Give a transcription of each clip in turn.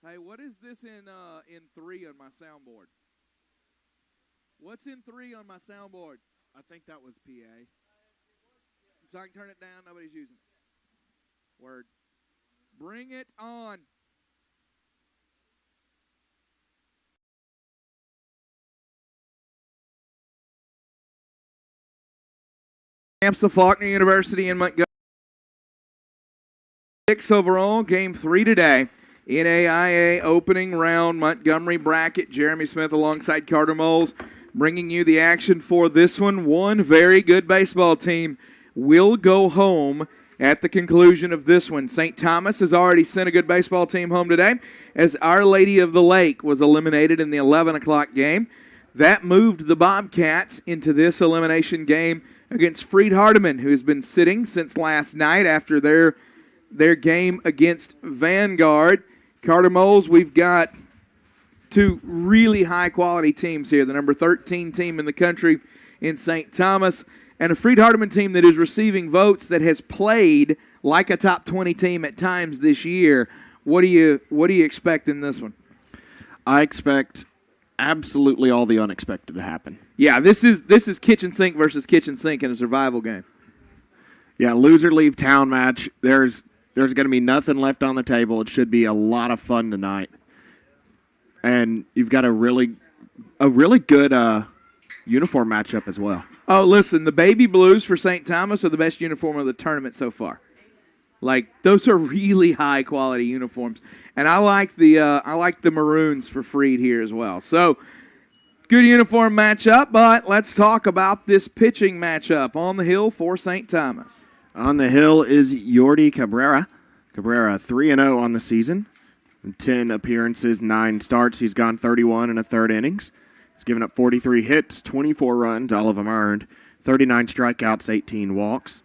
Hey, what is this in 3 on my soundboard? What's in 3 on my soundboard? I think that was PA. So I can turn it down. Nobody's using it. Word. Bring it on. Camps of Faulkner University in Montgomery. 6 overall, game 3 today. NAIA opening round Montgomery bracket. Jeremy Smith alongside Carter Moles bringing you the action for this one. One very good baseball team will go home at the conclusion of this one. St. Thomas has already sent a good baseball team home today as Our Lady of the Lake was eliminated in the 11 o'clock game. That moved the Bobcats into this elimination game against Freed-Hardeman, who has been sitting since last night after their game against Vanguard. Carter Moles, we've got 2 really high-quality teams here. The number 13 team in the country in St. Thomas and a Freed-Hardeman team that is receiving votes that has played like a top 20 team at times this year. What do you expect in this one? I expect absolutely all the unexpected to happen. Yeah, this is kitchen sink versus kitchen sink in a survival game. Yeah, loser leave town match. There's going to be nothing left on the table. It should be a lot of fun tonight. And you've got a really good uniform matchup as well. Oh, listen, the baby blues for St. Thomas are the best uniform of the tournament so far. Like, those are really high quality uniforms, and I like the maroons for Freed here as well. So, good uniform matchup, but let's talk about this pitching matchup on the hill for St. Thomas. On the hill is Yordi Cabrera. Cabrera 3-0 on the season. 10 appearances, 9 starts. He's gone 31 and a third innings. He's given up 43 hits, 24 runs, all of them earned, 39 strikeouts, 18 walks,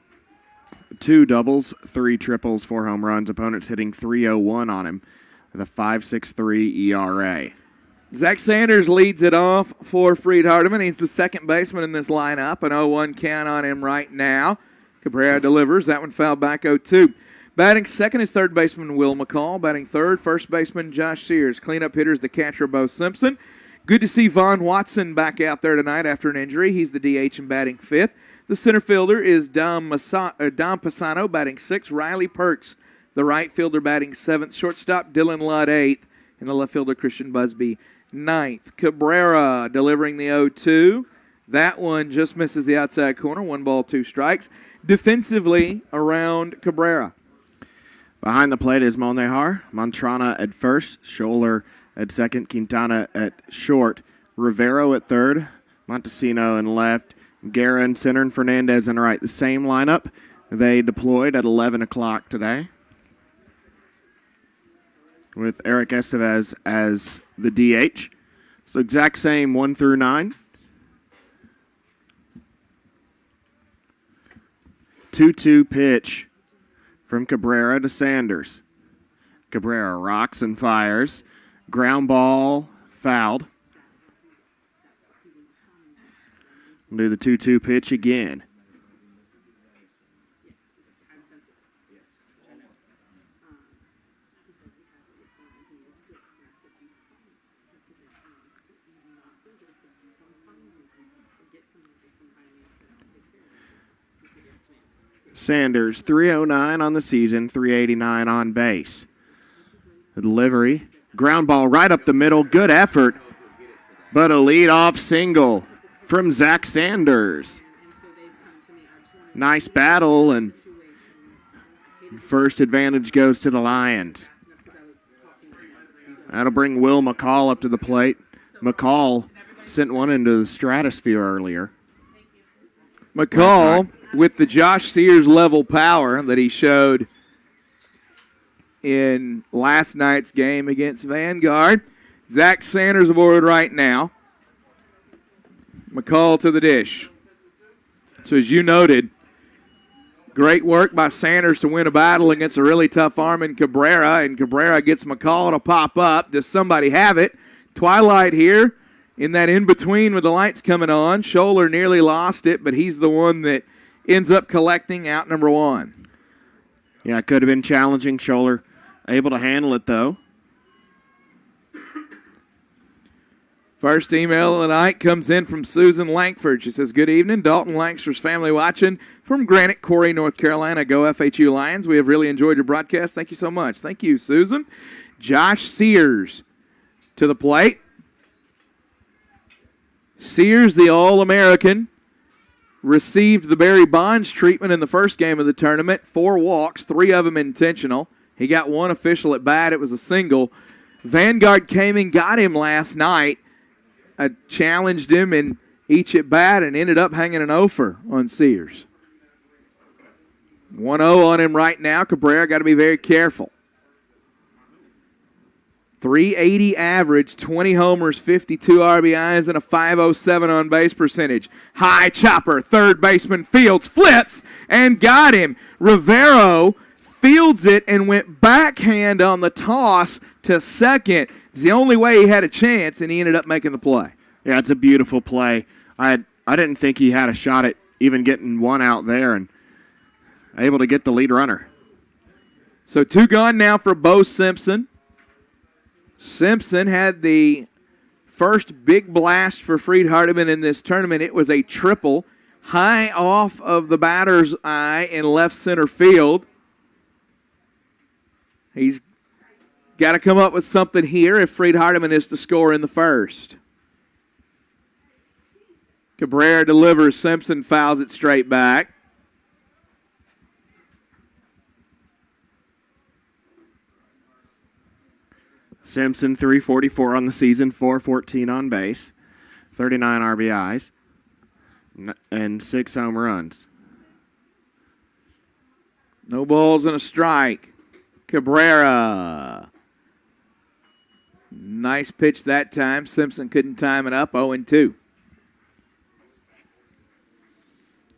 2 doubles, 3 triples, 4 home runs. Opponents hitting .301 on him with a 5.63 ERA. Zach Sanders leads it off for Freed-Hardeman. He's the second baseman in this lineup. An 0-1 count on him right now. Cabrera delivers. That one fouled back 0-2. Batting second is third baseman Will McCall. Batting third, first baseman Josh Sears. Cleanup hitters the catcher Bo Simpson. Good to see Vaughn Watson back out there tonight after an injury. He's the DH and batting fifth. The center fielder is Dom Pisano batting sixth. Riley Perks, the right fielder, batting seventh. Shortstop Dylan Ludd eighth. And the left fielder Christian Busby ninth. Cabrera delivering the 0-2. That one just misses the outside corner. 1 ball, 2 strikes. Defensively around Cabrera. Behind the plate is Monejar, Montrana at first, Scholler at second, Quintana at short, Rivero at third, Montesino in left, Guerra in center, and Fernandez in right. The same lineup they deployed at 11 o'clock today, with Eric Estevez as the DH. So exact same 1 through 9. 2-2 pitch from Cabrera to Sanders. Cabrera rocks and fires. Ground ball fouled. We'll do the 2-2 pitch again. Sanders, 309 on the season, 389 on base. The delivery, ground ball right up the middle, good effort, but a leadoff single from Zach Sanders. Nice battle, and first advantage goes to the Lions. That'll bring Will McCall up to the plate. McCall sent one into the stratosphere earlier. McCall, with the Josh Sears level power that he showed in last night's game against Vanguard. Zach Sanders aboard right now. McCall to the dish. So as you noted, great work by Sanders to win a battle against a really tough arm in Cabrera, and Cabrera gets McCall to pop up. Does somebody have it? Twilight here in that in-between with the lights coming on. Scholler nearly lost it, but he's the one that ends up collecting out number 1. Yeah, it could have been challenging. Scholler able to handle it, though. First email of the night comes in from Susan Lankford. She says, good evening. Dalton Lankford's family watching from Granite Quarry, North Carolina. Go FHU Lions. We have really enjoyed your broadcast. Thank you so much. Thank you, Susan. Josh Sears to the plate. Sears, the All-American, received the Barry Bonds treatment in the first game of the tournament. 4 walks, 3 of them intentional. He got 1 official at bat. It was a single. Vanguard came and got him last night. I challenged him in each at bat and ended up hanging an offer on Sears. 1-0 on him right now. Cabrera got to be very careful. 380 average, 20 homers, 52 RBIs, and a 507 on base percentage. High chopper, third baseman Fields flips and got him. Rivero fields it and went backhand on the toss to second. It's the only way he had a chance, and he ended up making the play. Yeah, it's a beautiful play. I didn't think he had a shot at even getting one out there, and able to get the lead runner. So 2 gone now for Bo Simpson. Simpson had the first big blast for Freed-Hardeman in this tournament. It was a triple high off of the batter's eye in left center field. He's got to come up with something here if Freed-Hardeman is to score in the first. Cabrera delivers. Simpson fouls it straight back. Simpson, 344 on the season, 414 on base, 39 RBIs, and 6 home runs. No balls and a strike. Cabrera. Nice pitch that time. Simpson couldn't time it up. 0-2.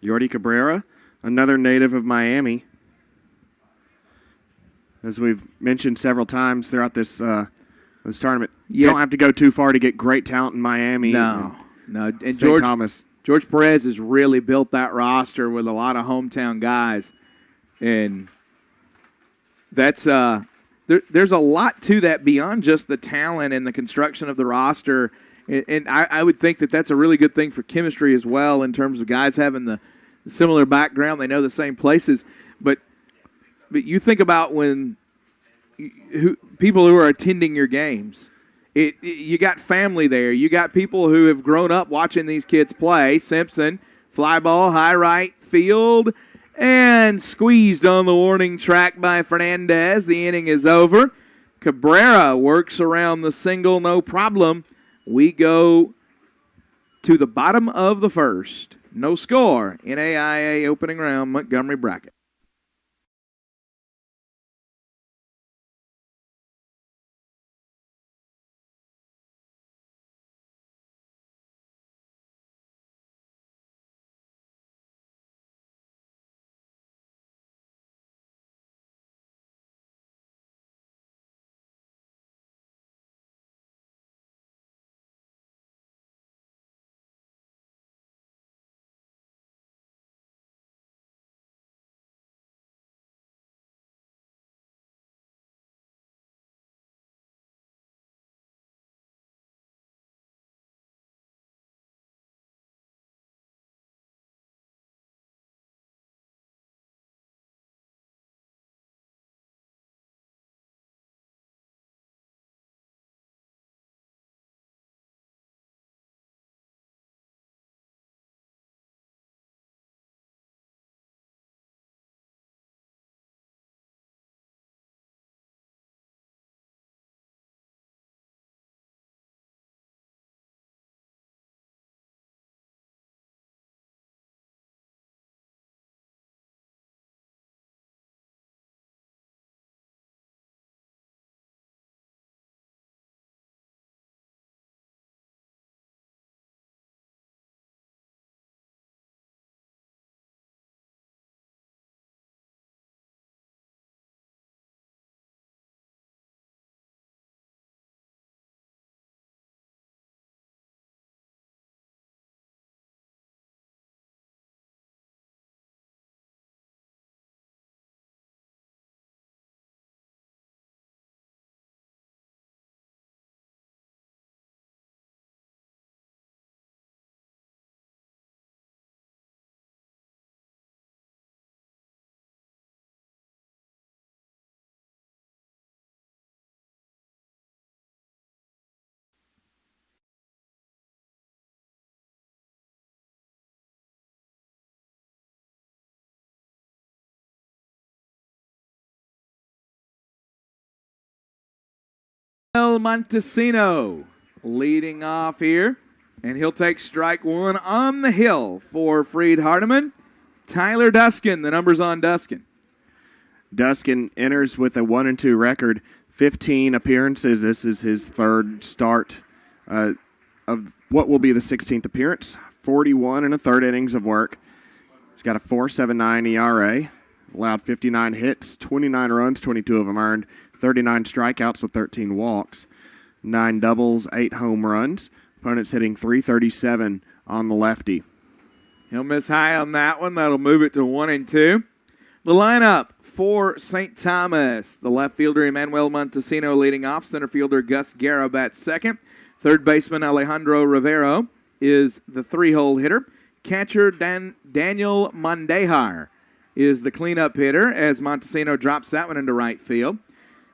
Yordy Cabrera, another native of Miami. As we've mentioned several times throughout this tournament, you don't have to go too far to get great talent in Miami. No. And St. Thomas. George Perez has really built that roster with a lot of hometown guys. And that's there's a lot to that beyond just the talent and the construction of the roster. And I would think that that's a really good thing for chemistry as well in terms of guys having the similar background. They know the same places. But you think about when people who are attending your games, you got family there. You got people who have grown up watching these kids play. Simpson, fly ball, high right field, and squeezed on the warning track by Fernandez. The inning is over. Cabrera works around the single, no problem. We go to the bottom of the first. No score. NAIA opening round, Montgomery bracket. Montesino leading off here. And he'll take strike one on the hill for Freed-Hardeman. Tyler Duskin, the number's on Duskin. Duskin enters with a 1-2 record, 15 appearances. This is his third start of what will be the 16th appearance. 41 and a third innings of work. He's got a 4.79 ERA, allowed 59 hits, 29 runs, 22 of them earned, 39 strikeouts with 13 walks, 9 doubles, 8 home runs. Opponent's hitting .337 on the lefty. He'll miss high on that one. That'll move it to 1-2. The lineup for St. Thomas. The left fielder, Emmanuel Montesino, leading off. Center fielder, Gus Guerra, bats second. Third baseman, Alejandro Rivero, is the three-hole hitter. Catcher, Daniel Mondejar, is the cleanup hitter as Montesino drops that one into right field.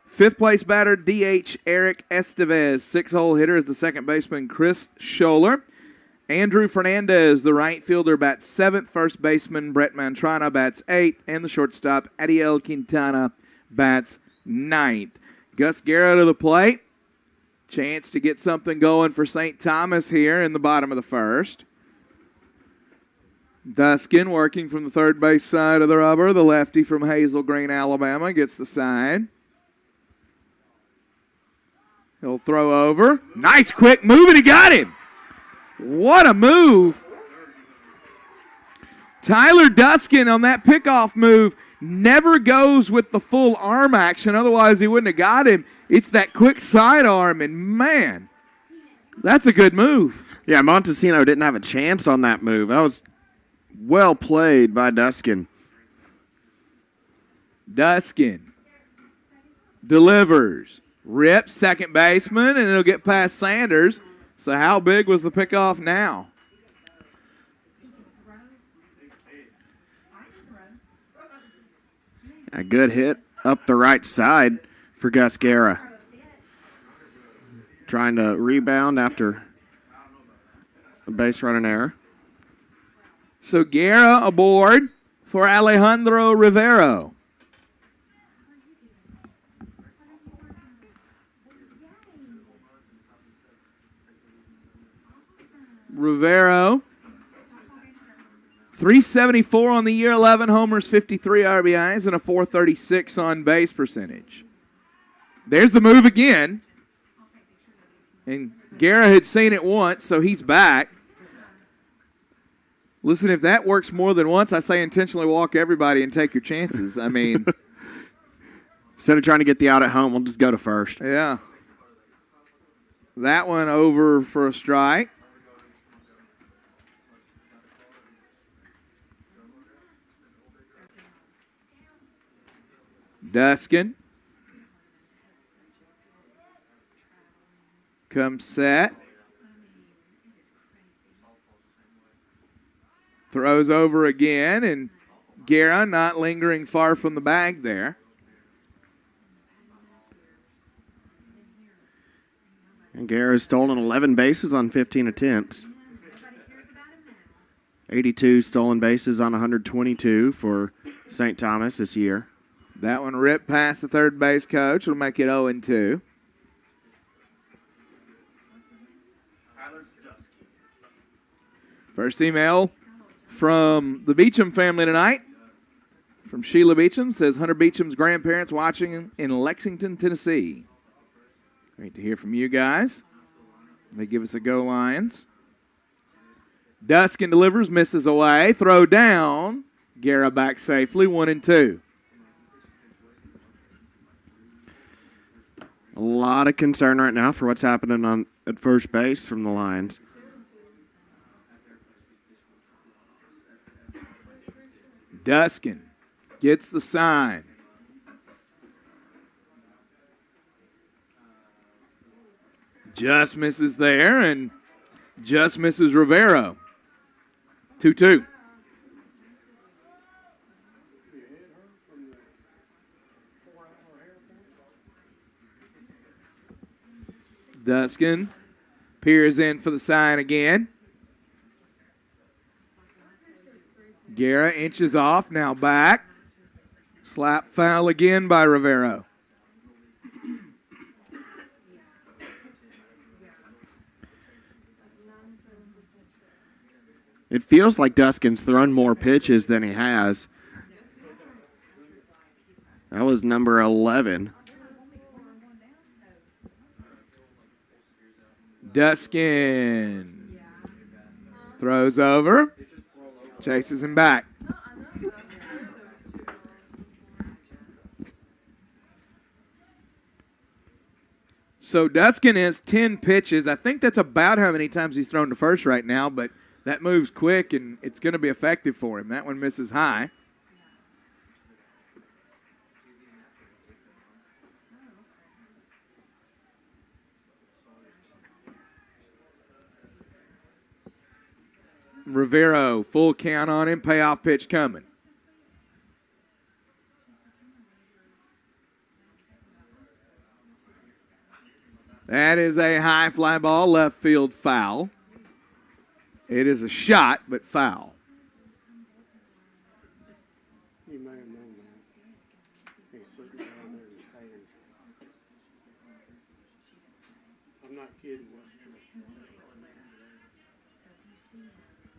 Fifth place batter, DH Eric Estevez. Six-hole hitter is the second baseman, Chris Scholler. Andrew Fernandez, the right fielder, bats seventh. First baseman, Brett Mantrana, bats eighth. And the shortstop, Adiel Quintana, bats ninth. Gus Guerra to the plate. Chance to get something going for St. Thomas here in the bottom of the first. Duskin working from the third base side of the rubber. The lefty from Hazel Green, Alabama, gets the side. He'll throw over. Nice quick move, and he got him. What a move. Tyler Duskin on that pickoff move never goes with the full arm action. Otherwise, he wouldn't have got him. It's that quick sidearm, and man, that's a good move. Yeah, Montesino didn't have a chance on that move. That was well played by Duskin. Duskin delivers. Rip, second baseman, and it'll get past Sanders. So how big was the pickoff now? A good hit up the right side for Gus Guerra. Trying to rebound after a base running error. So Guerra aboard for Alejandro Rivero. Rivero, 374 on the year, 11 homers, 53 RBIs, and a 436 on base percentage. There's the move again. And Guerra had seen it once, so he's back. Listen, if that works more than once, I say intentionally walk everybody and take your chances. I mean, instead of trying to get the out at home, we'll just go to first. Yeah. That one over for a strike. Duskin comes set. Throws over again, and Guerra not lingering far from the bag there. And Guerra has stolen 11 bases on 15 attempts. 82 stolen bases on 122 for St. Thomas this year. That one ripped past the third base coach. It'll make it 0-2. First email from the Beecham family tonight. From Sheila Beecham. Says Hunter Beecham's grandparents watching in Lexington, Tennessee. Great to hear from you guys. They give us a go, Lions. Duskin delivers, misses away. Throw down. Guerra back safely, 1-2. A lot of concern right now for what's happening at first base from the Lions. Duskin gets the sign. Just misses there, and just misses Rivero. 2-2. Duskin peers in for the sign again. Guerra inches off, now back. Slap foul again by Rivero. It feels like Duskin's thrown more pitches than he has. That was number 11. Duskin throws over, chases him back. So Duskin has 10 pitches. I think that's about how many times he's thrown to first right now, but that moves quick, and it's going to be effective for him. That one misses high. Rivero, full count on him, payoff pitch coming. That is a high fly ball, left field foul. It is a shot, but foul. You may have known that. He's sitting down there in his haters. I'm not kidding.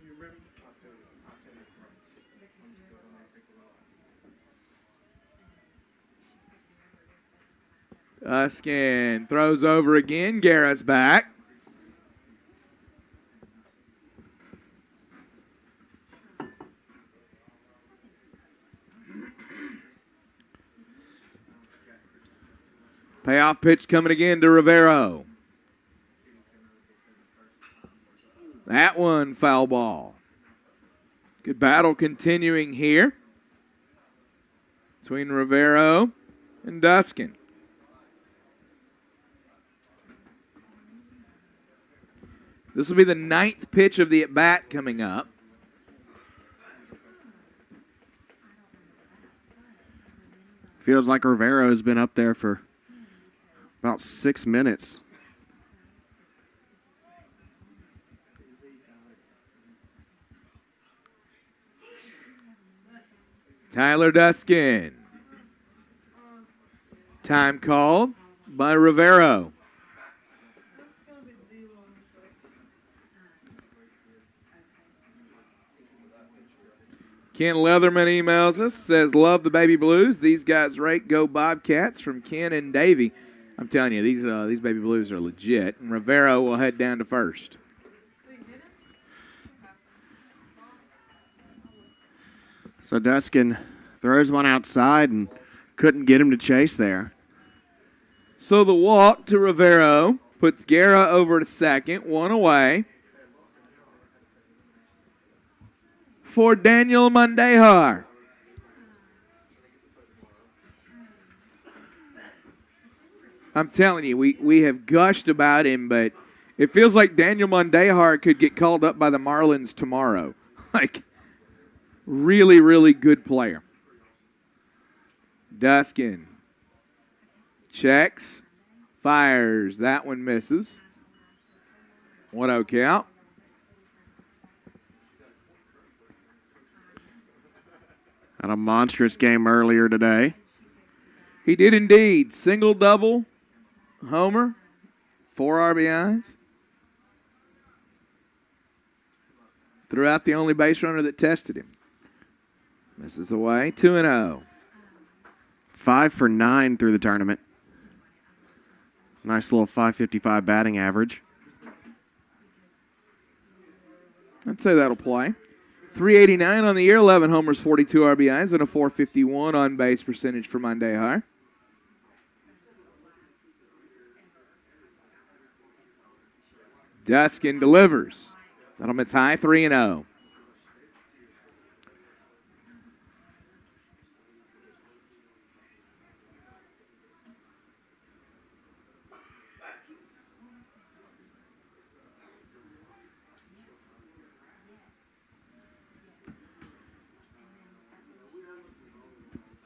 You remember? I'll tell you. Duskin throws over again. Garrett's back. Payoff pitch coming again to Rivero. That one foul ball. Good battle continuing here between Rivero and Duskin. This will be the 9th pitch of the at-bat coming up. Feels like Rivero's been up there for about 6 minutes. Tyler Duskin. Time called by Rivero. Ken Leatherman emails us, says, love the Baby Blues. These guys rate Go Bobcats from Ken and Davey. I'm telling you, these Baby Blues are legit. And Rivero will head down to first. So Duskin throws one outside and couldn't get him to chase there. So the walk to Rivero puts Guerra over to second, one away. For Daniel Mondejar. I'm telling you, we have gushed about him, but it feels like Daniel Mondejar could get called up by the Marlins tomorrow. Like, really, really good player. Duskin checks, fires. That one misses. 1-0 count. Had a monstrous game earlier today. He did indeed. Single, double, homer, 4 RBIs. Threw out the only base runner that tested him. Misses away, 2-0. 5 for 9 through the tournament. Nice little .555 batting average. I'd say that'll play. 389 on the year, 11 homers, 42 RBIs, and a .451 on-base percentage for Mondejar. Duskin delivers. That'll miss high, 3-0.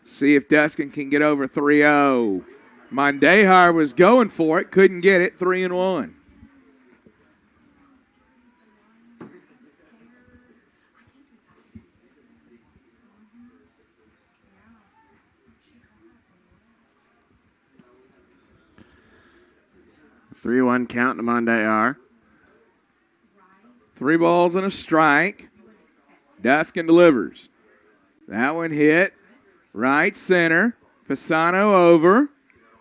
See if Duskin can get over 3-0. Mondejar was going for it, couldn't get it, 3-1. Three-one count to Mondejar. 3 balls and a strike. Duskin delivers. That one hit. Right center. Pisano over.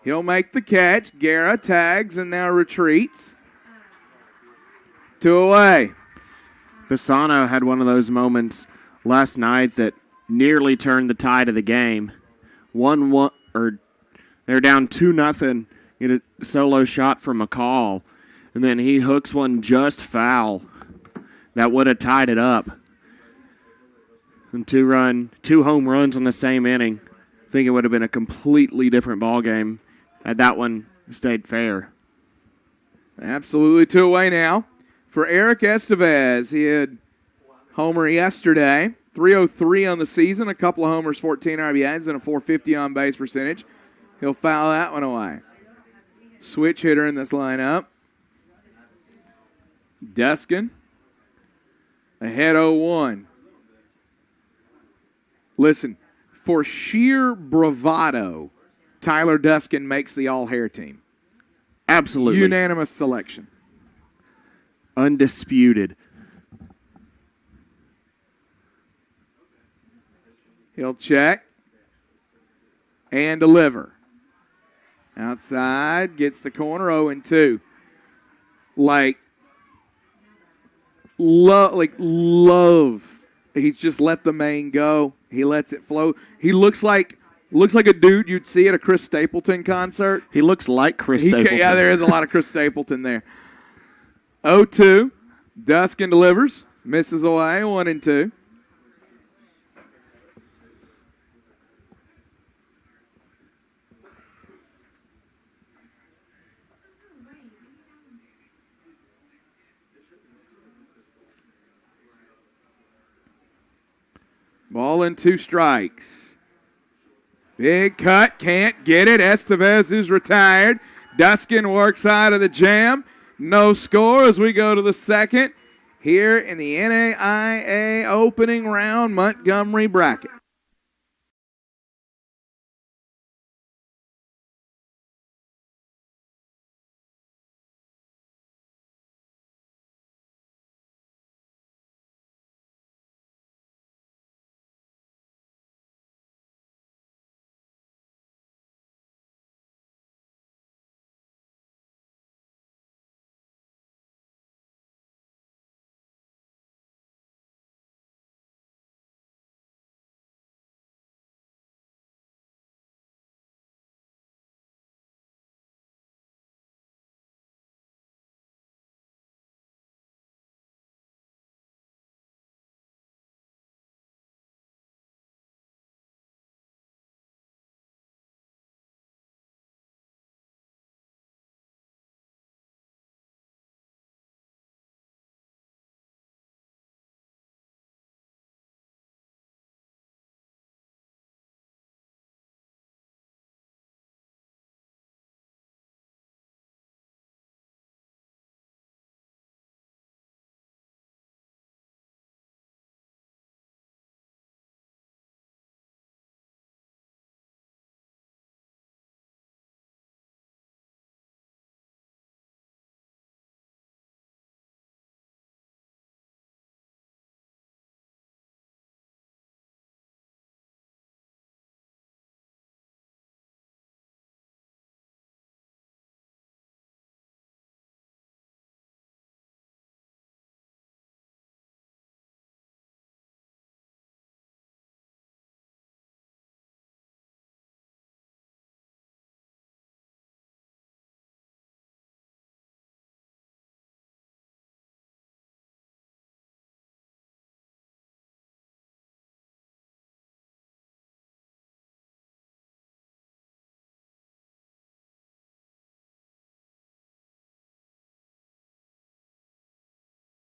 He'll make the catch. Guerra tags and now retreats. 2 away. Pisano had one of those moments last night that nearly turned the tide of the game. They're down 2-0. Get a solo shot from McCall, and then he hooks one just foul. That would have tied it up. And 2 home runs on the same inning. I think it would have been a completely different ball game had that one stayed fair. Absolutely 2 away now. For Eric Estevez, he had homer yesterday. 303 on the season, a couple of homers, 14 RBIs, and a 450 on-base percentage. He'll foul that one away. Switch hitter in this lineup. Duskin. Ahead 0-1. Listen, for sheer bravado, Tyler Duskin makes the all-hair team. Absolutely. Unanimous selection. Undisputed. He'll check and deliver. Outside, gets the corner, 0-2. Love. He's just let the main go. He lets it flow. He looks like a dude you'd see at a Chris Stapleton concert. He looks like Chris Stapleton. Yeah, there is a lot of Chris Stapleton there. 0-2. Duskin delivers. Misses away, 1-2. Ball and 2 strikes. Big cut, can't get it. Estevez is retired. Duskin works out of the jam. No score as we go to the second here in the NAIA opening round Montgomery bracket.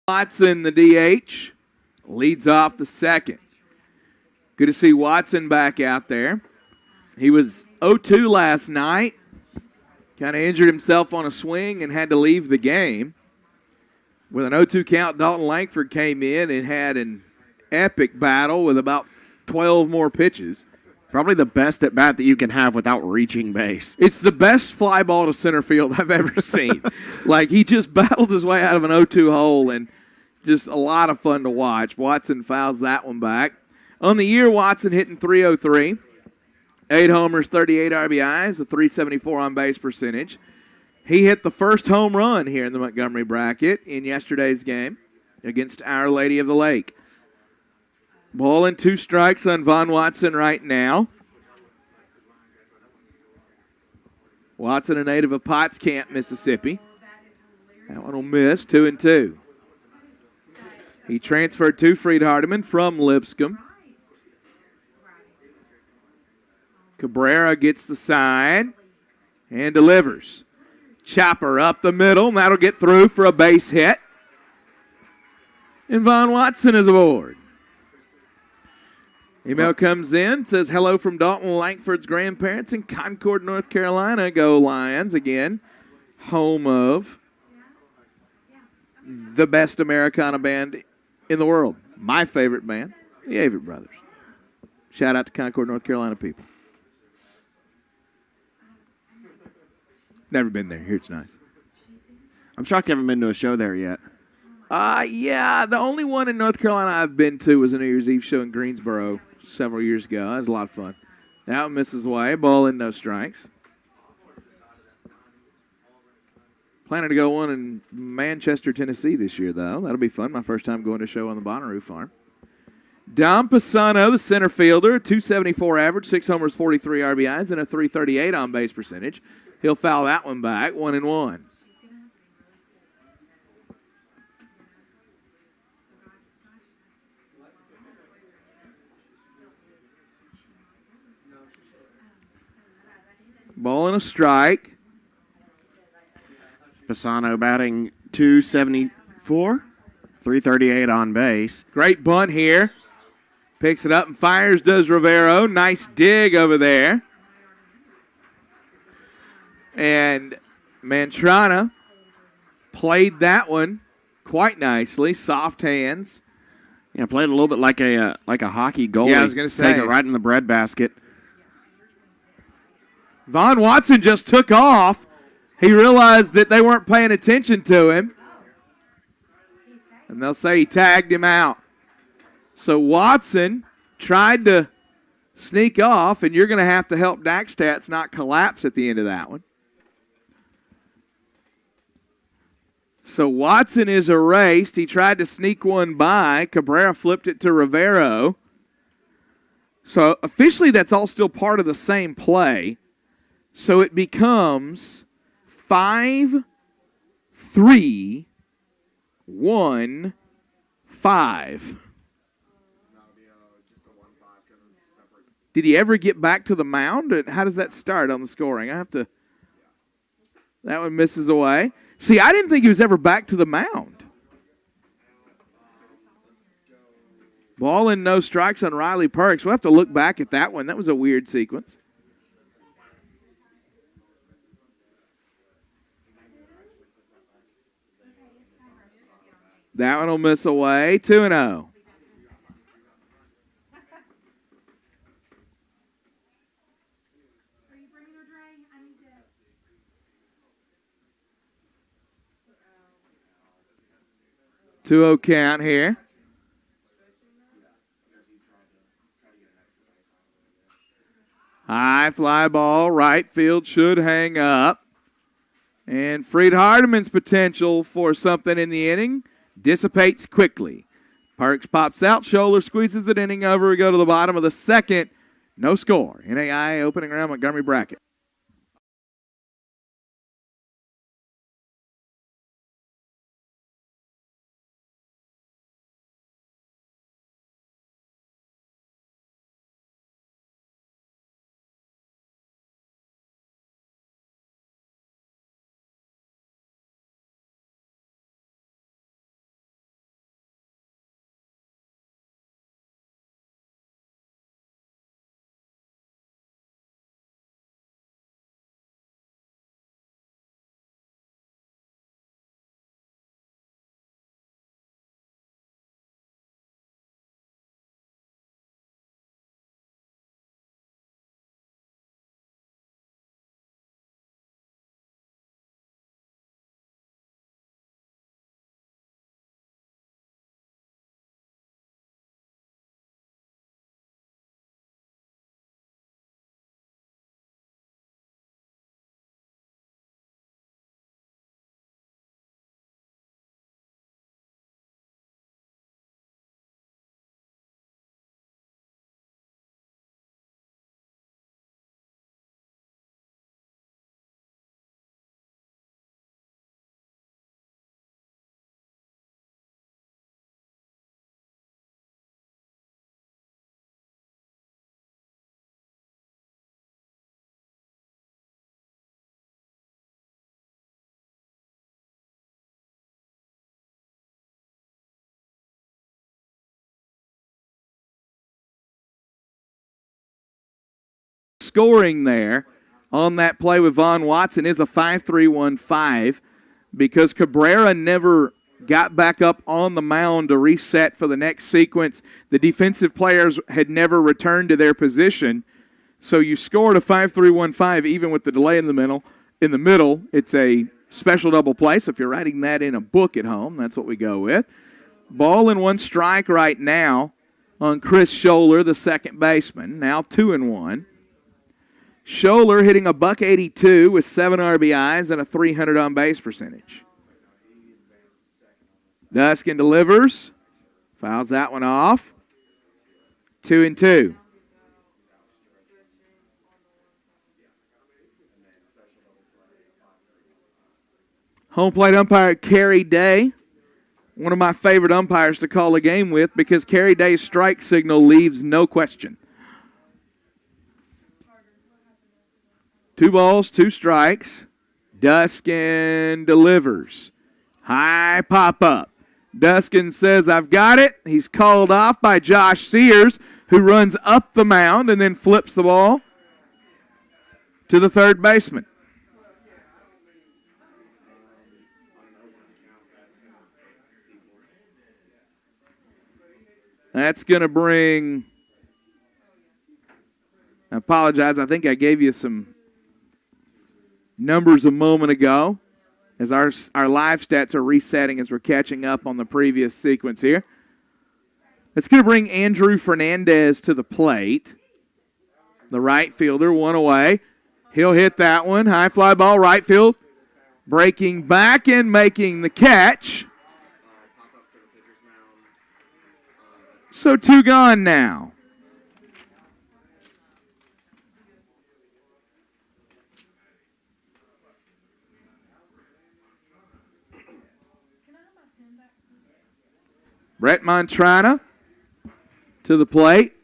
Watson, the DH, leads off the second. Good to see Watson back out there. He was 0-2 last night. Kind of injured himself on a swing and had to leave the game. With an 0-2 count, Dalton Langford came in and had an epic battle with about 12 more pitches. Probably the best at bat that you can have without reaching base. It's the best fly ball to center field I've ever seen. He just battled his way out of an 0-2 hole and just a lot of fun to watch. Watson fouls that one back. On the year, Watson hitting .303. 8 homers, 38 RBIs, a .374 on-base percentage. He hit the first home run here in the Montgomery bracket in yesterday's game against Our Lady of the Lake. Ball and 2 strikes on Vaughn Watson right now. Watson, a native of Potts Camp, Mississippi. That one will miss, 2-2. He transferred to Freed-Hardeman from Lipscomb. Cabrera gets the side and delivers. Chopper up the middle, and that'll get through for a base hit. And Vaughn Watson is aboard. Email comes in, says hello from Dalton Langford's grandparents in Concord, North Carolina. Go Lions again. Home of the best Americana band in the world. My favorite band, the Avett Brothers. Shout out to Concord, North Carolina people. Never been there. Here it's nice. I'm shocked you haven't been to a show there yet. Yeah, the only one in North Carolina I've been to was a New Year's Eve show in Greensboro several years ago. That was a lot of fun. That one misses away. Ball in, no strikes. Planning to go one in Manchester, Tennessee this year, though. That'll be fun. My first time going to a show on the Bonnaroo Farm. Dom Pisano, the center fielder, .274 average, 6 homers, 43 RBIs, and a .338 on-base percentage. He'll foul that one back, 1-1. Ball and a strike. Pisano batting .274, .338 on base. Great bunt here. Picks it up and fires, does Rivero. Nice dig over there. And Mantrana played that one quite nicely. Soft hands. Yeah, played a little bit like a hockey goalie. Yeah, I was going to say. Take it right in the breadbasket. Vaughn Watson just took off. He realized that they weren't paying attention to him. And they'll say he tagged him out. So Watson tried to sneak off, and you're going to have to help Daxtats not collapse at the end of that one. So Watson is erased. He tried to sneak one by. Cabrera flipped it to Rivero. So officially that's all still part of the same play. So it becomes 5-3-1-5. Did he ever get back to the mound? How does that start on the scoring? That one misses away. See, I didn't think he was ever back to the mound. Ball and no strikes on Riley Perks. We'll have to look back at that one. That was a weird sequence. That one will miss away. 2-0. Two-0 count here. High fly ball, right field should hang up. And Freed-Hardeman's potential for something in the inning dissipates quickly. Perks pops out, Scholler squeezes it, inning over. We go to the bottom of the second. No score. NAIA opening round Montgomery bracket. scoring there on that play with Vaughn Watson is a 5-3-1-5 because Cabrera never got back up on the mound to reset for the next sequence. The defensive players had never returned to their position. So you scored a 5-3-1-5 even with the delay in the middle. It's a special double play. So if you're writing that in a book at home, that's what we go with. Ball and 1 strike right now on Chris Scholler, the second baseman. Now 2-1. Scholler hitting a .182 with 7 RBIs and a .300 on base percentage. Duskin delivers. Fouls that one off. 2-2. Home plate umpire Kerry Day. One of my favorite umpires to call a game with because Kerry Day's strike signal leaves no question. 2 balls, 2 strikes. Duskin delivers. High pop-up. Duskin says, I've got it. He's called off by Josh Sears, who runs up the mound and then flips the ball to the third baseman. That's going to bring, I apologize, I think I gave you some numbers a moment ago as our live stats are resetting as we're catching up on the previous sequence here. It's going to bring Andrew Fernandez to the plate. The right fielder, 1 away. He'll hit that one. High fly ball, right field. Breaking back and making the catch. So 2 gone now. Brett Montrana to the plate.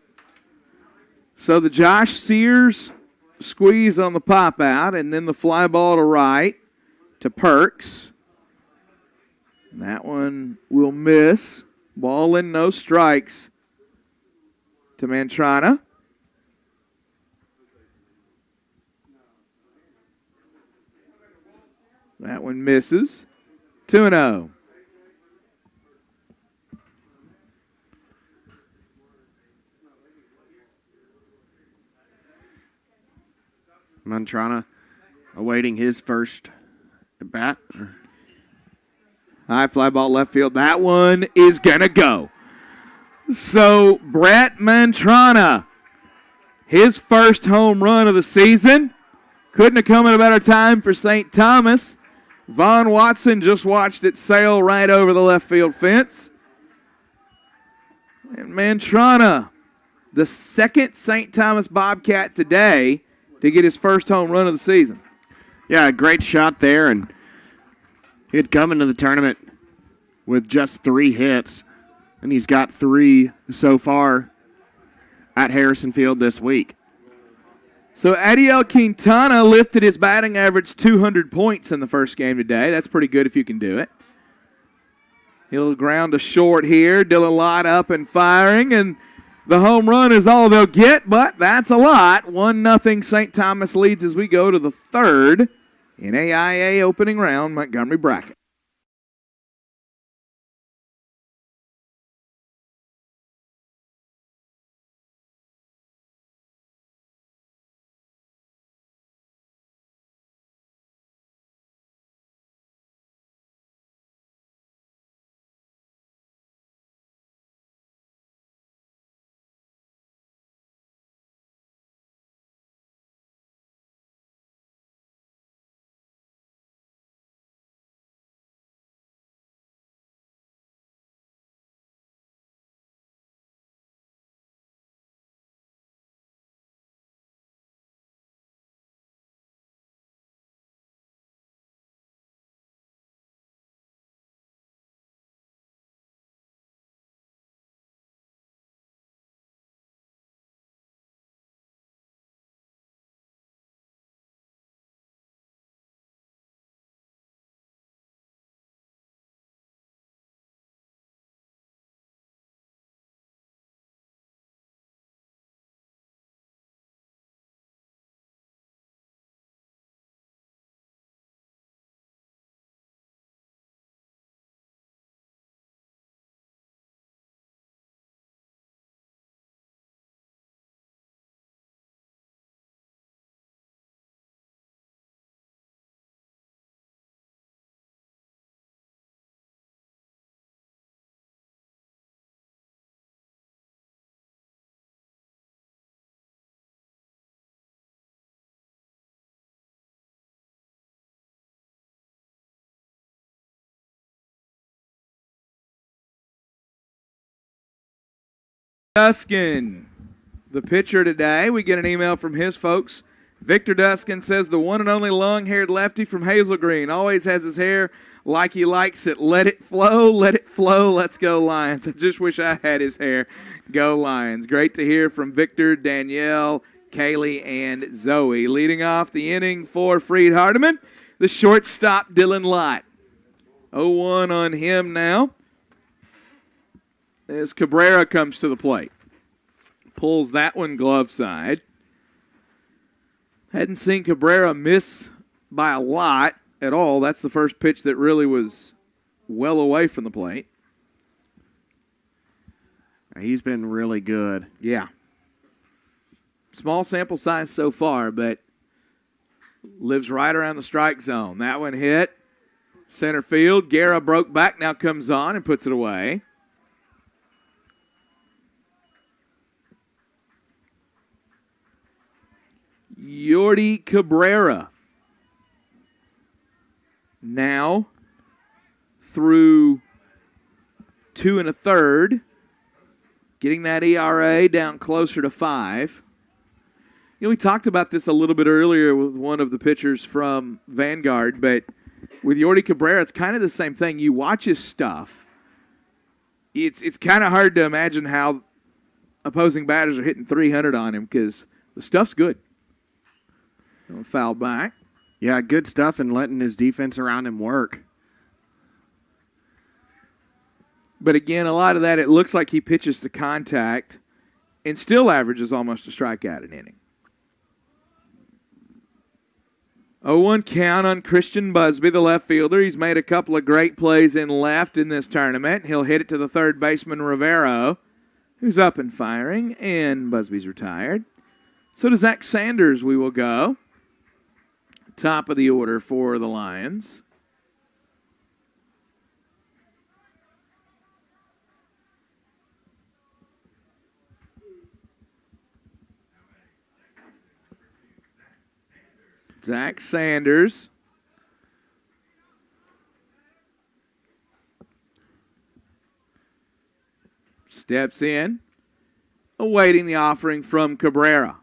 So the Josh Sears squeeze on the pop out, and then the fly ball to right to Perks. That one will miss. Ball and no strikes to Mantrana. That one misses. 2-0. Mantrana awaiting his first at bat. High fly ball left field. That one is going to go. So Brett Mantrana, his first home run of the season. Couldn't have come at a better time for St. Thomas. Vaughn Watson just watched it sail right over the left field fence. And Mantrana, the second St. Thomas Bobcat today to get his first home run of the season. Yeah, great shot there, and he'd come into the tournament with just 3 hits, and he's got 3 so far at Harrison Field this week. So Adiel Quintana lifted his batting average 200 points in the first game today. That's pretty good if you can do it. He'll ground a short here. Dylan Lott up and firing, and the home run is all they'll get, but that's a lot. 1-0 St. Thomas leads as we go to the third NAIA opening round Montgomery bracket. Duskin, the pitcher today. We get an email from his folks. Victor Duskin says the one and only long-haired lefty from Hazel Green always has his hair like he likes it. Let it flow, let's go Lions. I just wish I had his hair. Go Lions. Great to hear from Victor, Danielle, Kaylee, and Zoe. Leading off the inning for Freed-Hardeman, the shortstop Dylan Lott. 0-1 on him now as Cabrera comes to the plate. Pulls that one glove side. Hadn't seen Cabrera miss by a lot at all. That's the first pitch that really was well away from the plate. He's been really good. Yeah. Small sample size so far, but lives right around the strike zone. That one hit. Center field. Guerra broke back, now comes on and puts it away. Yordy Cabrera now through 2 1/3, getting that ERA down closer to 5. You know, we talked about this a little bit earlier with one of the pitchers from Vanguard, but with Yordy Cabrera, it's kind of the same thing. You watch his stuff. It's kind of hard to imagine how opposing batters are hitting 300 on him because the stuff's good. Foul back. Yeah, good stuff and letting his defense around him work. But again, a lot of that, it looks like he pitches to contact and still averages almost a strikeout an inning. 0-1 count on Christian Busby, the left fielder. He's made a couple of great plays in left in this tournament. He'll hit it to the third baseman, Rivero, who's up and firing, and Busby's retired. So to Zach Sanders we will go. Top of the order for the Lions. Zach Sanders. Steps in, awaiting the offering from Cabrera.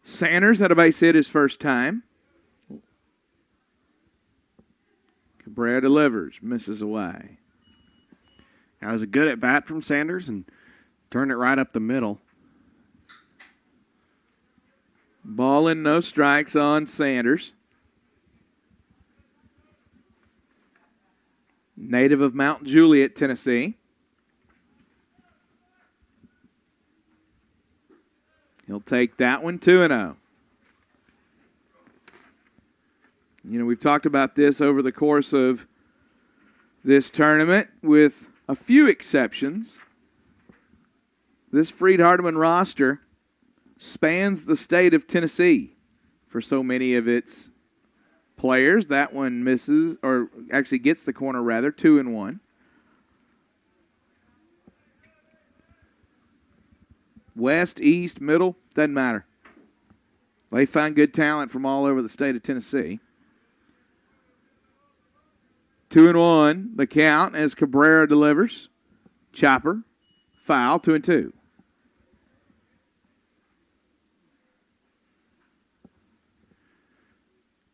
Sanders had a base hit his first time. Cabrera delivers, misses away. That was a good at bat from Sanders and turned it right up the middle. Ball and no strikes on Sanders. Native of Mount Juliet, Tennessee. He'll take that one 2-0. You know, we've talked about this over the course of this tournament with a few exceptions. This Freed-Hardeman roster spans the state of Tennessee for so many of its players. That one misses, or actually gets the corner rather, 2-1. West, east, middle, doesn't matter. They find good talent from all over the state of Tennessee. 2-1, the count as Cabrera delivers. Chopper, foul, 2-2.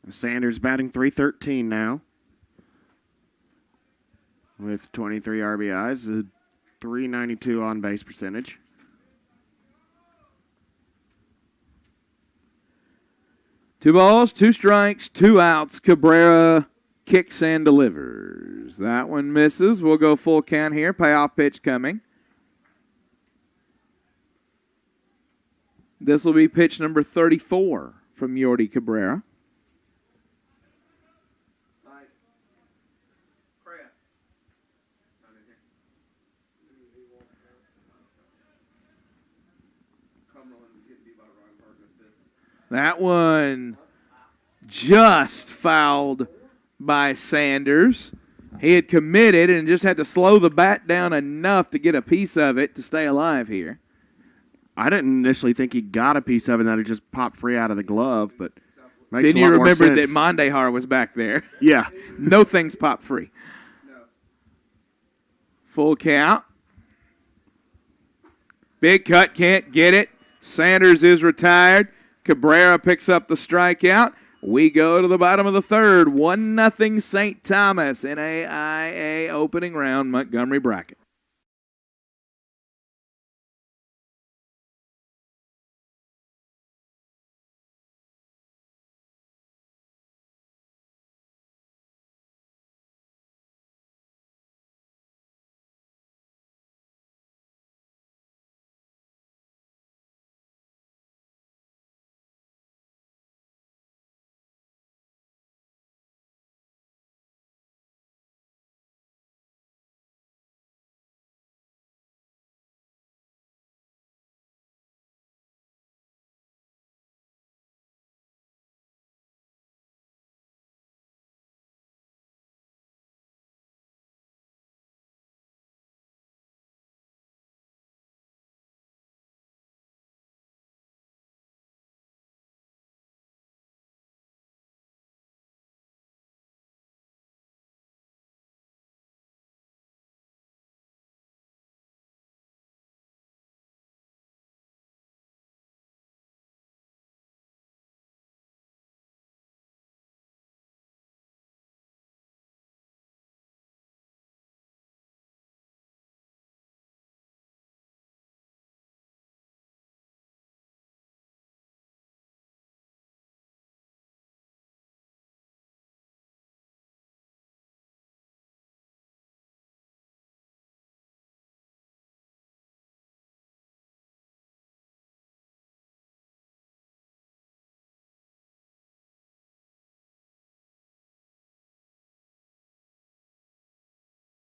Sanders batting .313 now with 23 RBIs, a .392 on-base percentage. Two balls, two strikes, two outs. Cabrera kicks and delivers. That one misses. We'll go full count here. Payoff pitch coming. This will be pitch number 34 from Yordy Cabrera. That one just fouled by Sanders. He had committed and just had to slow the bat down enough to get a piece of it to stay alive here. I didn't initially think he got a piece of it, that it just popped free out of the glove, but makes Then a lot you more remembered that sense. Mondehar was back there. Yeah. No things pop free. No. Full count. Big cut, can't get it. Sanders is retired. Cabrera picks up the strikeout. We go to the bottom of the third. 1-0 St. Thomas, NAIA opening round Montgomery bracket.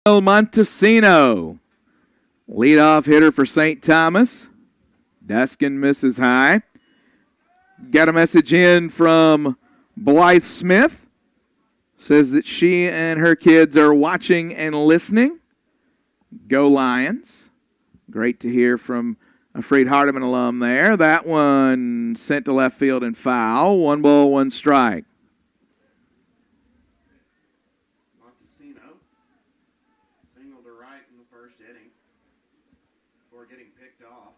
Montesino, leadoff hitter for St. Thomas. Duskin misses high. Got a message in from Blythe Smith. Says that she and her kids are watching and listening. Go Lions. Great to hear from a Freed-Hardeman alum there. That one sent to left field and foul. 1 ball, 1 strike. Montesino single to right in the first inning before getting picked off.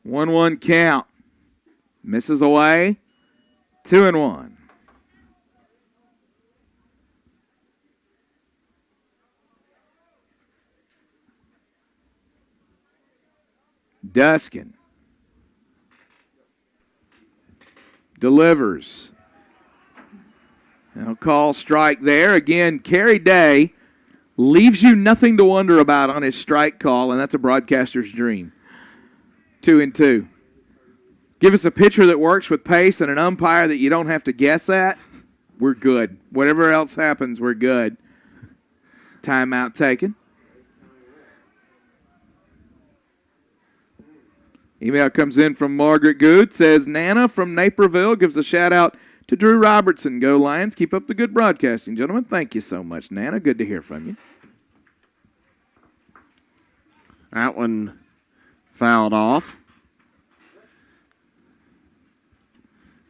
1-1 count. Misses away. 2-1. Duskin delivers. Now call strike there. Again, Kerry Day leaves you nothing to wonder about on his strike call, and that's a broadcaster's dream. 2-2. Give us a pitcher that works with pace and an umpire that you don't have to guess at. We're good. Whatever else happens, we're good. Timeout taken. Email comes in from Margaret Good. Says, Nana from Naperville gives a shout-out to Drew Robertson. Go Lions. Keep up the good broadcasting, gentlemen. Thank you so much, Nana. Good to hear from you. That one fouled off.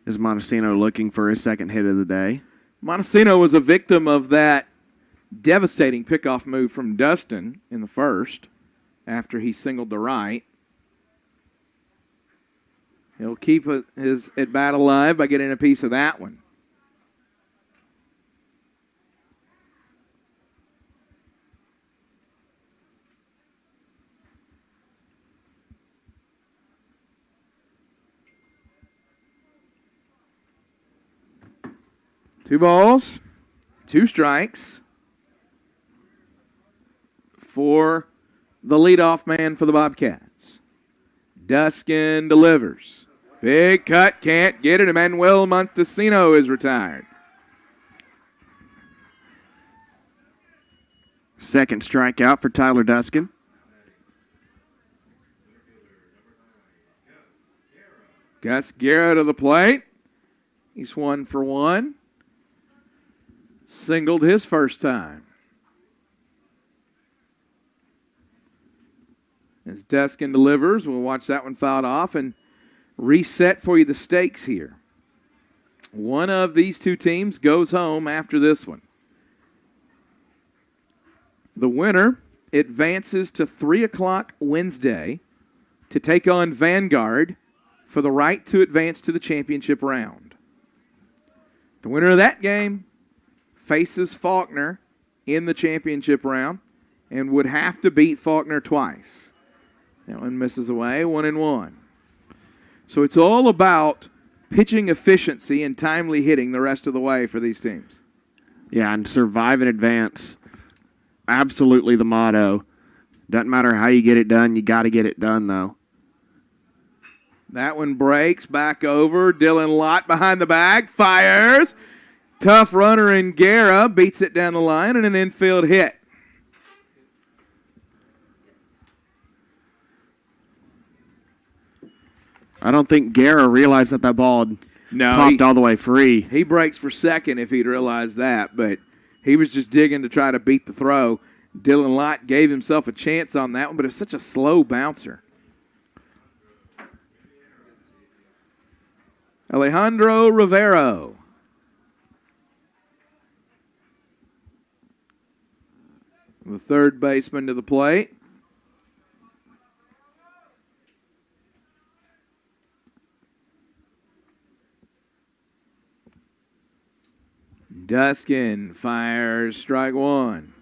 Is Montesino looking for his second hit of the day? Montesino was a victim of that devastating pickoff move from Dustin in the first after he singled to right. He'll keep his at-bat alive by getting a piece of that one. Two balls, 2 strikes for the leadoff man for the Bobcats. Duskin delivers. Big cut, can't get it. Emmanuel Montesino is retired. Second strikeout for Tyler Duskin. Gus Guerra to the plate. He's 1 for 1. Singled his first time. As Duskin delivers, we'll watch that one fouled off and reset for you the stakes here. One of these two teams goes home after this one. The winner advances to 3 o'clock Wednesday to take on Vanguard for the right to advance to the championship round. The winner of that game faces Faulkner in the championship round and would have to beat Faulkner twice. That one misses away, 1-1. So it's all about pitching efficiency and timely hitting the rest of the way for these teams. Yeah, and survive and advance. Absolutely the motto. Doesn't matter how you get it done, you got to get it done, though. That one breaks back over. Dylan Lott behind the bag. Fires. Tough runner in Guerra. Beats it down the line and an infield hit. I don't think Guerra realized that ball had popped all the way free. He breaks for second if he'd realized that, but he was just digging to try to beat the throw. Dylan Lott gave himself a chance on that one, but it was such a slow bouncer. Alejandro Rivero. The third baseman to the plate. Duskin fires strike one.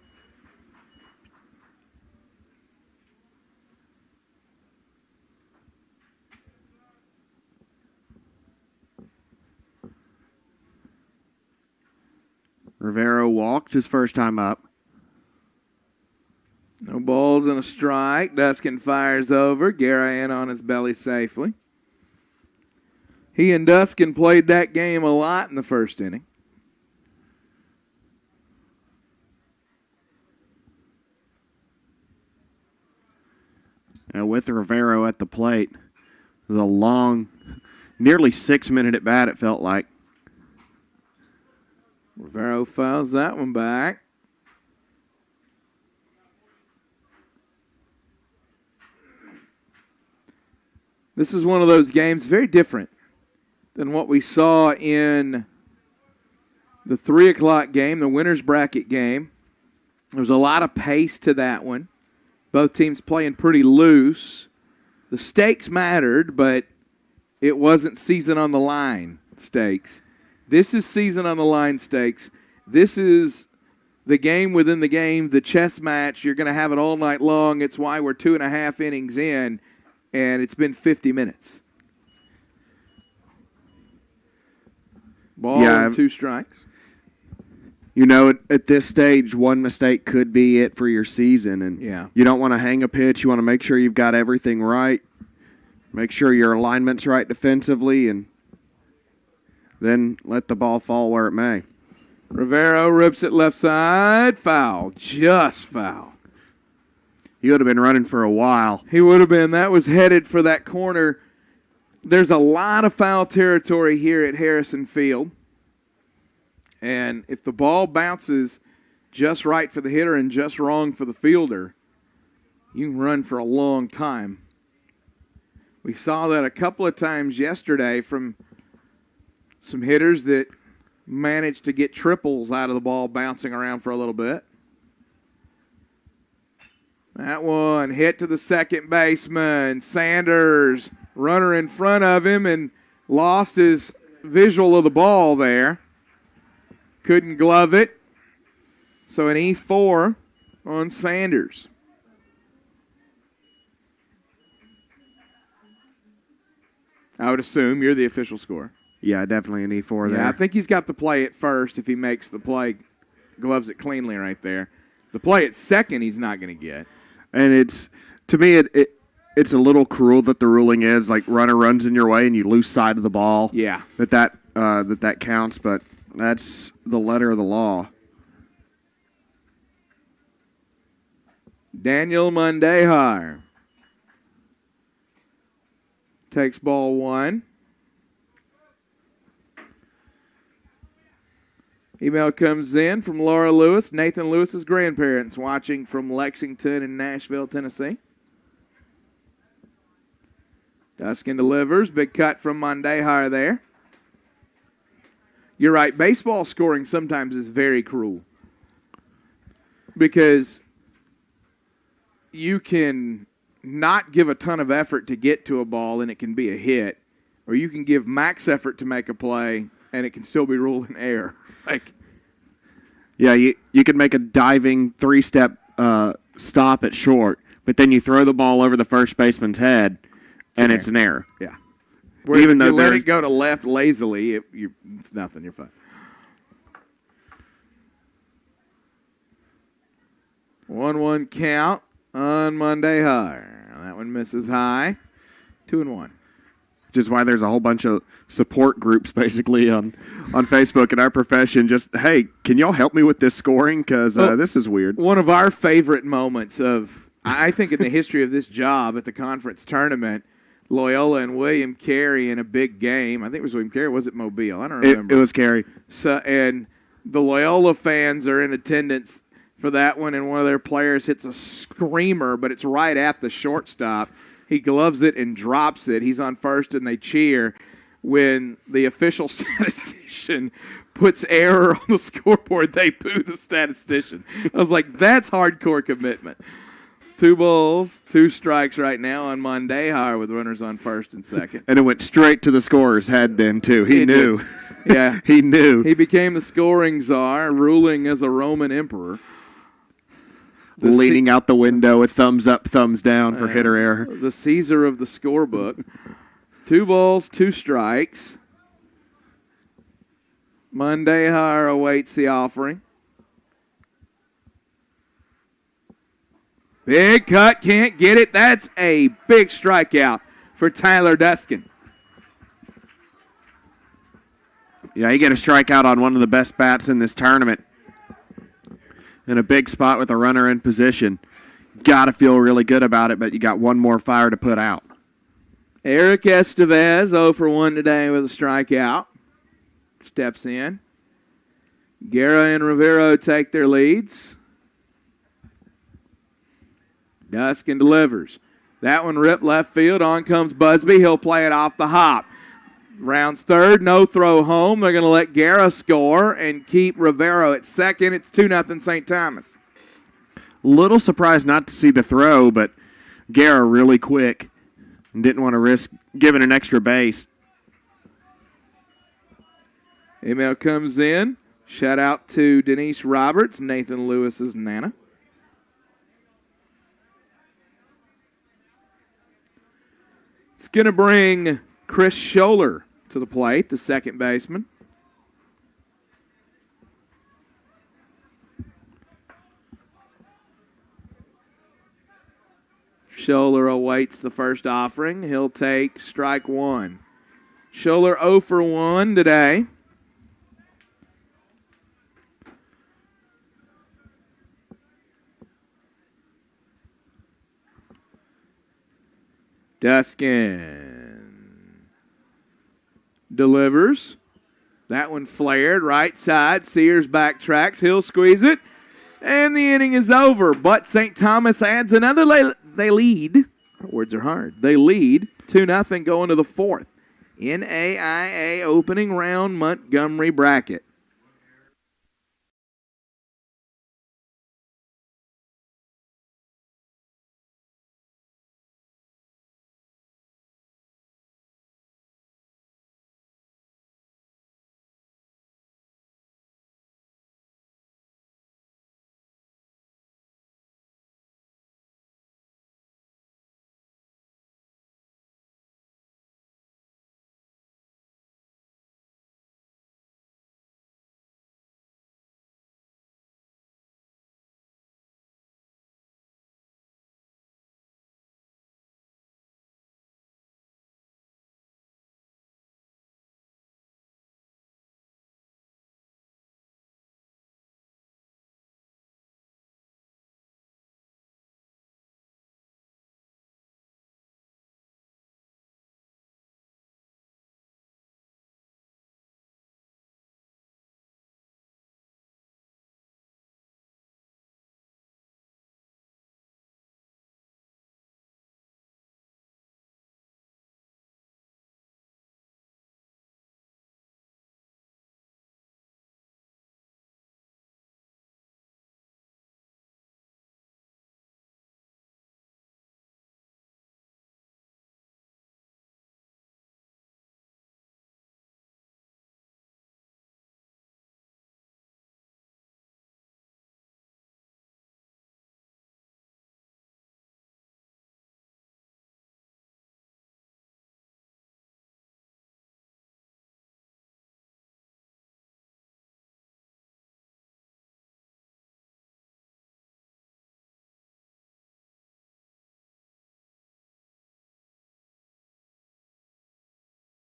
Rivero walked his first time up. No balls and a strike. Duskin fires over. Guerra in on his belly safely. He and Duskin played that game a lot in the first inning. With Rivero at the plate, it was a long, nearly 6-minute at bat, it felt like. Rivero fouls that one back. This is one of those games very different than what we saw in the 3 o'clock game, the winner's bracket game. There was a lot of pace to that one. Both teams playing pretty loose. The stakes mattered, but it wasn't season on the line stakes. This is season on the line stakes. This is the game within the game, the chess match. You're going to have it all night long. It's why we're 2.5 innings in, and it's been 50 minutes. Ball and 2 strikes. You know, at this stage, one mistake could be it for your season. And you don't want to hang a pitch. You want to make sure you've got everything right. Make sure your alignment's right defensively, and then let the ball fall where it may. Rivero rips it left side. Foul. Just foul. He would have been running for a while. He would have been. That was headed for that corner. There's a lot of foul territory here at Harrison Field. And if the ball bounces just right for the hitter and just wrong for the fielder, you can run for a long time. We saw that a couple of times yesterday from some hitters that managed to get triples out of the ball bouncing around for a little bit. That one hit to the second baseman. Sanders, runner in front of him, and lost his visual of the ball there. Couldn't glove it. So an E4 on Sanders. I would assume you're the official score. Yeah, definitely an E4 there. Yeah, I think he's got the play at first if he makes the play, gloves it cleanly right there. The play at second he's not going to get. And it's, to me, it's a little cruel that the ruling is like runner runs in your way and you lose sight of the ball. Yeah. That counts, but that's the letter of the law. Daniel Mondejar takes ball 1. Email comes in from Laura Lewis, Nathan Lewis's grandparents, watching from Lexington in Nashville, Tennessee. Duskin delivers. Big cut from Mondejar there. You're right. Baseball scoring sometimes is very cruel because you can not give a ton of effort to get to a ball and it can be a hit, or you can give max effort to make a play and it can still be ruled an error. Yeah, you could make a diving 3-step stop at short, but then you throw the ball over the first baseman's head, and it's an error. Yeah. Whereas Even if though you let it go to left lazily, it's nothing. You're fine. 1-1 count on Monday High. That one misses high. 2-1. Which is why there's a whole bunch of support groups basically on Facebook in our profession. Just, hey, can y'all help me with this scoring? Because this is weird. One of our favorite moments I think, in the history of this job at the conference tournament, Loyola and William Carey in a big game. I think it was William Carey. Was it Mobile? I don't remember. It was Carey. So, and the Loyola fans are in attendance for that one, and one of their players hits a screamer, but it's right at the shortstop. He gloves it and drops it. He's on first, and they cheer when the official statistician puts error on the scoreboard. They boo the statistician. I was like, that's hardcore commitment. 2 balls, 2 strikes right now on Monday High with runners on first and second. And it went straight to the scorer's head then, too. He knew. Yeah. He knew. He became the scoring czar, ruling as a Roman emperor. Leaning out the window with thumbs up, thumbs down for hit or error. The Caesar of the scorebook. 2 balls, 2 strikes. Monday High awaits the offering. Big cut, can't get it. That's a big strikeout for Tyler Duskin. Yeah, you get a strikeout on one of the best bats in this tournament. In a big spot with a runner in position. Got to feel really good about it, but you got one more fire to put out. Eric Estevez, 0 for 1 today with a strikeout. Steps in. Guerra and Rivero take their leads. Duskin delivers. That one ripped left field. On comes Busby. He'll play it off the hop. Rounds third. No throw home. They're going to let Guerra score and keep Rivero at second. It's 2-0 St. Thomas. Little surprised not to see the throw, but Guerra really quick and didn't want to risk giving an extra base. Email comes in. Shout out to Denise Roberts, Nathan Lewis's Nana. It's going to bring Chris Scholler to the plate, the second baseman. Scholler awaits the first offering. He'll take strike 1. Scholler 0 for 1 today. Duskin delivers. That one flared right side. Sears backtracks. He'll squeeze it. And the inning is over. But St. Thomas adds another. They lead. Words are hard. They lead 2-0 going to the 4th. NAIA opening round Montgomery bracket.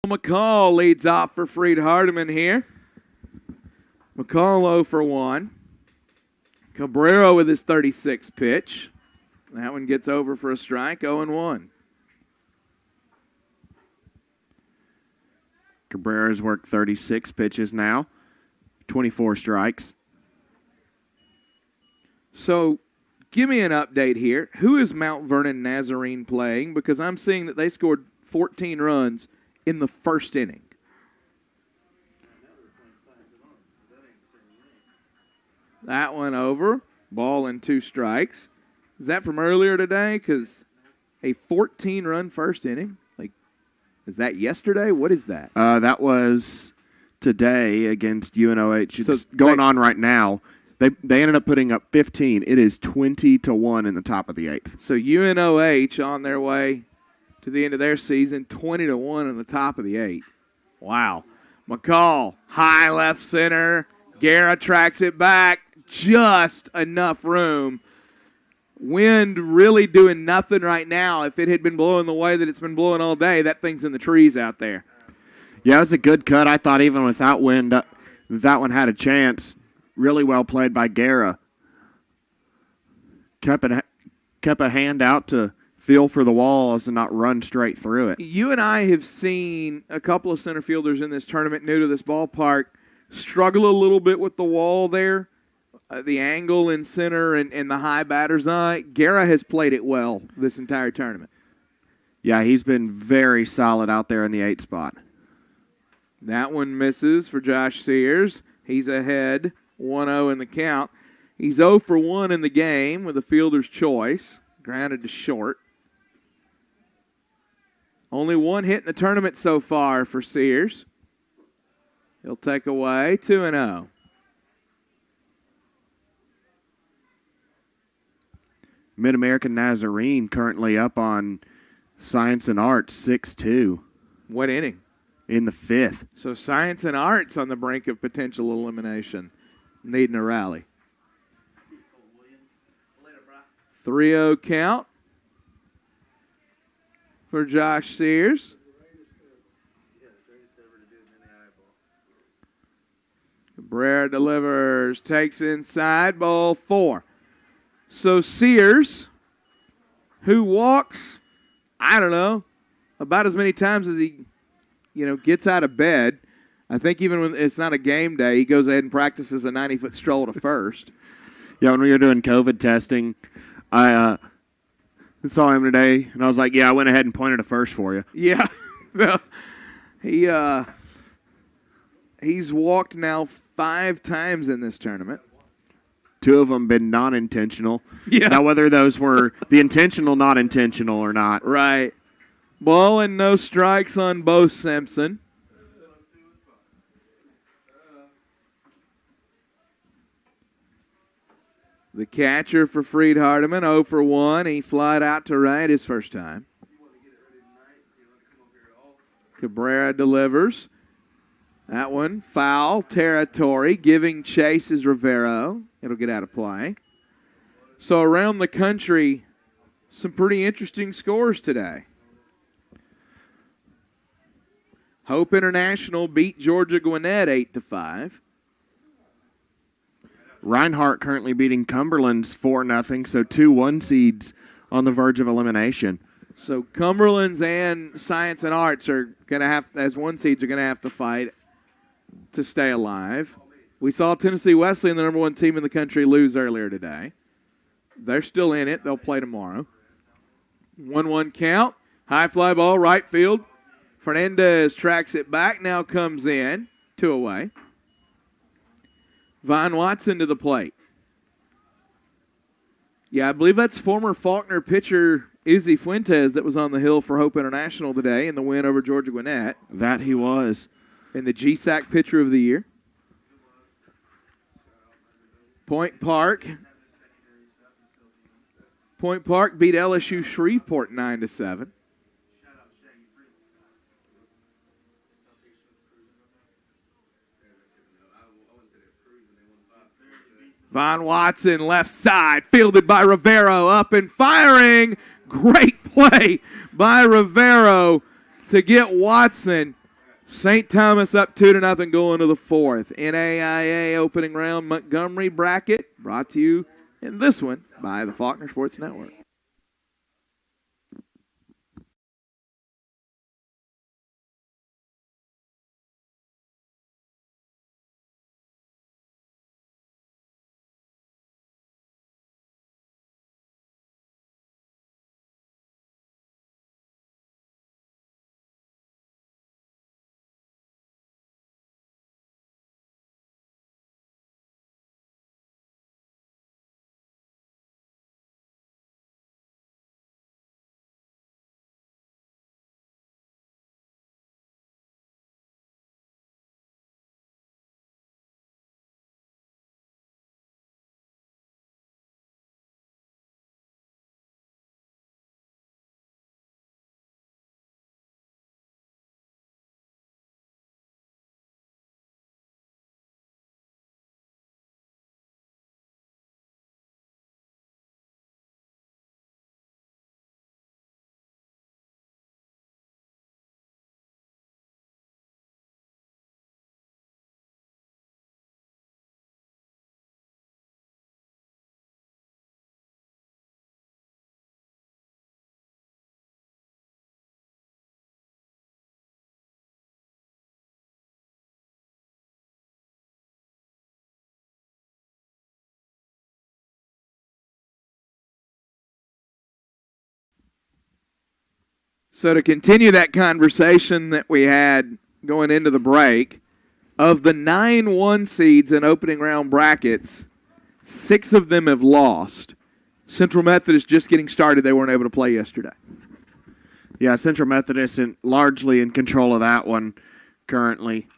McCall leads off for Freed-Hardeman here. McCall 0 for 1. Cabrera with his 36th pitch. That one gets over for a strike, 0-1. Cabrera's worked 36 pitches now, 24 strikes. So, give me an update here. Who is Mount Vernon Nazarene playing? Because I'm seeing that they scored 14 runs in the first inning. That one over. Ball and 2 strikes. Is that from earlier today? Because a 14-run first inning? Is that yesterday? What is that? That was today against UNOH. It's going on right now. They ended up putting up 15. It is 20-1 in the top of the 8th. So UNOH on their way to the end of their season, 20-1 in the top of the 8th. Wow. McCall, high left center. Guerra tracks it back. Just enough room. Wind really doing nothing right now. If it had been blowing the way that it's been blowing all day, that thing's in the trees out there. Yeah, it was a good cut. I thought even without wind, that one had a chance. Really well played by Guerra. Kept a hand out to feel for the walls and not run straight through it. You and I have seen a couple of center fielders in this tournament new to this ballpark struggle a little bit with the wall there. The angle in center and the high batter's eye. Guerra has played it well this entire tournament. Yeah, he's been very solid out there in the 8 spot. That one misses for Josh Sears. He's ahead, 1-0 in the count. He's 0 for 1 in the game with a fielder's choice. Grounded to short. Only 1 hit in the tournament so far for Sears. He'll take away 2-0. Mid-American Nazarene currently up on Science and Arts 6-2. What inning? In the 5th. So Science and Arts on the brink of potential elimination, needing a rally. 3-0 count for Josh Sears. Cabrera delivers, takes inside, ball 4. So Sears, who walks, I don't know, about as many times as he, gets out of bed. I think even when it's not a game day, he goes ahead and practices a 90-foot stroll to first. Yeah, when we were doing COVID testing, I saw him today, and I was like, yeah, I went ahead and pointed a first for you. Yeah. He's walked now 5 times in this tournament. 2 of them been non-intentional. Yeah. Now, whether those were the intentional, not intentional or not. Right. Ball and no strikes on Bo Simpson. The catcher for Freed-Hardeman, 0 for 1. He flied out to right his first time. Cabrera delivers. That one, foul territory. Giving chase is Rivero. It'll get out of play. So around the country, some pretty interesting scores today. Hope International beat Georgia Gwinnett 8-5. Reinhardt currently beating Cumberland's 4-0, so 2 1 seeds on the verge of elimination. So Cumberland's and Science and Arts are going to have, as 1 seeds, are going to have to fight to stay alive. We saw Tennessee Wesleyan, the number 1 team in the country, lose earlier today. They're still in it. They'll play tomorrow. 1-1 count. High fly ball, right field. Fernandez tracks it back, now comes in. 2 away. Vaughn Watson to the plate. Yeah, I believe that's former Faulkner pitcher Izzy Fuentes that was on the hill for Hope International today in the win over Georgia Gwinnett. That he was. And the GSAC Pitcher of the Year. Point Park beat LSU Shreveport 9-7. Vaughn Watson, left side, fielded by Rivero, up and firing. Great play by Rivero to get Watson St. Thomas up 2-0 going to the fourth. NAIA opening round Montgomery bracket brought to you in this one by the Faulkner Sports Network. So to continue that conversation that we had going into the break, of the 9 1 seeds in opening round brackets, 6 of them have lost. Central Methodist just getting started. They weren't able to play yesterday. Yeah, Central Methodist largely in control of that one currently.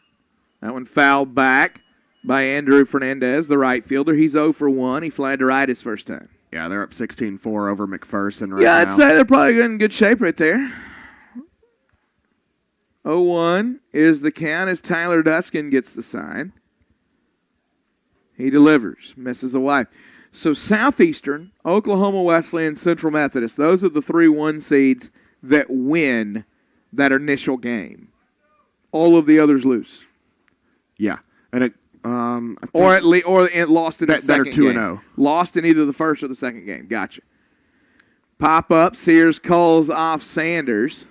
That one fouled back by Andrew Fernandez, the right fielder. He's 0 for 1. He flied to right his first time. Yeah, they're up 16-4 over McPherson right now. Yeah, I'd say they're probably in good shape right there. 0-1 is the count as Tyler Duskin gets the sign. He delivers, misses away. So Southeastern, Oklahoma Wesleyan, Central Methodist, those are the 3 1 seeds that win that initial game. All of the others lose. Yeah, and it lost in the second that are 2-0. Lost in either the first or the second game. Gotcha. Pop up. Sears calls off Sanders.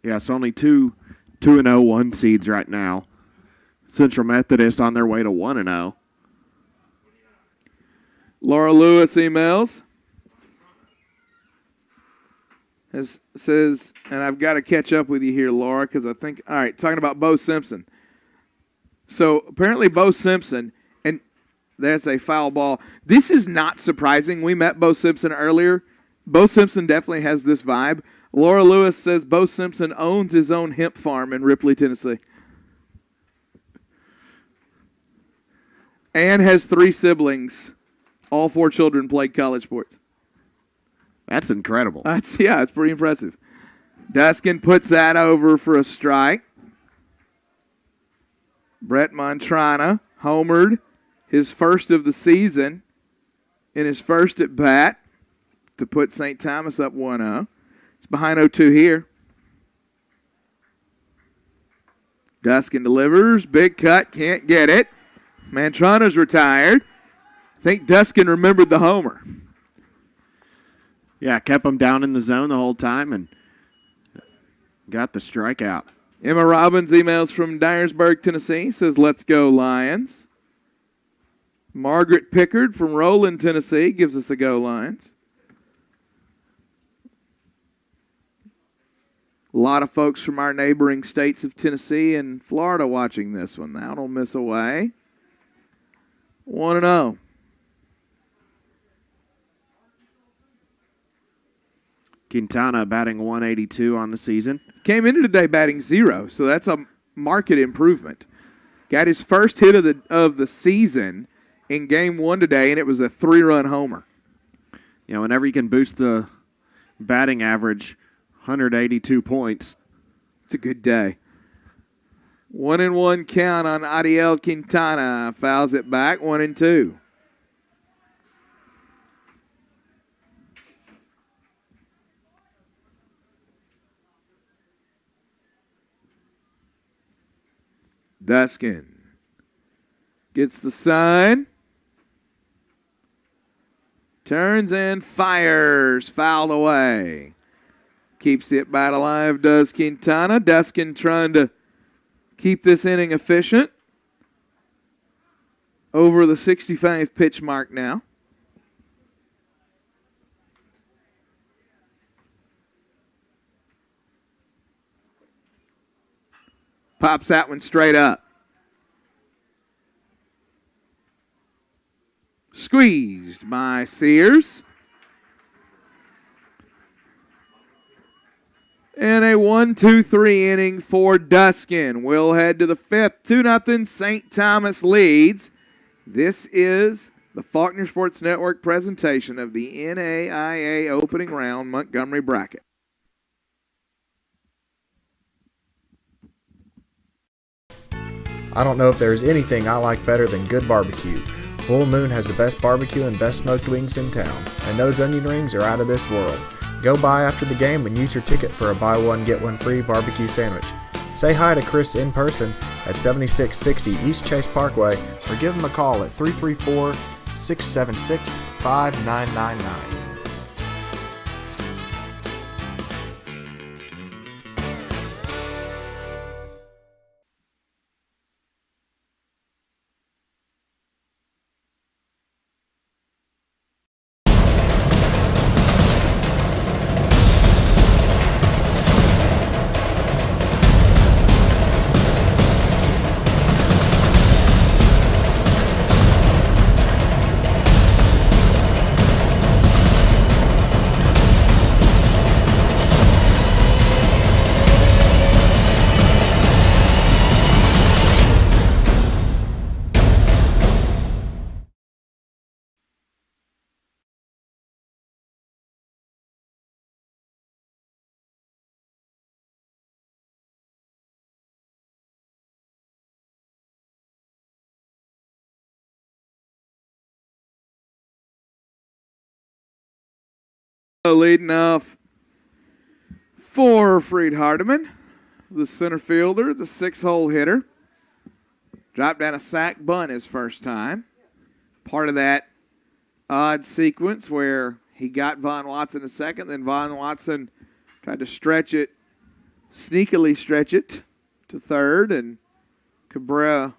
Yeah, it's only 2-0 1 seeds right now. Central Methodist on their way to 1-0. Laura Lewis emails. Says, and I've got to catch up with you here, Laura, because I think, all right, talking about Bo Simpson. So apparently Bo Simpson, and that's a foul ball. This is not surprising. We met Bo Simpson earlier. Bo Simpson definitely has this vibe. Laura Lewis says Bo Simpson owns his own hemp farm in Ripley, Tennessee. And has 3 siblings. All 4 children played college sports. That's incredible. It's pretty impressive. Duskin puts that over for a strike. Brett Montrana homered his first of the season in his first at bat to put St. Thomas up 1-0. It's behind 0-2 here. Duskin delivers. Big cut. Can't get it. Mantrana's retired. I think Duskin remembered the homer. Yeah, kept him down in the zone the whole time and got the strikeout. Emma Robbins emails from Dyersburg, Tennessee, says, let's go Lions. Margaret Pickard from Roland, Tennessee, gives us the go Lions. A lot of folks from our neighboring states of Tennessee and Florida watching this one. That'll miss away. 1-0. Quintana batting 182 on the season. Came into today batting 0, so that's a market improvement. Got his first hit of the season in game 1 today, and it was a 3-run homer. You know, whenever you can boost the batting average, 182 points. It's a good day. 1-1 count on Adiel Quintana. Fouls it back, 1-2. Duskin gets the sign. Turns and fires. Fouled away. Keeps the at-bat alive, does Quintana. Duskin trying to keep this inning efficient. Over the 65 pitch mark now. Pops that one straight up. Squeezed by Sears. And a 1-2-3 inning for Duskin. We'll head to the fifth. 2-0 St. Thomas leads. This is the Faulkner Sports Network presentation of the NAIA opening round Montgomery bracket. I don't know if there's anything I like better than good barbecue. Full Moon has the best barbecue and best smoked wings in town, and those onion rings are out of this world. Go by after the game and use your ticket for a buy one get one free barbecue sandwich. Say hi to Chris in person at 7660 East Chase Parkway or give him a call at 334-676-5999. Leading off for Freed-Hardeman, the center fielder, the 6-hole hitter. Dropped down a sac bunt his first time. Part of that odd sequence where he got Von Watson a second, then Von Watson tried to sneakily stretch it to third, and Cabrera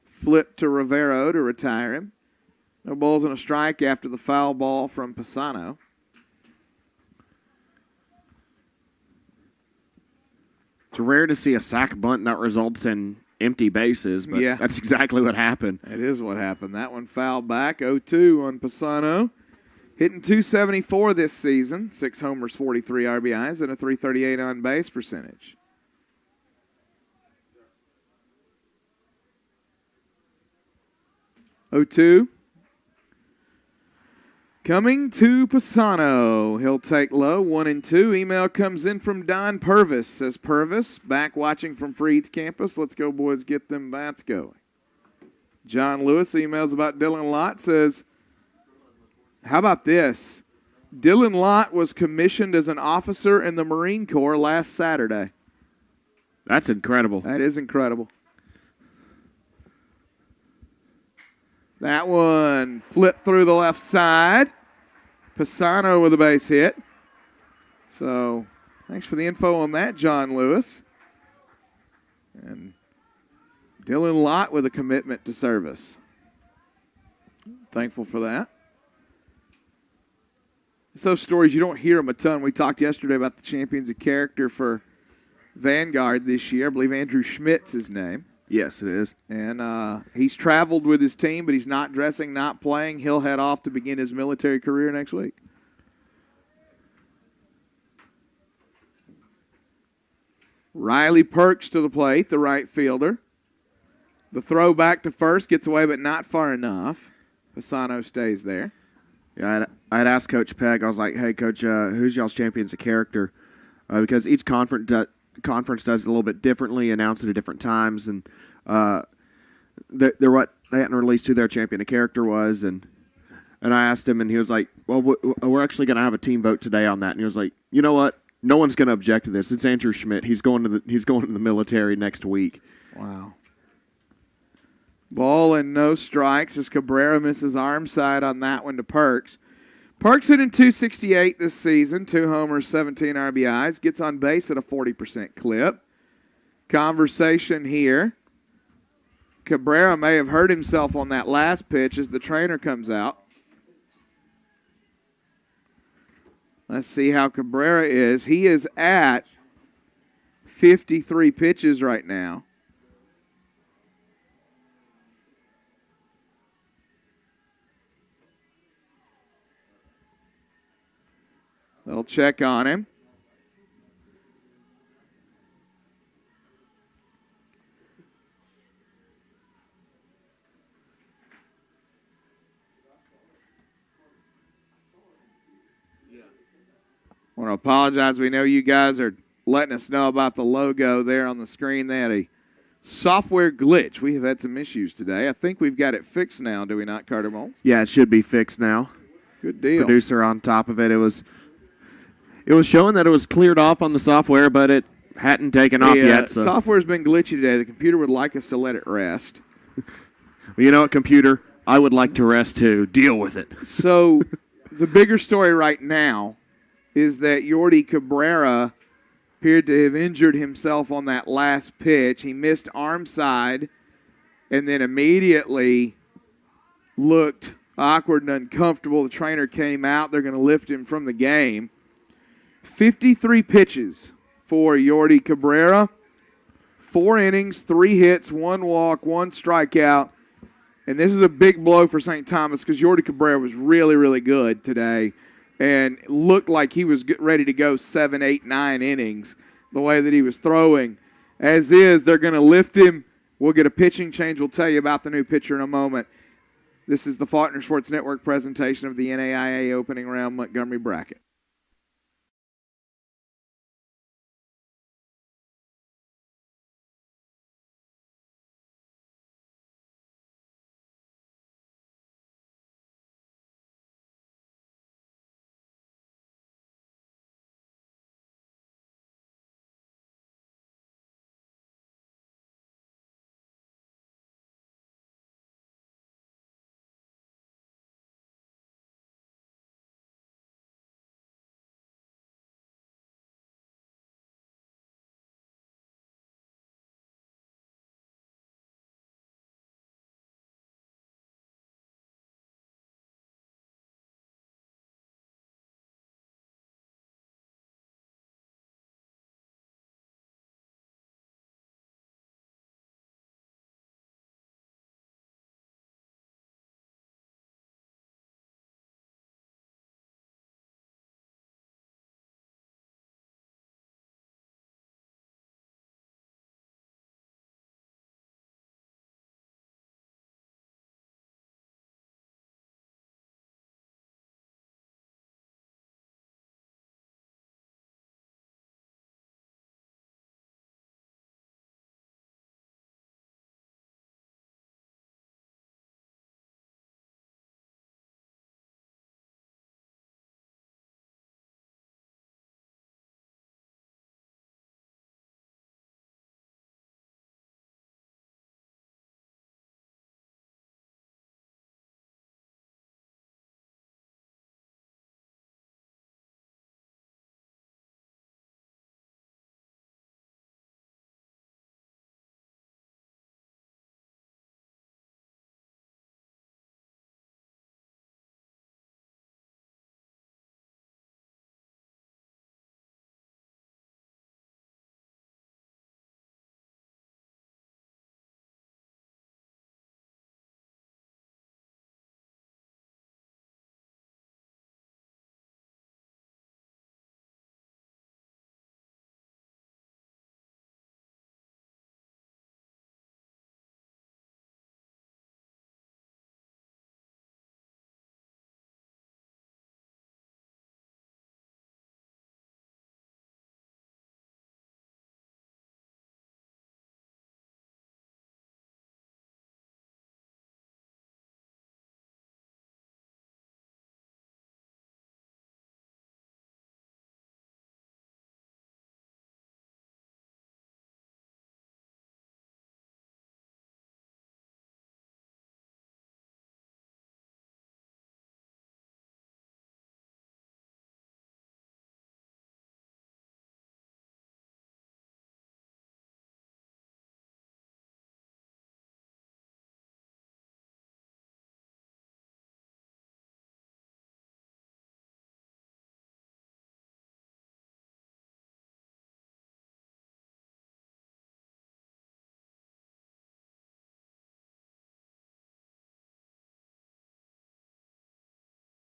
flipped to Rivero to retire him. No balls and a strike after the foul ball from Pisano. It's rare to see a sac bunt that results in empty bases, but yeah, that's exactly what happened. It is what happened. That one fouled back. 0-2 on Pisano. Hitting .274 this season. 6 homers, 43 RBIs, and a .338 on base percentage. .02. Coming to Pisano. He'll take low, 1-2. Email comes in from Don Purvis. Says Purvis, back watching from Freed's campus. Let's go, boys, get them bats going. John Lewis emails about Dylan Lott. Says, how about this? Dylan Lott was commissioned as an officer in the Marine Corps last Saturday. That's incredible. That is incredible. That one flipped through the left side. Pisano with a base hit. So, thanks for the info on that, John Lewis. And Dylan Lott with a commitment to service. Thankful for that. It's those stories, you don't hear them a ton. We talked yesterday about the champions of character for Vanguard this year. I believe Andrew Schmidt's his name. Yes, it is. And he's traveled with his team, but he's not dressing, not playing. He'll head off to begin his military career next week. Riley Perks to the plate, the right fielder. The throw back to first gets away, but not far enough. Pisano stays there. Yeah, I'd asked Coach Peck. I was like, hey, Coach, who's y'all's champions of character? Because each conference does it a little bit differently, announce it at different times, and they're what they hadn't released who their champion of character was, and I asked him, and he was like, well, we're actually going to have a team vote today on that, and he was like, you know what? No one's going to object to this. It's Andrew Schmidt. He's going to the military next week. Wow. Ball and no strikes as Cabrera misses arm side on that one to Perks. Perks hitting .268 this season, 2 homers, 17 RBIs, gets on base at a 40% clip. Conversation here. Cabrera may have hurt himself on that last pitch as the trainer comes out. Let's see how Cabrera is. He is at 53 pitches right now. They'll check on him. I want to apologize. We know you guys are letting us know about the logo there on the screen. They had a software glitch. We have had some issues today. I think we've got it fixed now, do we not, Carter Moles? Yeah, it should be fixed now. Good deal. Producer on top of it. It was showing that it was cleared off on the software, but it hadn't taken off yet. So. Software's been glitchy today. The computer would like us to let it rest. Well, you know what, computer? I would like to rest too. Deal with it. So the bigger story right now is that Yordy Cabrera appeared to have injured himself on that last pitch. He missed arm side and then immediately looked awkward and uncomfortable. The trainer came out. They're going to lift him from the game. 53 pitches for Yordy Cabrera. 4 innings, 3 hits, 1 walk, 1 strikeout. And this is a big blow for St. Thomas because Yordy Cabrera was really, really good today and looked like he was ready to go 7, 8, 9 innings the way that he was throwing. As is, they're going to lift him. We'll get a pitching change. We'll tell you about the new pitcher in a moment. This is the Faulkner Sports Network presentation of the NAIA opening round Montgomery bracket.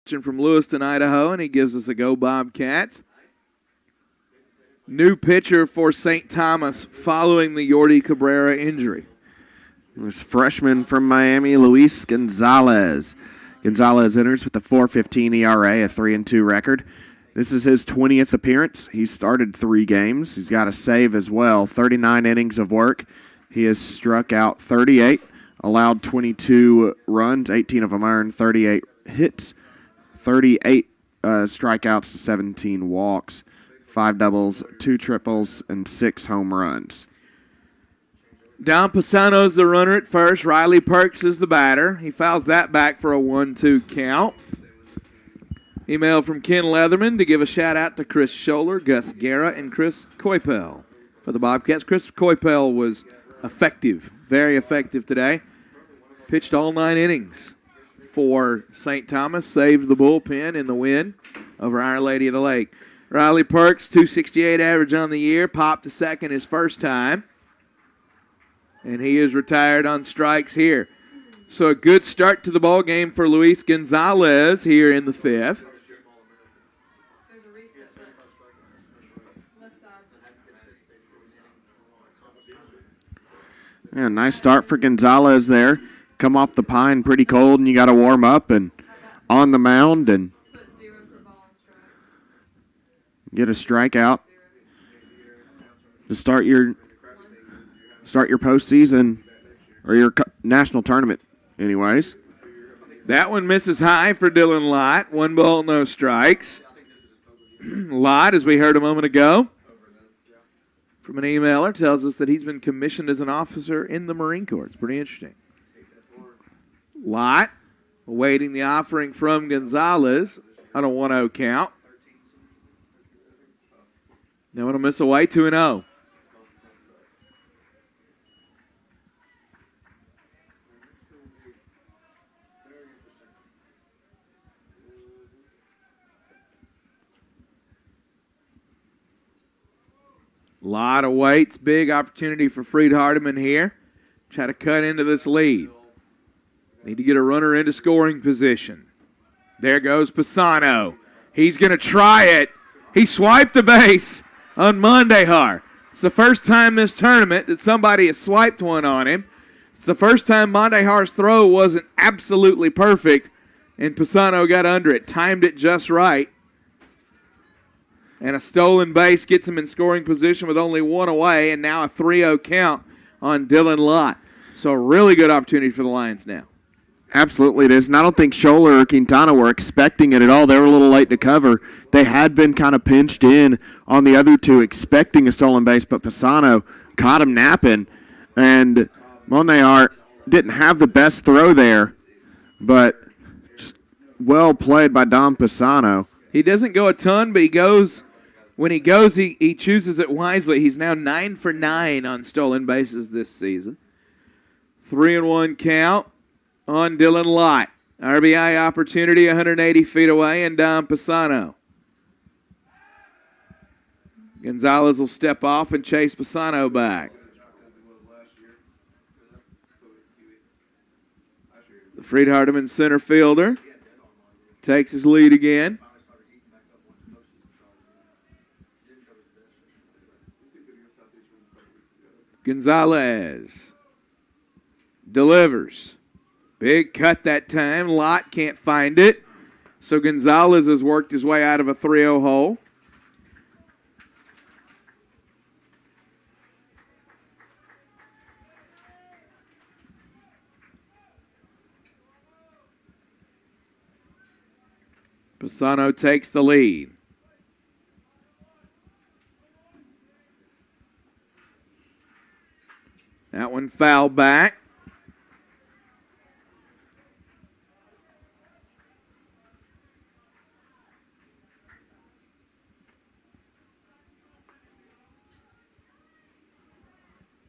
from Lewiston, Idaho, and he gives us a go Bobcats. New pitcher for St. Thomas following the Yordi Cabrera injury. There's freshman from Miami, Luis Gonzalez. Gonzalez enters with a 4.15 ERA, a 3-2 record. This is his 20th appearance. He's started 3 games. He's got a save as well, 39 innings of work. He has struck out 38, allowed 22 runs, 18 of them earned, 38 hits, 38 strikeouts to 17 walks, 5 doubles, 2 triples, and 6 home runs. Don Pisano's the runner at first. Riley Perks is the batter. He fouls that back for a 1-2 count. Email from Ken Leatherman to give a shout-out to Chris Scholler, Gus Guerra, and Chris Koipel. For the Bobcats, Chris Koipel was effective, very effective today. Pitched all 9 innings for St. Thomas, saved the bullpen in the win over Our Lady of the Lake. Riley Perks, 268 average on the year, popped to second his first time. And he is retired on strikes here. So a good start to the ball game for Luis Gonzalez here in the 5th. Yeah, nice start for Gonzalez there. Come off the pine pretty cold, and you got to warm up and on the mound and get a strikeout to start your postseason or your national tournament, anyways. That one misses high for Dylan Lott. 1 ball, no strikes. Lott, as we heard a moment ago, from an emailer, tells us that he's been commissioned as an officer in the Marine Corps. It's pretty interesting. Lott awaiting the offering from Gonzalez on a 1-0 count. Now it'll miss away 2-0. Lot of weights, big opportunity for Freed-Hardeman here. Try to cut into this lead. Need to get a runner into scoring position. There goes Pisano. He's going to try it. He swiped the base on Mondehar. It's the first time this tournament that somebody has swiped one on him. It's the first time Mondehar's throw wasn't absolutely perfect, and Pisano got under it, timed it just right. And a stolen base gets him in scoring position with only 1 away, and now a 3-0 count on Dylan Lott. So a really good opportunity for the Lions now. Absolutely it is, and I don't think Scholler or Quintana were expecting it at all. They were a little late to cover. They had been kind of pinched in on the other two, expecting a stolen base, but Pisano caught him napping, and Monehar didn't have the best throw there, but just well played by Dom Pisano. He doesn't go a ton, but he goes. When he goes, he chooses it wisely. He's now 9 for 9 on stolen bases this season. 3-1 count on Dylan Lott. RBI opportunity 180 feet away, and Dom Pisano. Gonzalez will step off and chase Pisano back. The Freed-Hardeman center fielder takes his lead again. Gonzalez delivers. Big cut that time. Lott can't find it. So Gonzalez has worked his way out of a 3-0 hole. Pisano takes the lead. That one fouled back.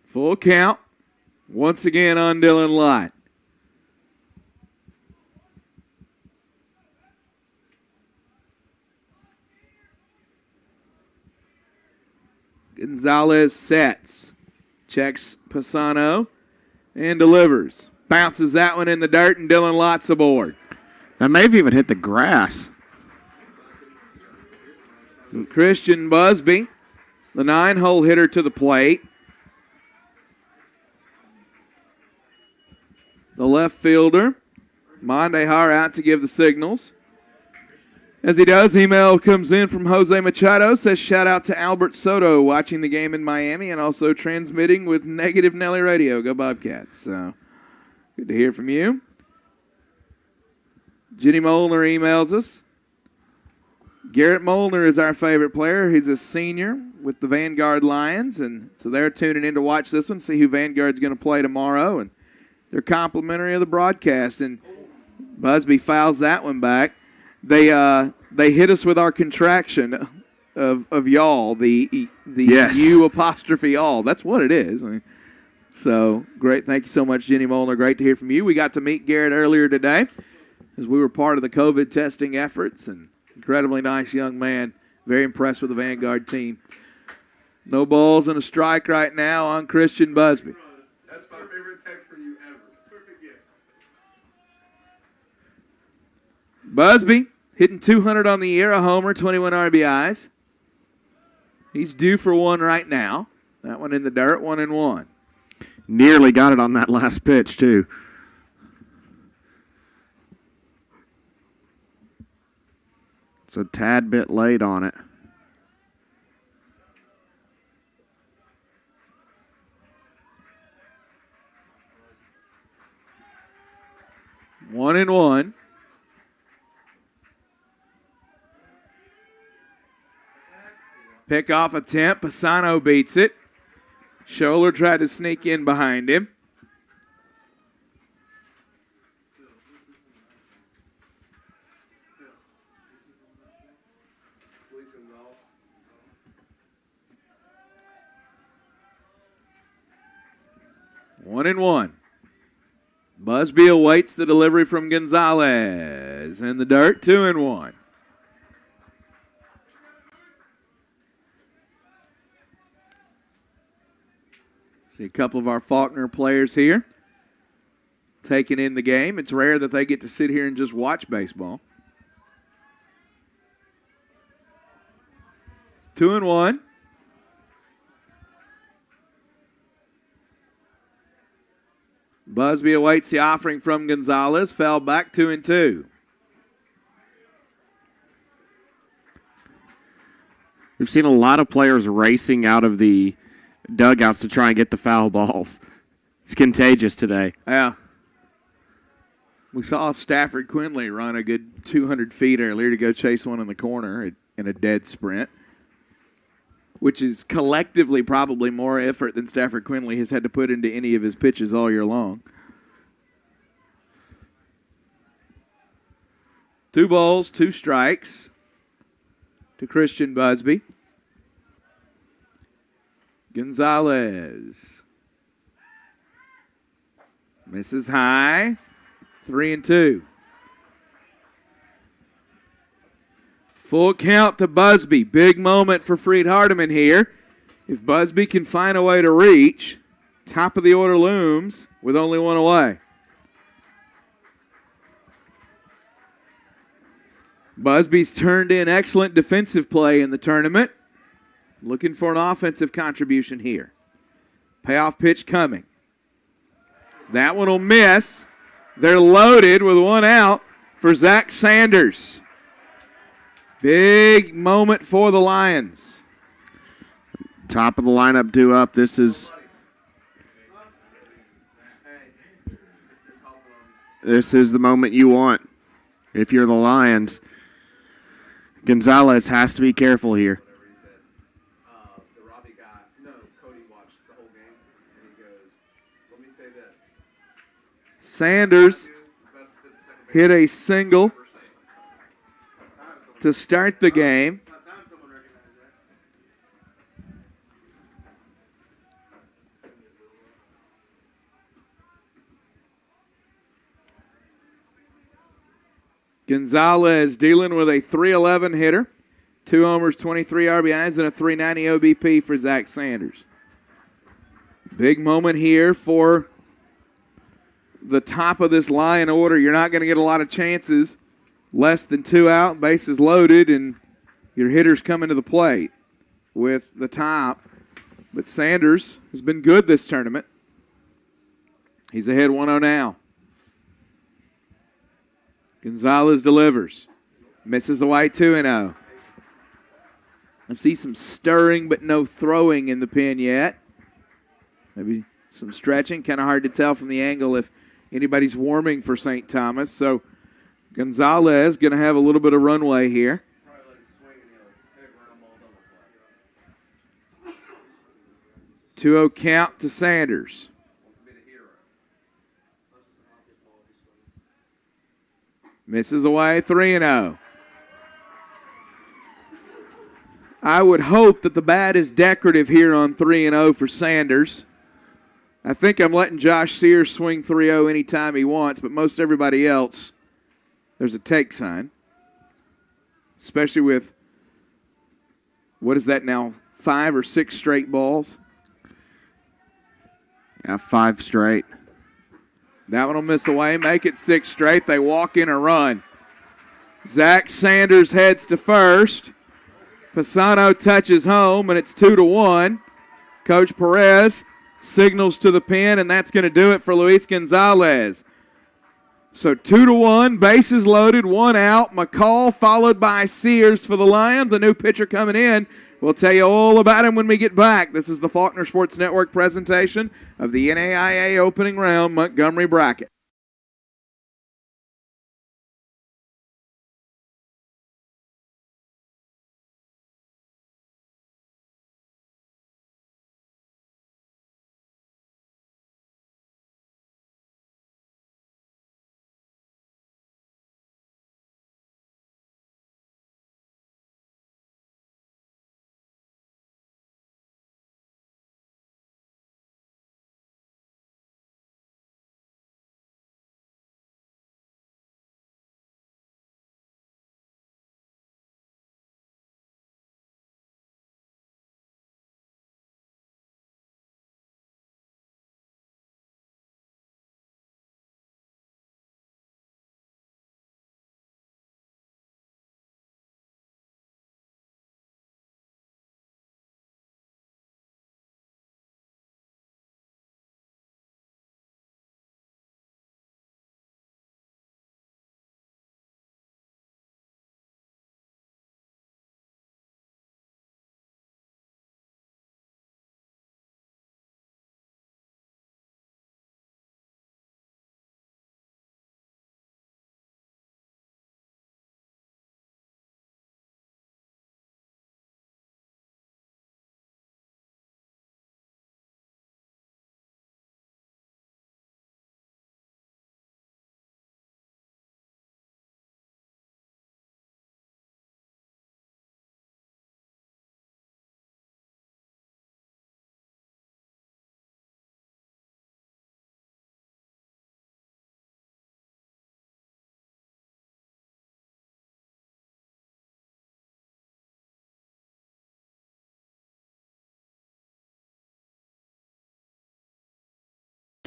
Full count. Once again on Dylan Lott. Gonzalez sets. Checks Pisano and delivers. Bounces that one in the dirt, and Dylan Lott's aboard. That may have even hit the grass. So Christian Busby, the 9-hole hitter to the plate. The left fielder, Mondejar, out to give the signals. As he does, email comes in from Jose Machado. Says shout out to Albert Soto watching the game in Miami and also transmitting with Negative Nelly Radio. Go Bobcats. So good to hear from you. Jenny Molnar emails us. Garrett Molnar is our favorite player. He's a senior with the Vanguard Lions, and so they're tuning in to watch this one, see who Vanguard's going to play tomorrow, and they're complimentary of the broadcast. And Busby fouls that one back. They hit us with our contraction of y'all, the Yes. U apostrophe all. That's what it is. I mean, so great. Thank you so much, Jenny Molnar. Great to hear from you. We got to meet Garrett earlier today as we were part of the COVID testing efforts, and incredibly nice young man. Very impressed with the Vanguard team. No balls and a strike right now on Christian Busby. That's my favorite text from you ever. Perfect gift. Busby hitting 200 on the year, a homer, 21 RBIs. He's due for one right now. That one in the dirt, 1-1. Nearly got it on that last pitch, too. It's a tad bit late on it. One and one. Pick-off attempt. Pisano beats it. Scholler tried to sneak in behind him. One and one. Busby awaits the delivery from Gonzalez. In the dirt, 2-1. See a couple of our Faulkner players here taking in the game. It's rare that they get to sit here and just watch baseball. 2-1. Busby awaits the offering from Gonzalez. Fell back 2-2. We've seen a lot of players racing out of the dugouts to try and get the foul balls. It's contagious today. Yeah. We saw Stafford Quinley run a good 200 feet earlier to go chase one in the corner in a dead sprint, which is collectively probably more effort than Stafford Quinley has had to put into any of his pitches all year long. 2 balls, 2 strikes to Christian Busby. Gonzalez misses high. 3-2. Full count to Busby. Big moment for Freed-Hardeman here. If Busby can find a way to reach, top of the order looms with only one away. Busby's turned in excellent defensive play in the tournament. Looking for an offensive contribution here. Payoff pitch coming. That one will miss. They're loaded with one out for Zach Sanders. Big moment for the Lions. Top of the lineup due up. This is the moment you want if you're the Lions. Gonzalez has to be careful here. Sanders hit a single to start the game. Gonzalez dealing with a 311 hitter, 2 homers, 23 RBIs, and a 390 OBP for Zach Sanders. Big moment here for the top of this Lion order. You're not going to get a lot of chances less than 2 out, bases loaded, and your hitters coming to the plate with the top. But Sanders has been good this tournament. He's ahead 1-0 now. Gonzalez delivers. Misses away 2-0. I see some stirring but no throwing in the pen yet. Maybe some stretching. Kind of hard to tell from the angle if anybody's warming for St. Thomas. So Gonzalez going to have a little bit of runway here. 2-0 count to Sanders. Misses away 3-0. I would hope that the bat is decorative here on 3-0 for Sanders. I think I'm letting Josh Sears swing 3-0 anytime he wants, but most everybody else, there's a take sign. Especially with, what is that now, 5 or 6 straight balls? Yeah, 5 straight. That one will miss away, make it 6 straight. They walk in a run. Zach Sanders heads to first. Pisano touches home, and it's 2-1. Coach Perez signals to the pen, and that's going to do it for Luis Gonzalez. So 2-1, bases loaded, 1 out. McCall followed by Sears for the Lions. A new pitcher coming in. We'll tell you all about him when we get back. This is the Faulkner Sports Network presentation of the NAIA opening round Montgomery bracket.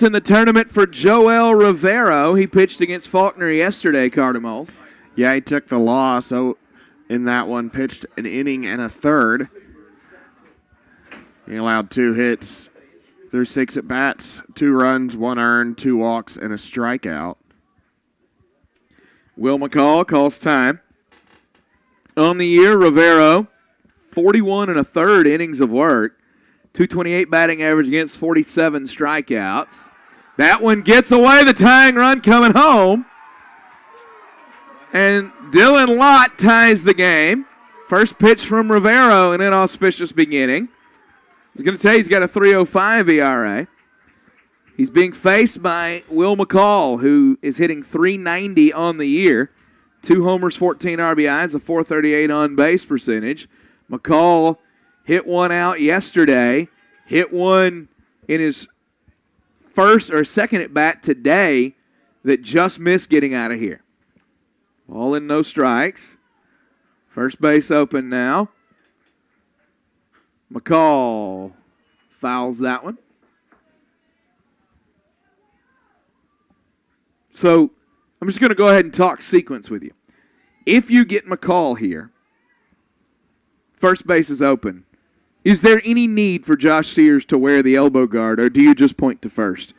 In the tournament for Joel Rivero. He pitched against Faulkner yesterday, Cardinals. Yeah, he took the loss. So in that one, pitched an inning and a third. He allowed 2 hits through 6 at-bats, 2 runs, 1 earned, 2 walks, and a strikeout. Will McCall calls time. On the year, Rivero, 41 1/3 innings of work. 228 batting average against 47 strikeouts. That one gets away, the tying run coming home. And Dylan Lott ties the game. First pitch from Rivero, an inauspicious beginning. I was going to tell you he's got a 3.05 ERA. He's being faced by Will McCall, who is hitting .390 on the year. 2 homers, 14 RBIs, a .438 on-base percentage. McCall hit one out yesterday, hit one in his first or second at bat today that just missed getting out of here. All in, no strikes. First base open now. McCall fouls that one. So I'm just going to go ahead and talk sequence with you. If you get McCall here, first base is open. Is there any need for Josh Sears to wear the elbow guard, or do you just point to first?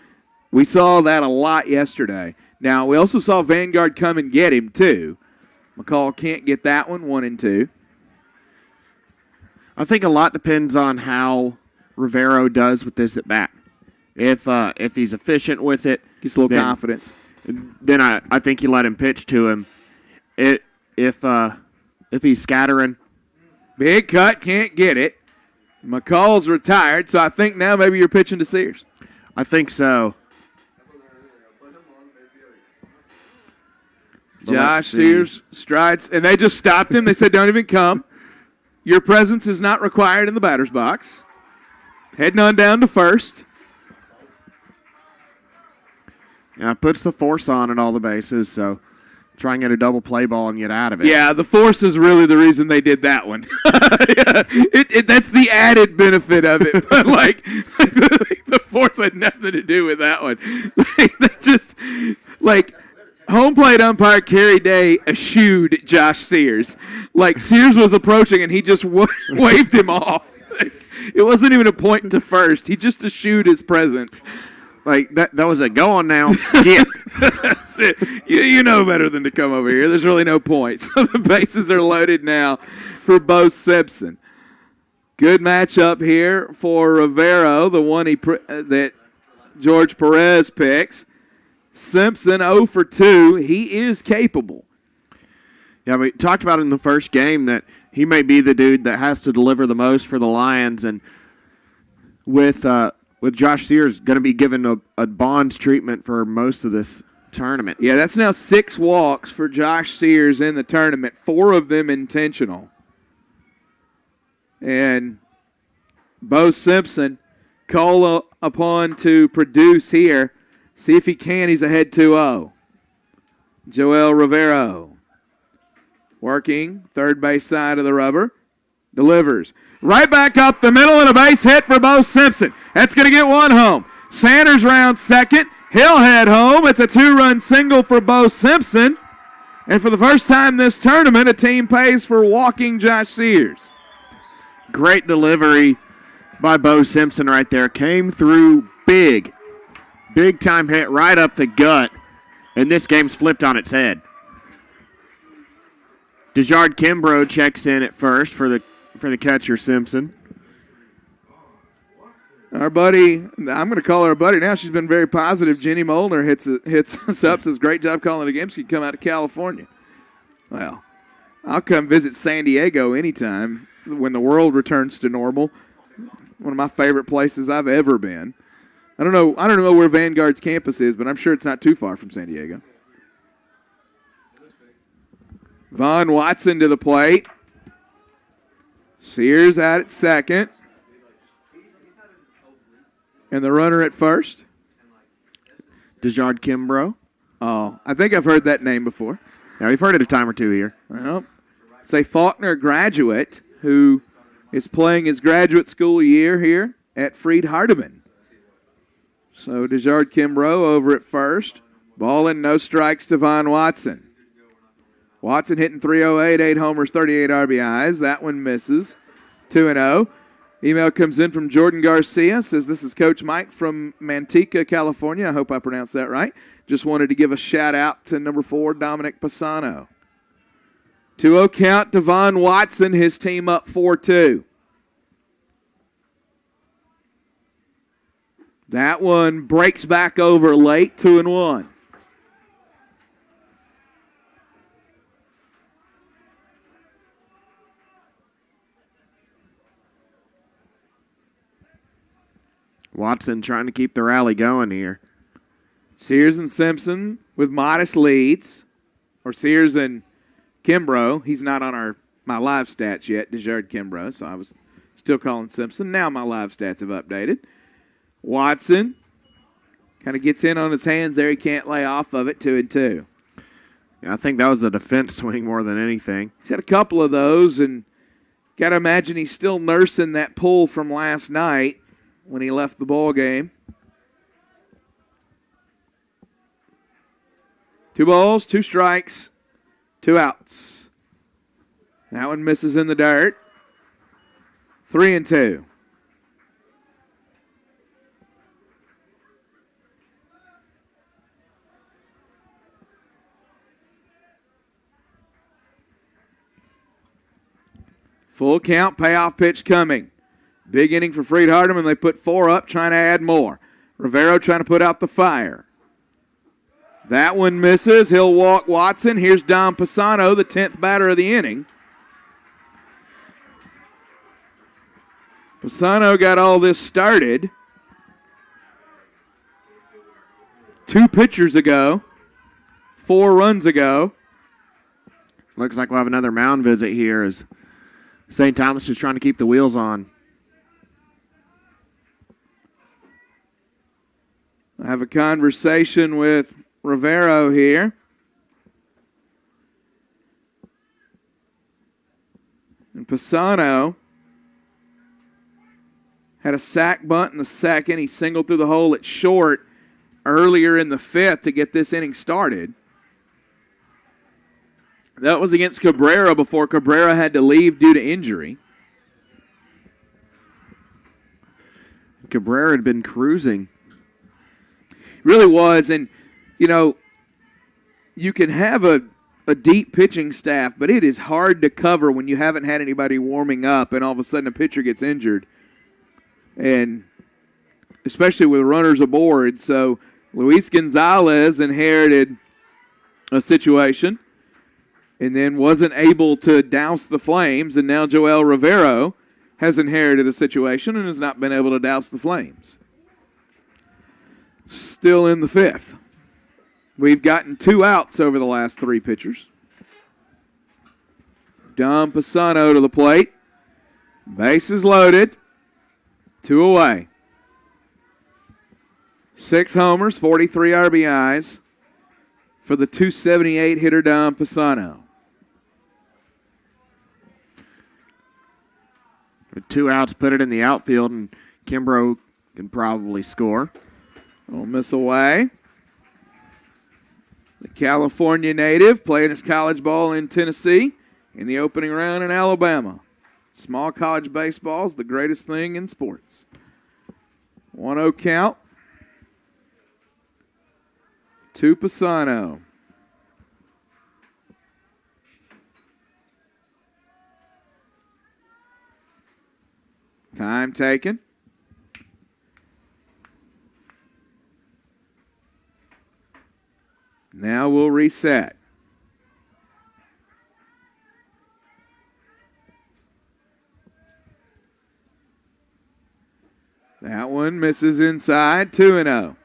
We saw that a lot yesterday. Now, we also saw Vanguard come and get him, too. McCall can't get that one, 1-2. I think a lot depends on how Rivero does with this at bat. If he's efficient with it, gets a little confidence. Then I think you let him pitch to him. If he's scattering, big cut, can't get it. McCall's retired, so I think now maybe you're pitching to Sears. I think so. Josh Sears strides, and they just stopped him. They said, don't even come. Your presence is not required in the batter's box. Heading on down to first. Yeah, puts the force on at all the bases, so try and get a double play ball and get out of it. Yeah, the force is really the reason they did that one. Yeah, that's the added benefit of it. But, the force had nothing to do with that one. They just, home plate umpire Kerry Day eschewed Josh Sears. Sears was approaching, and he just waved him off. It wasn't even a point to first. He just eschewed his presence. That was a go on now. Yeah. That's it. You know better than to come over here. There's really no point. So the bases are loaded now for Bo Simpson. Good matchup here for Rivero, the one that George Perez picks. Simpson 0 for 2. He is capable. Yeah, we talked about in the first game that he may be the dude that has to deliver the most for the Lions, and with Josh Sears going to be given a bonds treatment for most of this tournament. Yeah, that's now 6 walks for Josh Sears in the tournament, 4 of them intentional. And Bo Simpson called upon to produce here. See if he can. He's ahead 2-0. Joel Rivero working third base side of the rubber. Delivers. Right back up the middle and a base hit for Bo Simpson. That's going to get one home. Sanders round second. He'll head home. It's a 2-run single for Bo Simpson. And for the first time this tournament, a team pays for walking Josh Sears. Great delivery by Bo Simpson right there. Came through big. Big time hit right up the gut. And this game's flipped on its head. Dejard Kimbrough checks in at first for the catcher Simpson. Our buddy, I'm going to call her a buddy now. She's been very positive. Jenny Molnar hits us up, says, great job calling the game. She can come out to California. Well, I'll come visit San Diego anytime when the world returns to normal. One of my favorite places I've ever been. I don't know where Vanguard's campus is, but I'm sure it's not too far from San Diego. Vaughn Watson to the plate. Sears out at second. And the runner at first. Dejard Kimbrough. Oh, I think I've heard that name before. Yeah, we've heard it a time or two here. Well, it's a Faulkner graduate who is playing his graduate school year here at Freed-Hardeman. So Dejard Kimbrough over at first. Ball and no strikes to Vaughn Watson. Watson hitting .308, 8 homers, 38 RBIs. That one misses. 2-0. Email comes in from Jordan Garcia. Says, this is Coach Mike from Manteca, California. I hope I pronounced that right. Just wanted to give a shout out to number 4, Dominic Pisano. 2-0 count to Vaughn Watson. His team up 4-2. That one breaks back over late, 2-1. Watson trying to keep the rally going here. Sears and Simpson with modest leads. Or Sears and Kimbrough. He's not on my live stats yet, Dejard Kimbrough, so I was still calling Simpson. Now my live stats have updated. Watson kind of gets in on his hands there. He can't lay off of it, 2-2. Yeah, I think that was a defense swing more than anything. He's had a couple of those, and got to imagine he's still nursing that pull from last night when he left the ball game. 2 balls, 2 strikes 2 outs. That one misses in the dirt. 3-2. Full count, payoff pitch coming. Big inning for Freed-Hardeman. They put 4 up, trying to add more. Rivero trying to put out the fire. That one misses. He'll walk Watson. Here's Dom Pisano, the 10th batter of the inning. Pisano got all this started 2 pitchers ago, 4 runs ago. Looks like we'll have another mound visit here as St. Thomas is trying to keep the wheels on. I have a conversation with Rivero here. And Pisano had a sac bunt in the second. He singled through the hole at short earlier in the 5th to get this inning started. That was against Cabrera before Cabrera had to leave due to injury. Cabrera had been cruising. Really was, and, you know, you can have a deep pitching staff, but it is hard to cover when you haven't had anybody warming up and all of a sudden a pitcher gets injured. And especially with runners aboard. So Luis Gonzalez inherited a situation and then wasn't able to douse the flames, and now Joel Rivero has inherited a situation and has not been able to douse the flames. Still in the 5th. We've gotten 2 outs over the last 3 pitchers. Dom Pisano to the plate. Bases loaded. 2 away. 6 homers, 43 RBIs for the .278 hitter Dom Pisano. With 2 outs, put it in the outfield, and Kimbrough can probably score. Little miss away. The California native playing his college ball in Tennessee in the opening round in Alabama. Small college baseball is the greatest thing in sports. 1-0 count. To Pisano. Time taken. Now we'll reset. That one misses inside, 2-0.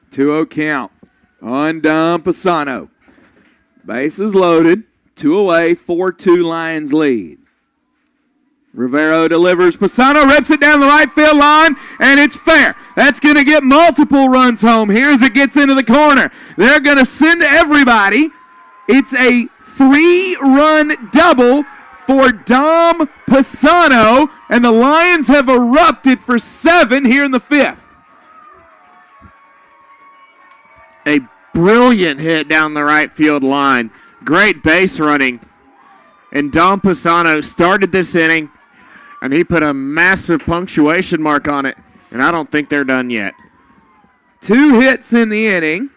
Two-0 count on Dom Pisano. Bases loaded, 2 away, 4-2 Lions lead. Rivero delivers. Pisano rips it down the right field line, and it's fair. That's going to get multiple runs home here as it gets into the corner. They're going to send everybody. It's a 3-run double for Dom Pisano, and the Lions have erupted for 7 here in the 5th. A brilliant hit down the right field line. Great base running. And Dom Pisano started this inning, and he put a massive punctuation mark on it, and I don't think they're done yet. 2 hits in the inning,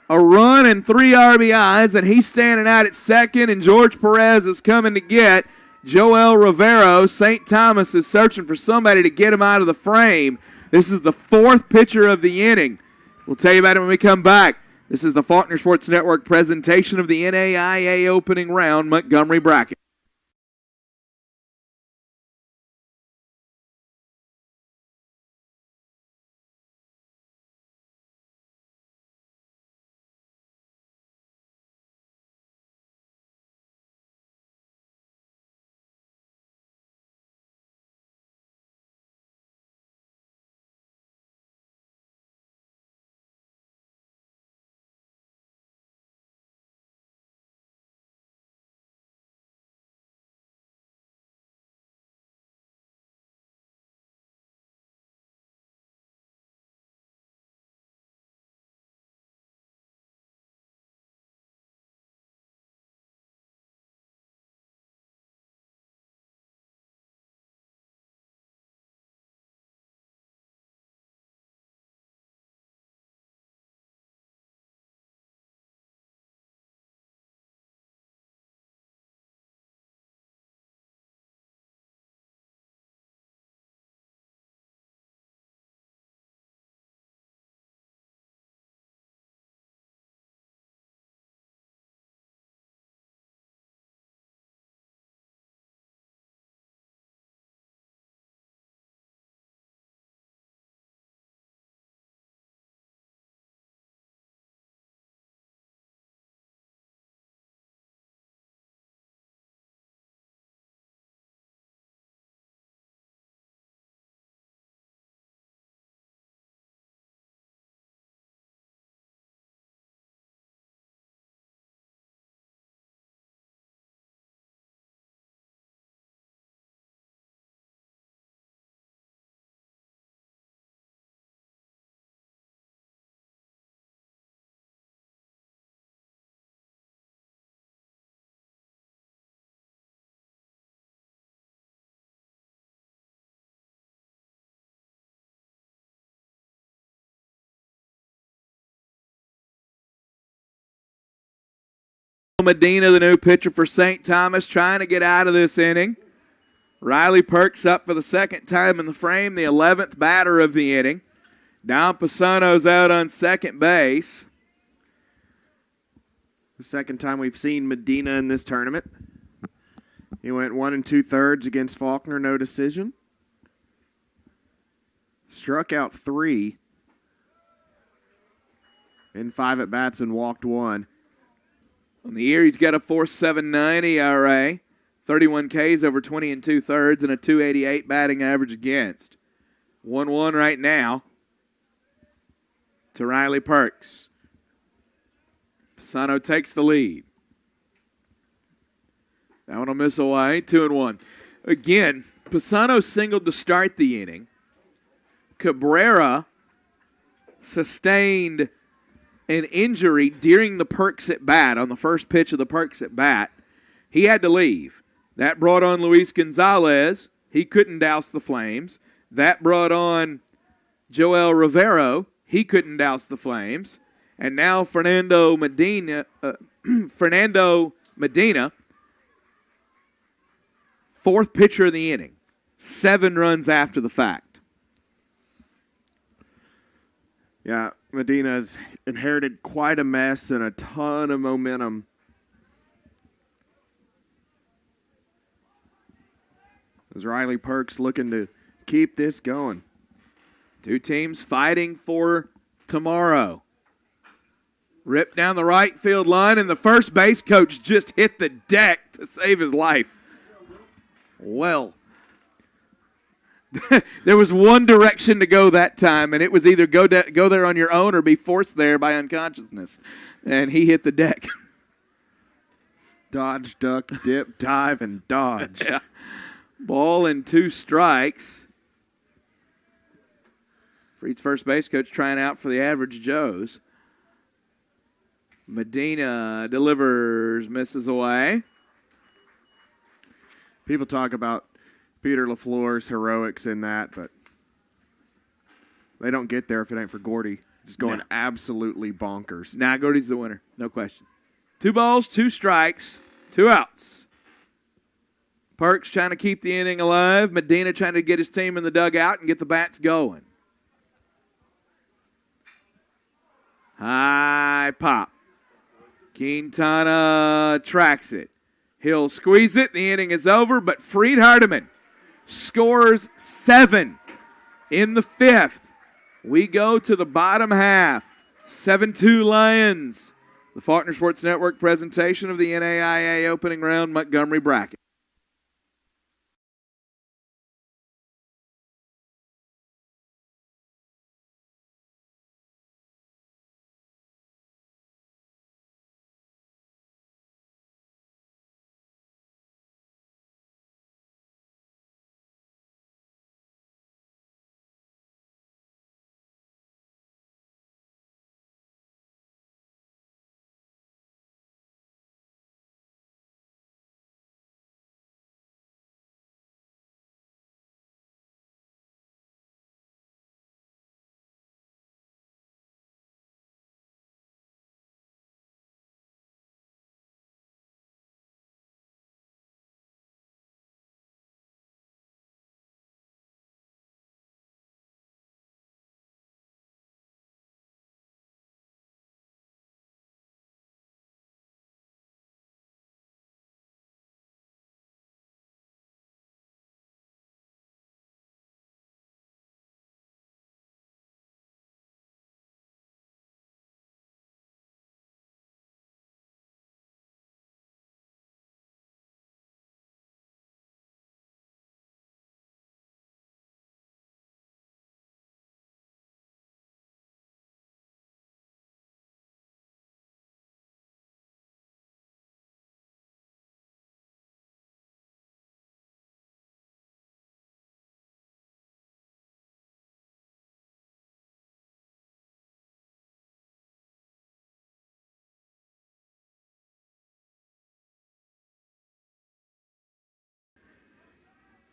a run and 3 RBIs, and he's standing out at second, and George Perez is coming to get Joel Rivero. St. Thomas is searching for somebody to get him out of the frame. This is the 4th pitcher of the inning. We'll tell you about it when we come back. This is the Faulkner Sports Network presentation of the NAIA opening round Montgomery bracket. Medina, the new pitcher for St. Thomas, trying to get out of this inning. Riley Perks up for the second time in the frame, the 11th batter of the inning. Don Pisano's out on second base. The second time we've seen Medina in this tournament. He went 1 2/3 against Faulkner, no decision. Struck out 3 in 5 at-bats and walked 1. On the year, he's got a 4.79 ERA, 31 Ks over 20 2/3, and a 2.88 batting average against. 1-1 right now to Riley Perks. Pisano takes the lead. That one will miss away, 2-1. Again, Pisano singled to start the inning. Cabrera sustained an injury during the Perks at bat, on the first pitch of the Perks at bat. He had to leave. That brought on Luis Gonzalez. He couldn't douse the flames. That brought on Joel Rivero. He couldn't douse the flames. And now Fernando Medina, fourth pitcher of the inning, 7 runs after the fact. Yeah, Medina's inherited quite a mess and a ton of momentum. As Riley Perks looking to keep this going. Two teams fighting for tomorrow. Ripped down the right field line, and the first base coach just hit the deck to save his life. Well, there was one direction to go that time, and it was either go there on your own or be forced there by unconsciousness. And he hit the deck. Dodge, duck, dip, dive, and dodge. Yeah. Ball and 2 strikes. Freed's first base coach trying out for the average Joes. Medina delivers, misses away. People talk about Peter LaFleur's heroics in that, but they don't get there if it ain't for Gordy. Just going absolutely bonkers. Nah, Gordy's the winner. No question. 2 balls, 2 strikes, 2 outs. Perks trying to keep the inning alive. Medina trying to get his team in the dugout and get the bats going. High pop. Quintana tracks it. He'll squeeze it. The inning is over, but Freed-Hardeman scores 7 in the 5th. We go to the bottom half. 7-2 Lions. The Faulkner Sports Network presentation of the NAIA opening round Montgomery bracket.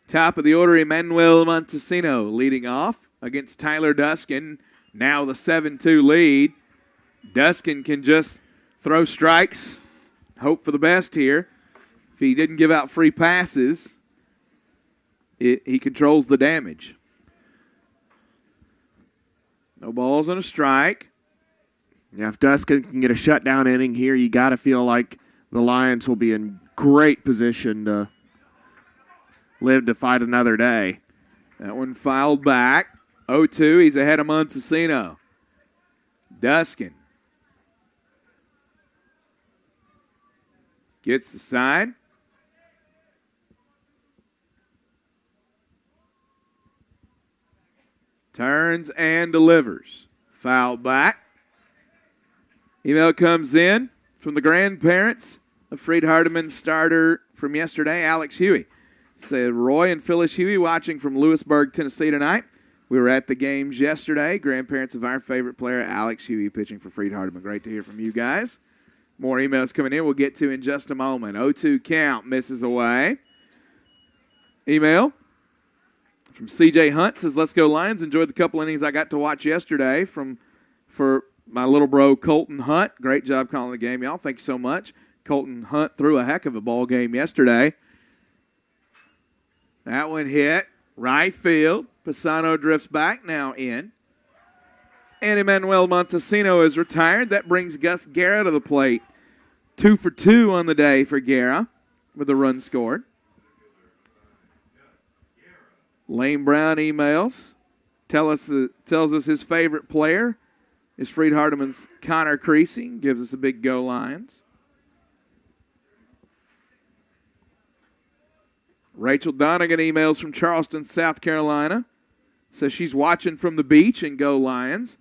Top of the order, Emmanuel Montesino leading off against Tyler Duskin. Now the 7-2 lead. Duskin can just throw strikes hope for the best here. If he didn't give out free passes, he controls the damage. No balls and a strike. Yeah, if Duskin can get a shutdown inning here, you got to feel like the Lions will be in great position to live to fight another day. That one fouled back. 0-2. He's ahead of Montesino. Duskin gets the side. Turns and delivers. Foul back. Email comes in from the grandparents of Freed-Hardeman starter from yesterday, Alex Huey. Said Roy and Phyllis Huey watching from Lewisburg, Tennessee tonight. We were at the games yesterday. Grandparents of our favorite player, Alex Huey, pitching for Freed-Hardeman. Great to hear from you guys. More emails coming in we'll get to in just a moment. 0-2 count, misses away. Email from CJ Hunt says, let's go Lions. Enjoyed the couple innings I got to watch yesterday for my little bro Colton Hunt. Great job calling the game, y'all. Thank you so much. Colton Hunt threw a heck of a ball game yesterday. That one hit right field. Pisano drifts back, now in. And Emmanuel Montesino is retired. That brings Gus Guerra to the plate. 2 for 2 on the day for Guerra with a run scored. Lane Brown emails. Tells us his favorite player is Freed-Hardeman's Connor Creasy. Gives us a big go Lions. Rachel Donegan emails from Charleston, South Carolina. Says she's watching from the beach and go Lions.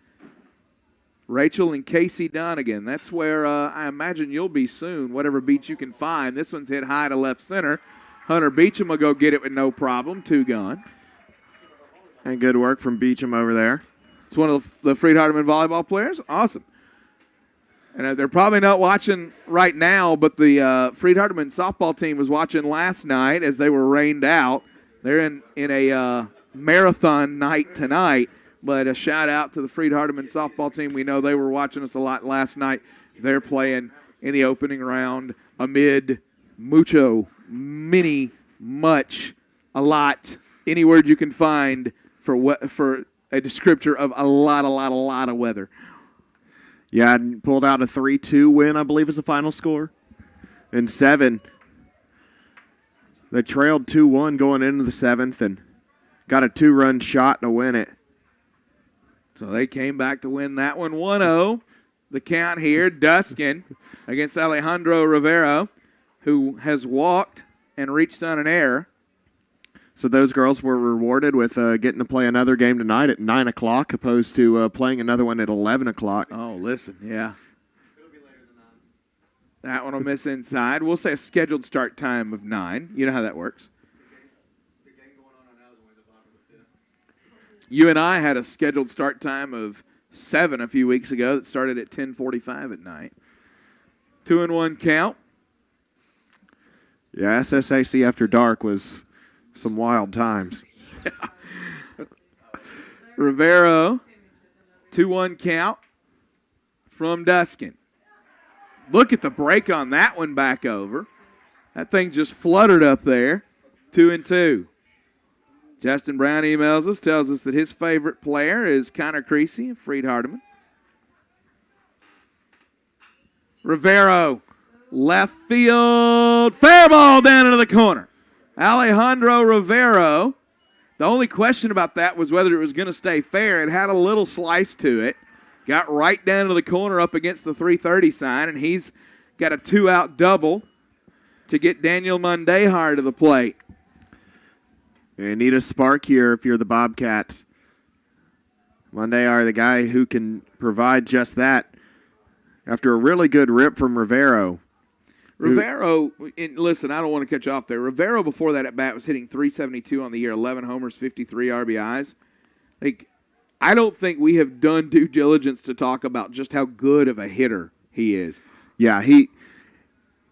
Rachel and Casey Donegan. That's where I imagine you'll be soon, whatever beach you can find. This one's hit high to left center. Hunter Beecham will go get it with no problem. 2 gone. And good work from Beecham over there. It's one of the Freed-Hardeman volleyball players. Awesome. And they're probably not watching right now, but the Freed-Hardeman softball team was watching last night as they were rained out. They're in a marathon night tonight, but a shout-out to the Freed-Hardeman softball team. We know they were watching us a lot last night. They're playing in the opening round amid mucho, many, much, a lot, any word you can find for a descriptor of a lot of weather. Yeah, and pulled out a 3-2 win, I believe is the final score. In 7, they trailed 2-1 going into the 7th and got a 2-run shot to win it. So they came back to win that one 1-0. The count here, Duskin against Alejandro Rivero, who has walked and reached on an error. So those girls were rewarded with getting to play another game tonight at 9 o'clock opposed to playing another one at 11 o'clock. Oh, listen, yeah. It'll be later than 9. That one will miss inside. We'll say a scheduled start time of 9. You know how that works. The game going on now is only the bottom of the 5th. You and I had a scheduled start time of 7 a few weeks ago that started at 10:45 at night. 2-1 count. Yeah, SSAC after dark was some wild times. Yeah. Rivero, 2-1 count from Duskin. Look at the break on that one back over. That thing just fluttered up there. 2-2. Justin Brown emails us, tells us that his favorite player is Connor Creasy of Freed-Hardeman. Rivero, left field, fair ball down into the corner. Alejandro Rivero, the only question about that was whether it was going to stay fair. It had a little slice to it. Got right down to the corner up against the 330 sign, and he's got a 2-out double to get Daniel Mondejar to the plate. You need a spark here if you're the Bobcats. Mondejar, the guy who can provide just that after a really good rip from Rivero. Rivero, listen, I don't want to cut you off there. Rivero before that at bat was hitting .372 on the year, 11 homers, 53 RBIs. I don't think we have done due diligence to talk about just how good of a hitter he is. Yeah,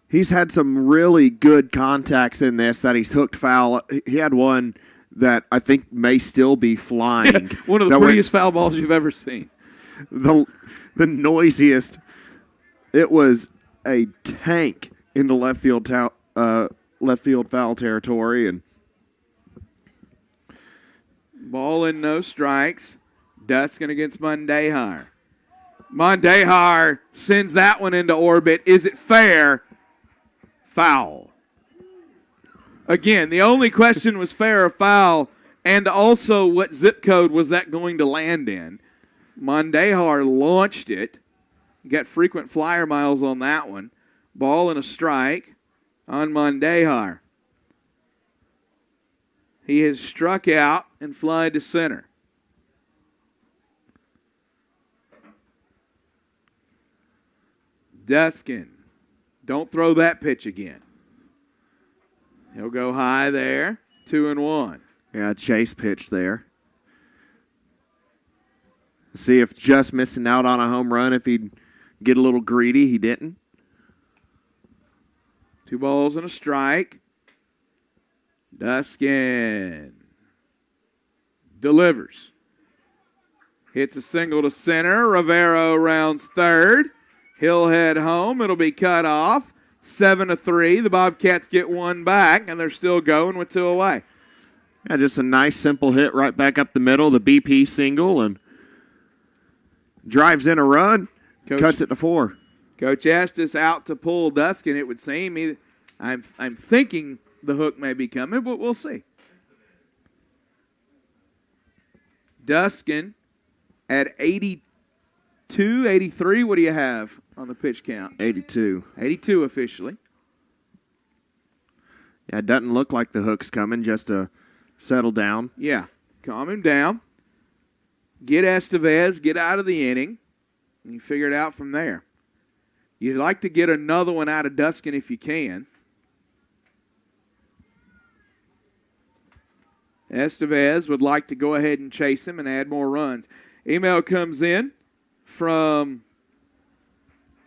he's had some really good contacts in this that he's hooked foul. He had one that I think may still be flying. One of the prettiest foul balls you've ever seen. The noisiest. It was a tank into left field foul territory, and ball in, no strikes. Duskin against Mondejar. Mondejar sends that one into orbit. Is it fair? Foul. Again, the only question was fair or foul, and also what zip code was that going to land in. Mondejar launched it. Got frequent flyer miles on that one. Ball and a strike on Mondejar. He has struck out and flied to center. Duskin. Don't throw that pitch again. He'll go high there. 2-1. Yeah, chase pitch there. See if just missing out on a home run, if he'd get a little greedy. He didn't. 2 balls and a strike. Duskin delivers. Hits a single to center. Rivero rounds third. He'll head home. It'll be cut off. 7-3. The Bobcats get one back, and they're still going with 2 away. Yeah, just a nice, simple hit right back up the middle. The BP single, and drives in a run. Cuts it to 4. Coach Estes out to pull Duskin, it would seem. I'm thinking the hook may be coming, but we'll see. Duskin at 82, 83. What do you have on the pitch count? 82. 82 officially. Yeah, it doesn't look like the hook's coming, just to settle down. Yeah, calm him down. Get Estevez, get out of the inning, and you figure it out from there. You'd like to get another one out of Duskin if you can. Estevez would like to go ahead and chase him and add more runs. Email comes in from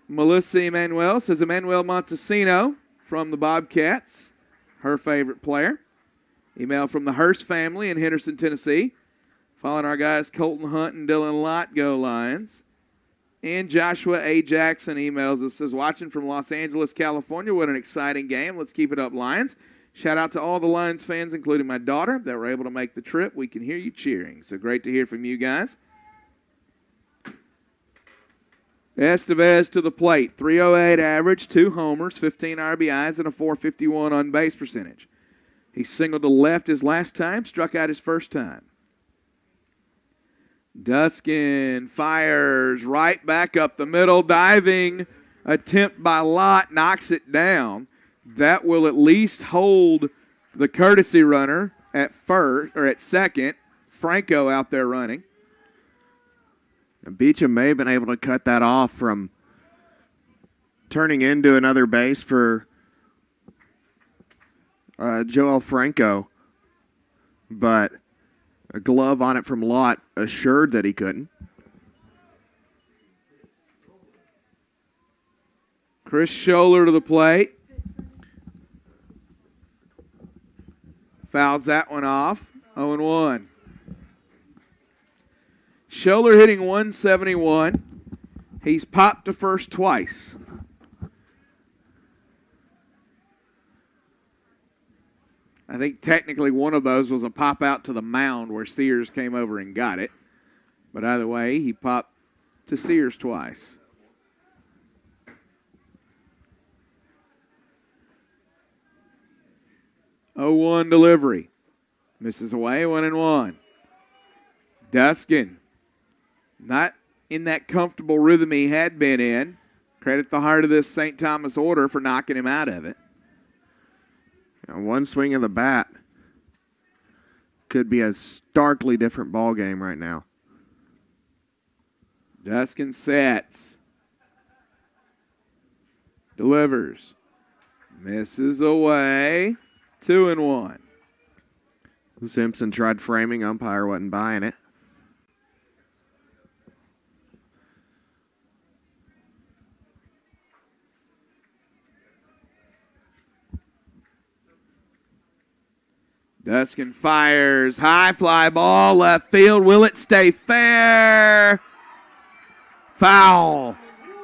Melissa Emanuel. Says Emmanuel Montesino from the Bobcats, her favorite player. Email from the Hurst family in Henderson, Tennessee. Following our guys Colton Hunt and Dylan Lott, go Lions. And Joshua A. Jackson emails us, says, watching from Los Angeles, California. What an exciting game. Let's keep it up, Lions. Shout out to all the Lions fans, including my daughter, that were able to make the trip. We can hear you cheering. So great to hear from you guys. Estevez to the plate. 308 average, 2 homers, 15 RBIs, and a 451 on base percentage. He singled to left his last time, struck out his first time. Duskin fires right back up the middle. Diving attempt by Lott knocks it down. That will at least hold the courtesy runner at first or at second. Franco out there running. Beecham may have been able to cut that off from turning into another base for Joel Franco, but a glove on it from Lott assured that he couldn't. Chris Scholler to the plate. Fouls that one off. 0-1. Scholler hitting 171. He's popped to first twice. I think technically one of those was a pop out to the mound where Sears came over and got it. But either way, he popped to Sears twice. Oh-1 delivery. Misses away, 1-1. Duskin, not in that comfortable rhythm he had been in. Credit the heart of this St. Thomas order for knocking him out of it. One swing of the bat could be a starkly different ball game right now. Duskin sets. Delivers. Misses away. 2-1. Simpson tried framing. Umpire wasn't buying it. Duskin fires. High fly ball left field. Will it stay fair? Foul.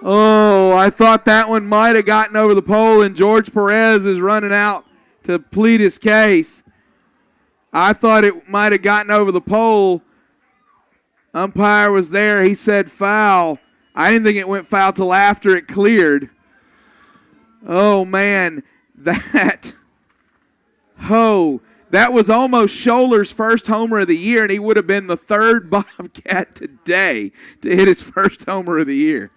Oh, Oh, I thought that one might have gotten over the pole, and George Perez is running out to plead his case. I thought it might have gotten over the pole. Umpire was there. He said foul. I didn't think it went foul till after it cleared. Oh, man. That was almost Scholar's first homer of the year, and he would have been the third Bobcat today to hit his first homer of the year.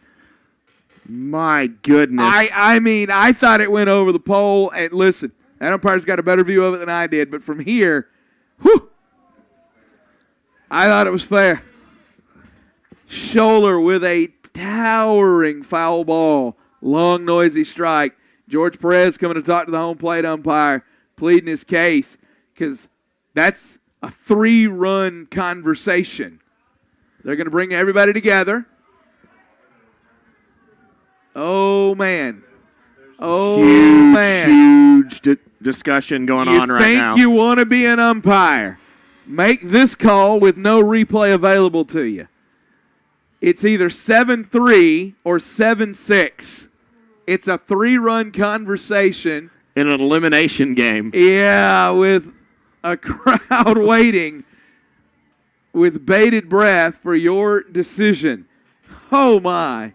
My goodness. I mean, I thought it went over the pole. And listen, that umpire's got a better view of it than I did, but from here, I thought it was fair. Scholar with a towering foul ball. Long, noisy strike. George Perez coming to talk to the home plate umpire, pleading his case, because that's a 3-run conversation. They're going to bring everybody together. Oh, man. Huge discussion going on right now. You think you want to be an umpire? Make this call with no replay available to you. It's either 7-3 or 7-6. It's a 3-run conversation. In an elimination game. Yeah, with a crowd waiting with bated breath for your decision. Oh, my.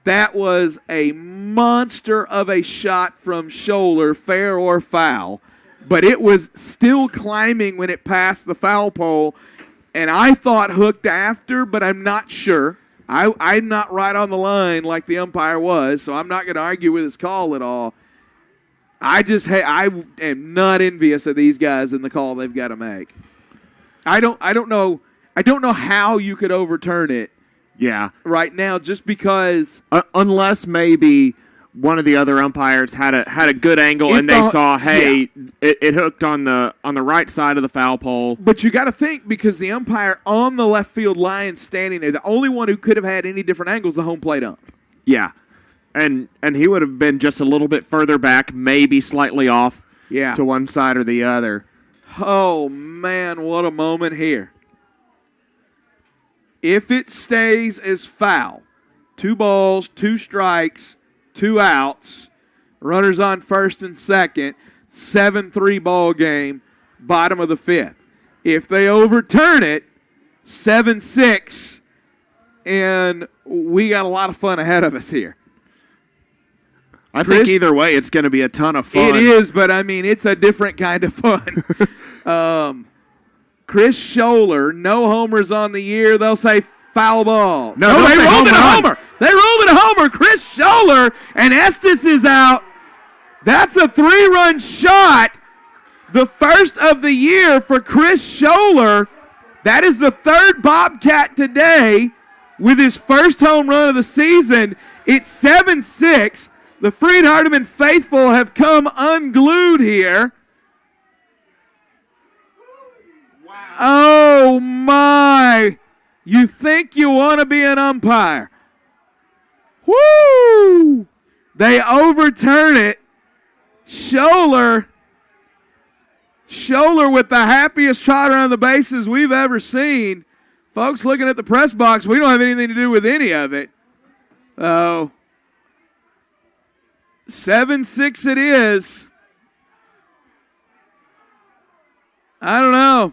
That was a monster of a shot from Scholar, fair or foul. But it was still climbing when it passed the foul pole. And I thought hooked after, but I'm not sure. I'm not right on the line like the umpire was, so I'm not going to argue with his call at all. I am not envious of these guys in the call they've got to make. I don't know how you could overturn it. Yeah. Right now, just because unless maybe one of the other umpires had a good angle and they saw, it hooked on the right side of the foul pole. But you got to think, because the umpire on the left field line standing there, the only one who could have had any different angles, the home plate ump. Yeah. And he would have been just a little bit further back, maybe slightly off to one side or the other. Oh, man, what a moment here. If it stays as foul, 2 balls, 2 strikes, 2 outs, runners on first and second, 7-3 ball game, bottom of the 5th. If they overturn it, 7-6, and we got a lot of fun ahead of us here. I think either way, it's going to be a ton of fun. It is, but I mean, it's a different kind of fun. Chris Scholar, no homers on the year. They'll say foul ball. No, they rolled it a homer. They rolled it a homer. Chris Scholar, and Estes is out. That's a 3-run shot. The first of the year for Chris Scholar. That is the 3rd Bobcat today with his first home run of the season. It's 7-6. The Freed-Hardeman faithful have come unglued here. Wow. Oh, my. You think you want to be an umpire. Woo! They overturn it. Scholar with the happiest trotter on the bases we've ever seen. Folks looking at the press box, we don't have anything to do with any of it. Oh. 7-6 it is. I don't know.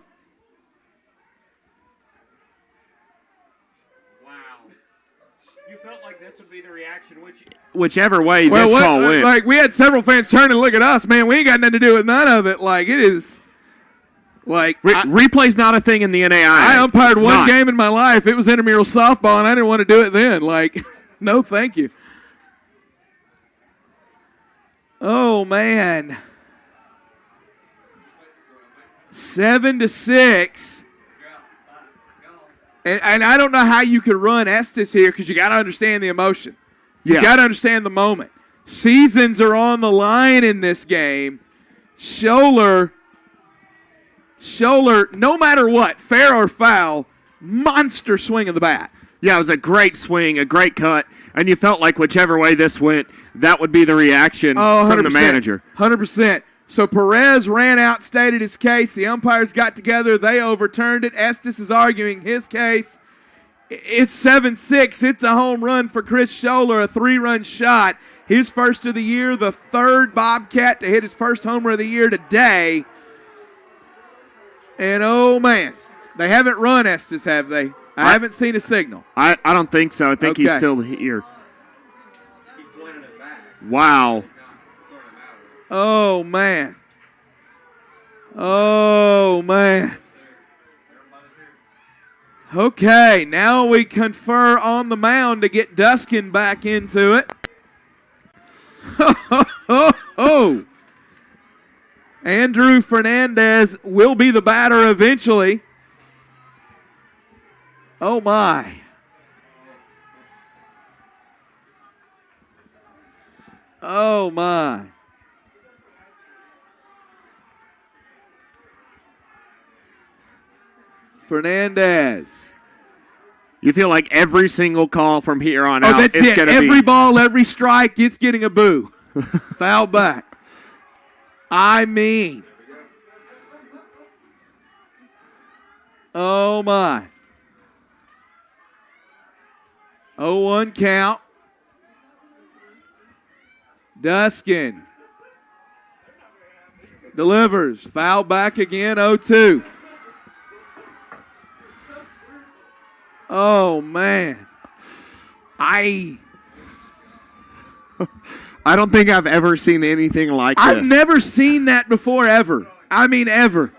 Wow. You felt like this would be the reaction, whichever way this call went. Like, we had several fans turn and look at us. Man, we ain't got nothing to do with none of it. Like, it is... Like replay's not a thing in the NAIA. I umpired one game in my life. It was intramural softball, and I didn't want to do it then. Like, no, thank you. Oh, man. 7-6. And I don't know how you could run Estes here, because you got to understand the emotion. You got to understand the moment. Seasons are on the line in this game. Scholar, no matter what, fair or foul, monster swing of the bat. Yeah, it was a great swing, a great cut, and you felt like whichever way this went, that would be the reaction from the manager. 100%. So Perez ran out, stated his case. The umpires got together. They overturned it. Estes is arguing his case. It's 7-6. It's a home run for Chris Scholler, a 3-run shot. His first of the year, the third Bobcat to hit his first homer of the year today. And, oh, man, they haven't run Estes, have they? I haven't seen a signal. I don't think so. I think he's still here. Wow. Oh, man. Oh, man. Okay, now we confer on the mound to get Duskin back into it. Andrew Fernandez will be the batter eventually. Oh, my. Oh, my. Fernandez. You feel like every single call from here on out that's is it. going to be. Every ball, every strike, it's getting a boo. Foul back. I mean. Oh, my. 0-1 count. Duskin delivers. Foul back again, 0-2. Oh, man. I don't think I've ever seen anything like this. I've never seen that before, ever. I mean, ever.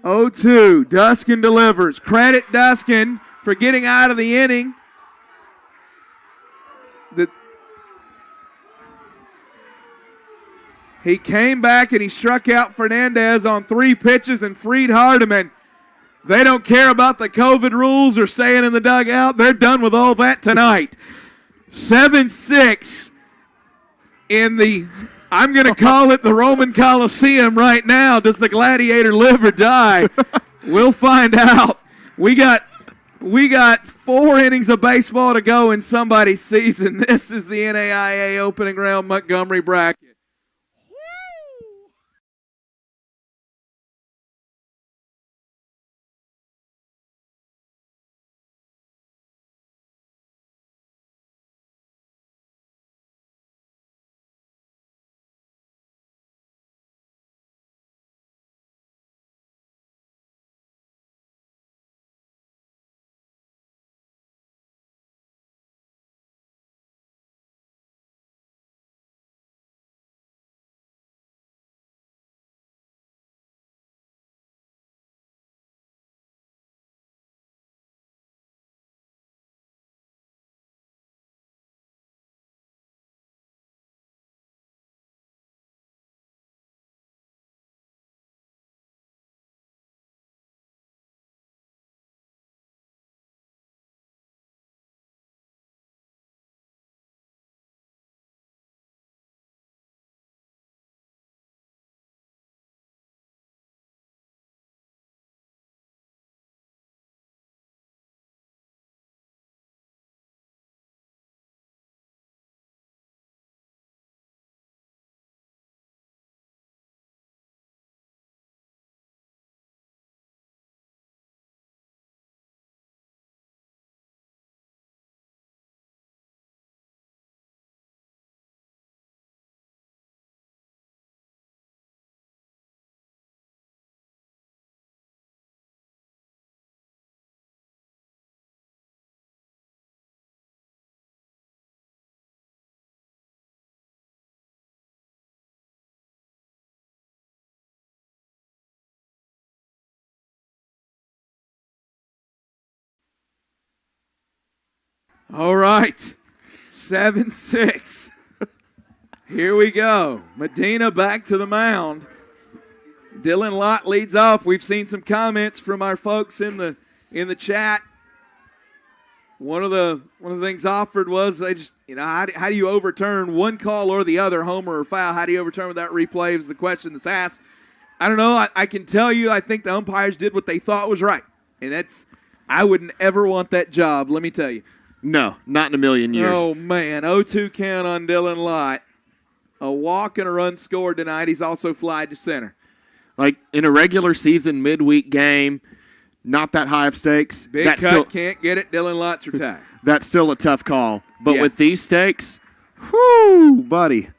0-2. Duskin delivers. Credit Duskin for getting out of the inning. He came back and he struck out Fernandez on 3 pitches, and Freed-Hardeman. They don't care about the COVID rules or staying in the dugout. They're done with all that tonight. 7-6 in the, I'm going to call it the Roman Coliseum right now. Does the gladiator live or die? We'll find out. We got 4 innings of baseball to go in somebody's season. This is the NAIA opening round Montgomery bracket. All right, 7-6. Here we go. Medina back to the mound. Dylan Lott leads off. We've seen some comments from our folks in the chat. One of the things offered was they just, how do you overturn one call or the other, homer or foul? How do you overturn without replay is the question that's asked. I don't know. I can tell you I think the umpires did what they thought was right. And I wouldn't ever want that job, let me tell you. No, not in a million years. Oh, man. 0-2 count on Dylan Lott. A walk and a run scored tonight. He's also flied to center. Like in a regular season midweek game, not that high of stakes. Big That's cut, can't get it. Dylan Lutzer tie. That's still a tough call. But Yeah. with these stakes, whoo, buddy.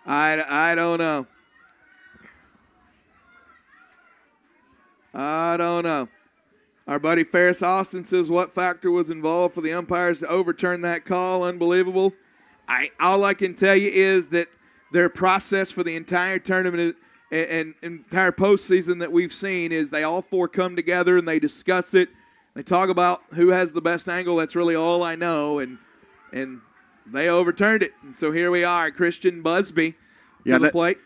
I don't know. I don't know. Our buddy Ferris Austin says, what factor was involved for the umpires to overturn that call? Unbelievable. All I can tell you is that their process for the entire tournament and entire postseason that we've seen is they all four come together and they discuss it. They talk about who has the best angle. That's really all I know. And they overturned it. And so here we are, Christian Busby to the plate.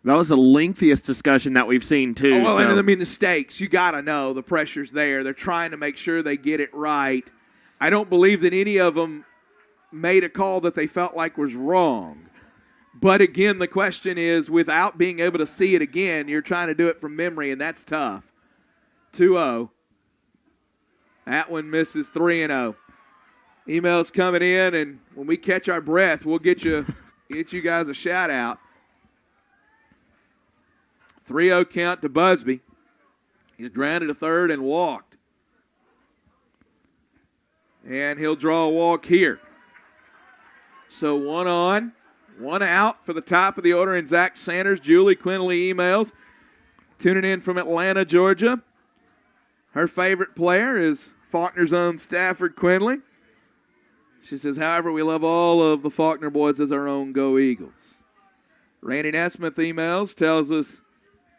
That was the lengthiest discussion that we've seen, too. Oh, well, and I mean, the stakes. You got to know the pressure's there. They're trying to make sure they get it right. I don't believe that any of them made a call that they felt like was wrong. But, again, the question is, without being able to see it again, you're trying to do it from memory, and that's tough. 2-0. That one misses 3-0. Emails coming in, and when we catch our breath, we'll get you guys a shout-out. 3-0 count to Busby. He's grounded to third and walked. And he'll draw a walk here. So 1 on, 1 out for the top of the order in Zach Sanders. Julie Quinley emails. Tuning in from Atlanta, Georgia. Her favorite player is Faulkner's own Stafford Quinley. She says, however, we love all of the Faulkner boys as our own Go Eagles. Randy Nesmith emails, tells us,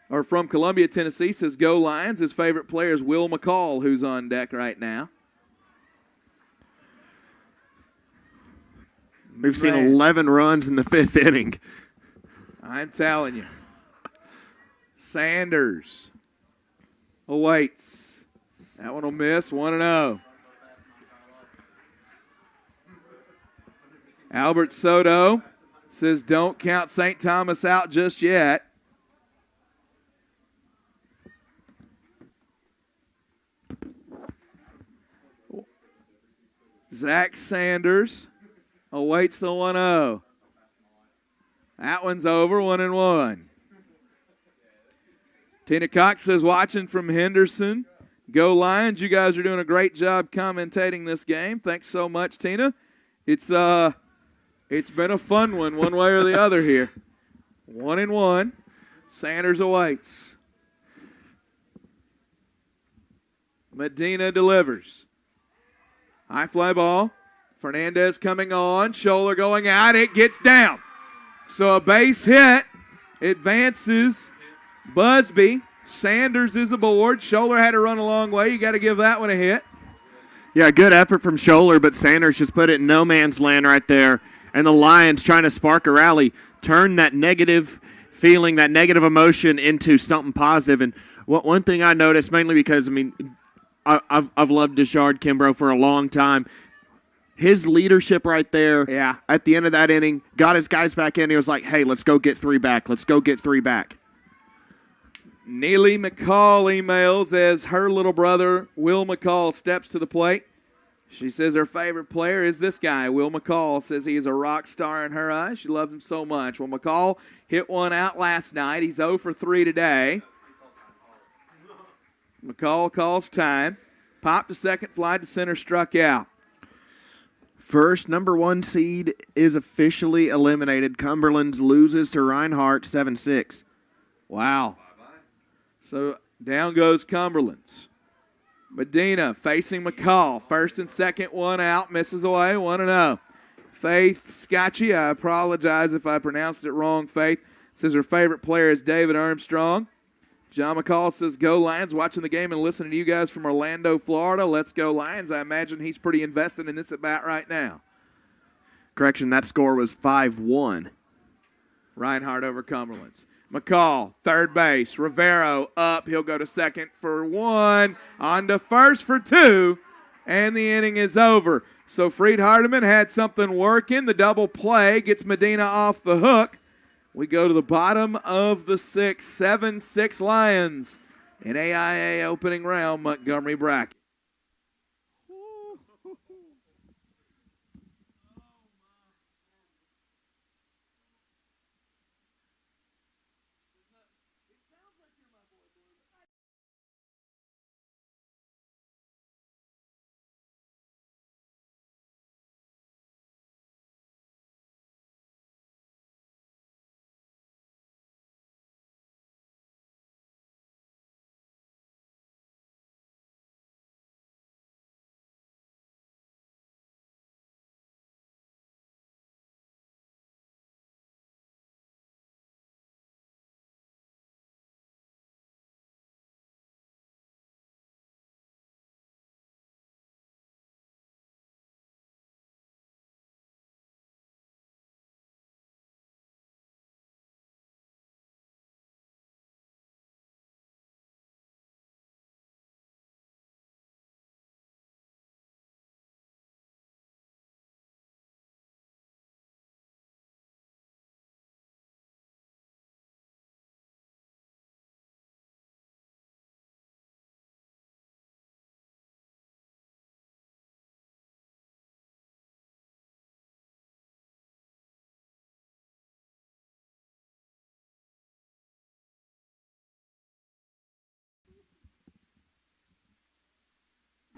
or from Columbia, Tennessee, says, Go Lions. His favorite player is Will McCall, who's on deck right now. We've seen 11 runs in the 5th inning. I'm telling you. Sanders awaits. That one will miss. 1-0. Albert Soto says, don't count St. Thomas out just yet. Zach Sanders awaits the 1-0. That one's over, 1-1. Tina Cox says, watching from Henderson. Go Lions. You guys are doing a great job commentating this game. Thanks so much, Tina. It's been a fun one way or the other here. 1-1. Sanders awaits. Medina delivers. High fly ball. Fernandez coming on. Scholler going out. It gets down. So a base hit. Advances. Busby. Sanders is aboard. Scholler had to run a long way. You got to give that one a hit. Yeah, good effort from Scholler, but Sanders just put it in no man's land right there. And the Lions trying to spark a rally, turn that negative feeling, that negative emotion into something positive. And one thing I noticed, mainly because, I've loved Deshard Kimbrough for a long time. His leadership right there at the end of that inning got his guys back in. He was like, hey, let's go get 3 back. Let's go get 3 back. Neely McCall emails as her little brother, Will McCall, steps to the plate. She says her favorite player is this guy. Will McCall says he is a rock star in her eyes. She loves him so much. Well, McCall hit one out last night. He's 0 for 3 today. McCall calls time. Popped to second, fly to center, struck out. First number 1 seed is officially eliminated. Cumberland's loses to Reinhardt 7-6. Wow. So down goes Cumberland's. Medina facing McCall. First and second, 1 out. Misses away, 1-0. Faith Scotchy, I apologize if I pronounced it wrong, Faith, says her favorite player is David Armstrong. John McCall says, Go Lions, watching the game and listening to you guys from Orlando, Florida. Let's go Lions. I imagine he's pretty invested in this at-bat right now. Correction, that score was 5-1. Reinhardt over Cumberland's. McCall, third base. Rivero up. He'll go to second for 1. On to first for 2. And the inning is over. So Freed-Hardeman had something working. The double play gets Medina off the hook. We go to the bottom of the 6th. 7-6 Lions in AIA opening round Montgomery bracket.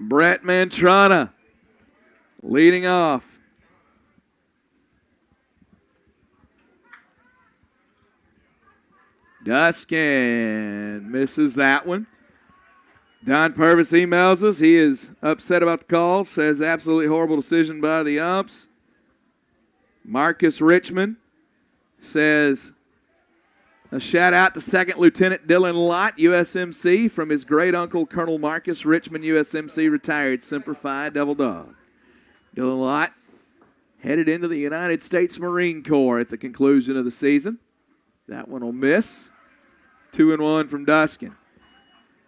Brett Mantrana leading off. Duskin misses that one. Don Purvis emails us. He is upset about the call. Says absolutely horrible decision by the umps. Marcus Richmond says a shout out to Second Lieutenant Dylan Lott, USMC, from his great uncle Colonel Marcus Richmond, USMC, retired. Semper Fi, Devil Dog. Dylan Lott headed into the United States Marine Corps at the conclusion of the season. That one will miss. 2-1 from Duskin.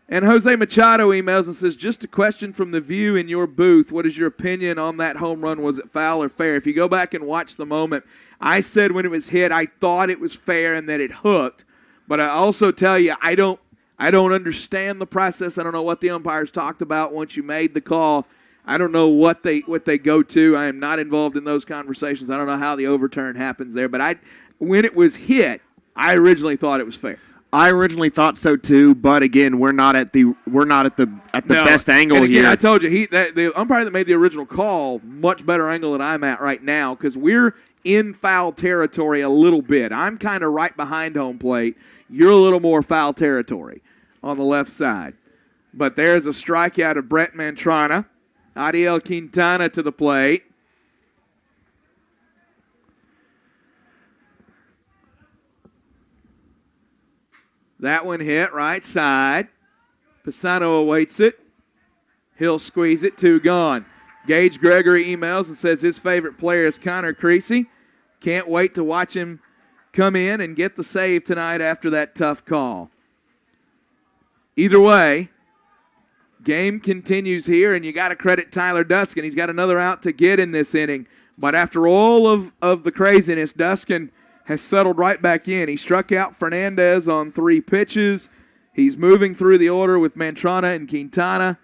And Jose Machado emails and says, just a question from the view in your booth. What is your opinion on that home run? Was it foul or fair? If you go back and watch the moment, I said when it was hit, I thought it was fair and that it hooked. But I also tell you, I don't understand the process. I don't know what the umpires talked about once you made the call. I don't know what they go to. I am not involved in those conversations. I don't know how the overturn happens there. But when it was hit, I originally thought it was fair. I originally thought so too, but again, we're not at the best angle and again, here. I told you, the umpire that made the original call, much better angle than I'm at right now because we're in foul territory a little bit. I'm kind of right behind home plate. You're a little more foul territory on the left side. But there's a strikeout of Brett Mantrana. Adiel Quintana to the plate. That one hit right side. Pisano awaits it. He'll squeeze it. 2 gone. Gage Gregory emails and says his favorite player is Connor Creasy. Can't wait to watch him come in and get the save tonight after that tough call. Either way, game continues here, and you got to credit Tyler Duskin. He's got another out to get in this inning. But after all of the craziness, Duskin has settled right back in. He struck out Fernandez on 3 pitches. He's moving through the order with Mantrana and Quintana.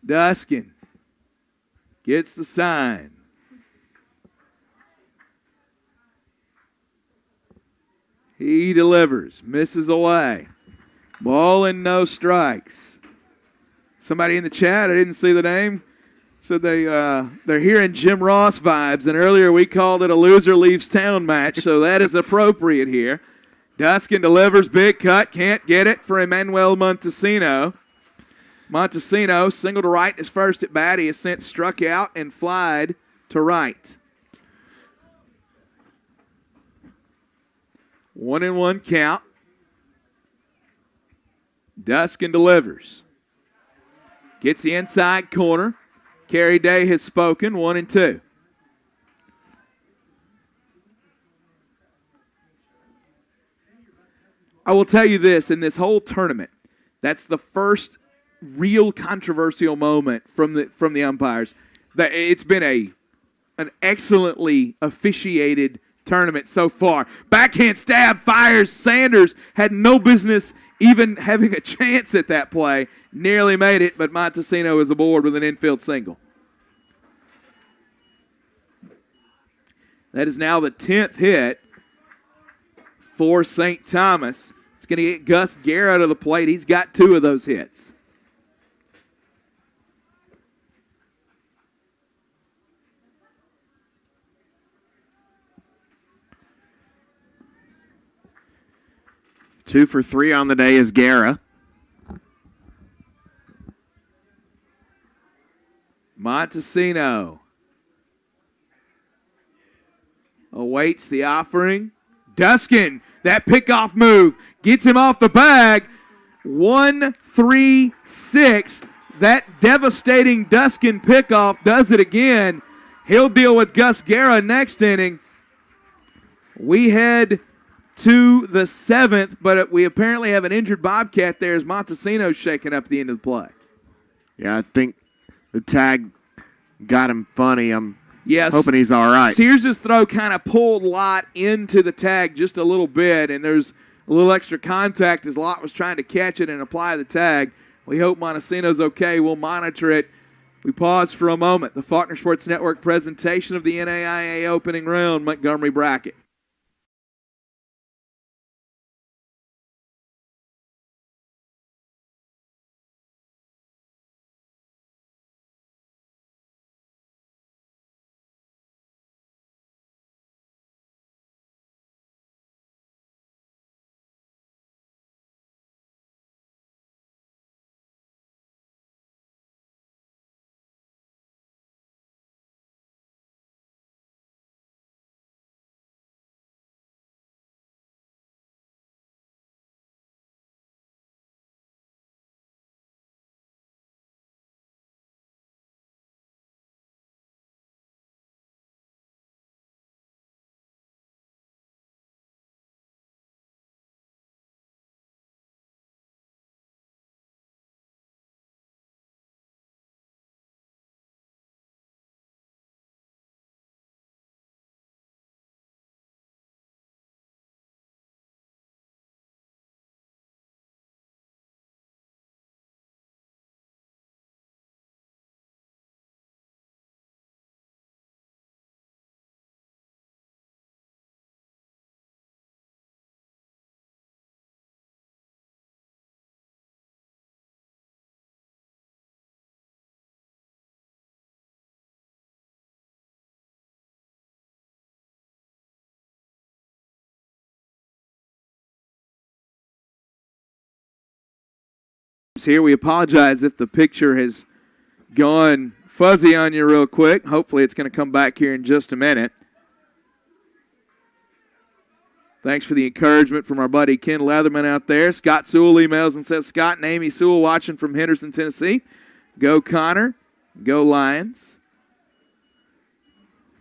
Duskin gets the sign. He delivers, misses away. Ball and no strikes. Somebody in the chat, I didn't see the name, said they're hearing Jim Ross vibes, and earlier we called it a loser leaves town match, so that is appropriate here. Duskin delivers, big cut, can't get it for Emmanuel Montesino. Montesino, single to right, his first at bat. He has since struck out and flied to right. 1-1 count. Duskin delivers. Gets the inside corner. Kerry Day has spoken. 1-2. I will tell you this, in this whole tournament, that's the first real controversial moment from the umpires. It's been an excellently officiated tournament so far. Backhand stab, fires. Sanders had no business even having a chance at that play. Nearly made it, but Montesino is aboard with an infield single. That is now the 10th hit for St. Thomas. It's going to get Gus Guerra to the plate. He's got 2 of those hits. Two for 3 on the day is Guerra. Montesino awaits the offering. Duskin, that pickoff move, gets him off the bag. 1-3-6. That devastating Duskin pickoff does it again. He'll deal with Gus Guerra next inning. We head to the 7th, but we apparently have an injured Bobcat there as Montesino's shaking up the end of the play. Yeah, I think the tag got him funny. I'm hoping he's all right. Sears' throw kind of pulled Lott into the tag just a little bit, and there's a little extra contact as Lott was trying to catch it and apply the tag. We hope Montesino's okay. We'll monitor it. We pause for a moment. The Faulkner Sports Network presentation of the NAIA opening round Montgomery bracket. Here, we apologize if the picture has gone fuzzy on you real quick. Hopefully it's going to come back here in just a minute. Thanks for the encouragement from our buddy Ken Leatherman out there. Scott Sewell emails and says, Scott and Amy Sewell watching from Henderson, Tennessee. Go Connor. Go Lions.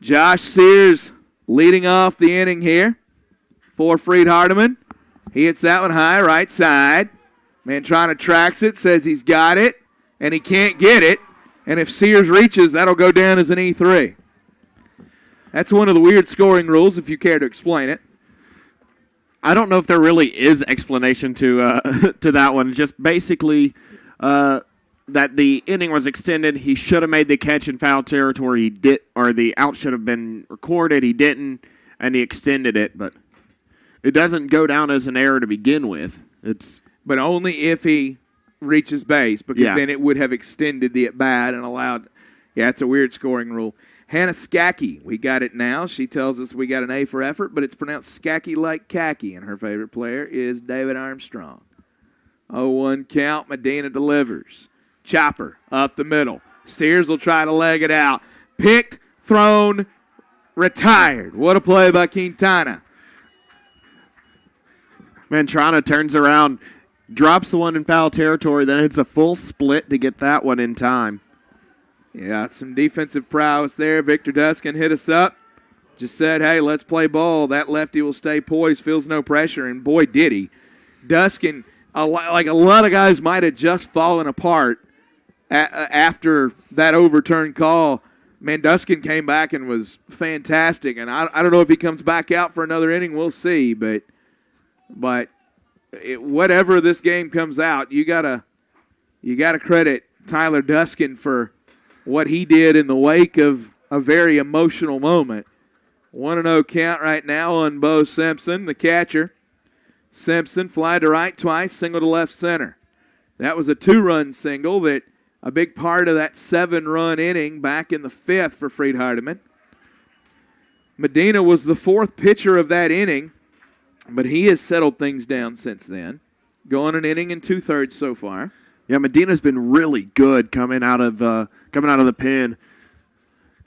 Josh Sears leading off the inning here for Freed-Hardeman. He hits that one high, right side. Mantrana tracks it, says he's got it, and he can't get it. And if Sears reaches, that'll go down as an E3. That's one of the weird scoring rules, if you care to explain it. I don't know if there really is explanation to to that one. Just basically that the inning was extended. He should have made the catch in foul territory. He did, or the out should have been recorded. He didn't, and he extended it. But it doesn't go down as an error to begin with. But only if he reaches base, because then it would have extended the at-bat and allowed. Yeah, it's a weird scoring rule. Hannah Skaki, we got it now. She tells us we got an A for effort, but it's pronounced Skaki like khaki, and her favorite player is David Armstrong. 0-1 count. Medina delivers. Chopper up the middle. Sears will try to leg it out. Picked, thrown, retired. What a play by Quintana. Mantrana turns around, drops the one in foul territory, then it's a full split to get that one in time. Yeah, some defensive prowess there. Victor Duskin hit us up. Just said, hey, let's play ball. That lefty will stay poised, feels no pressure, and boy, did he. Duskin, like a lot of guys might have just fallen apart after that overturned call. Man, Duskin came back and was fantastic, and I don't know if he comes back out for another inning. We'll see, but whatever this game comes out, you gotta credit Tyler Duskin for what he did in the wake of a very emotional moment. 1-0 count right now on Bo Simpson, the catcher. Simpson fly to right twice, single to left center. That was a 2-run single, that a big part of that 7-run inning back in the 5th for Freed-Hardeman. Medina was the 4th pitcher of that inning, but he has settled things down since then. Going an inning and 2/3 so far. Yeah, Medina's been really good coming out of the pen.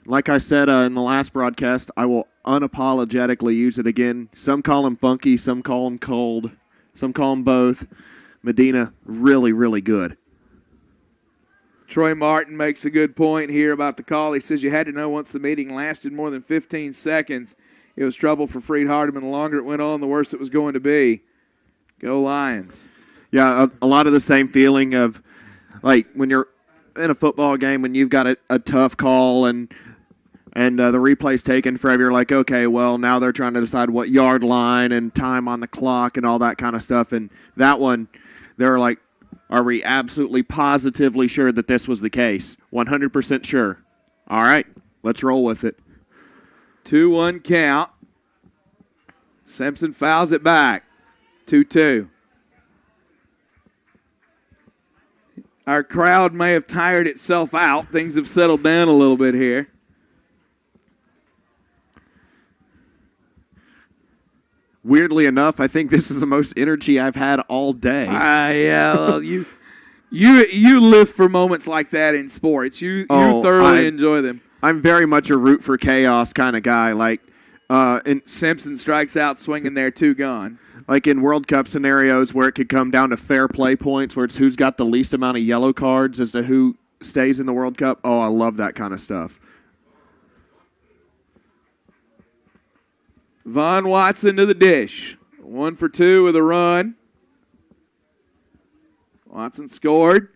Like I said in the last broadcast, I will unapologetically use it again. Some call him funky, some call him cold, some call him both. Medina, really, really good. Troy Martin makes a good point here about the call. He says you had to know once the meeting lasted more than 15 seconds, it was trouble for Freed-Hardeman. The longer it went on, the worse it was going to be. Go Lions. Yeah, a lot of the same feeling of, like, when you're in a football game when you've got a tough call and the replay's taken forever, you're like, okay, well, now they're trying to decide what yard line and time on the clock and all that kind of stuff. And that one, they're like, are we absolutely positively sure that this was the case? 100% sure. All right, let's roll with it. 2-1 count. Simpson fouls it back. 2-2. Our crowd may have tired itself out. Things have settled down a little bit here. Weirdly enough, I think this is the most energy I've had all day. Yeah, well, you live for moments like that in sports. You thoroughly enjoy them. I'm very much a root for chaos kind of guy. Like, and Simpson strikes out swinging there, 2 gone. Like in World Cup scenarios where it could come down to fair play points, where it's who's got the least amount of yellow cards as to who stays in the World Cup. Oh, I love that kind of stuff. Von Watson to the dish. 1 for 2 with a run. Watson scored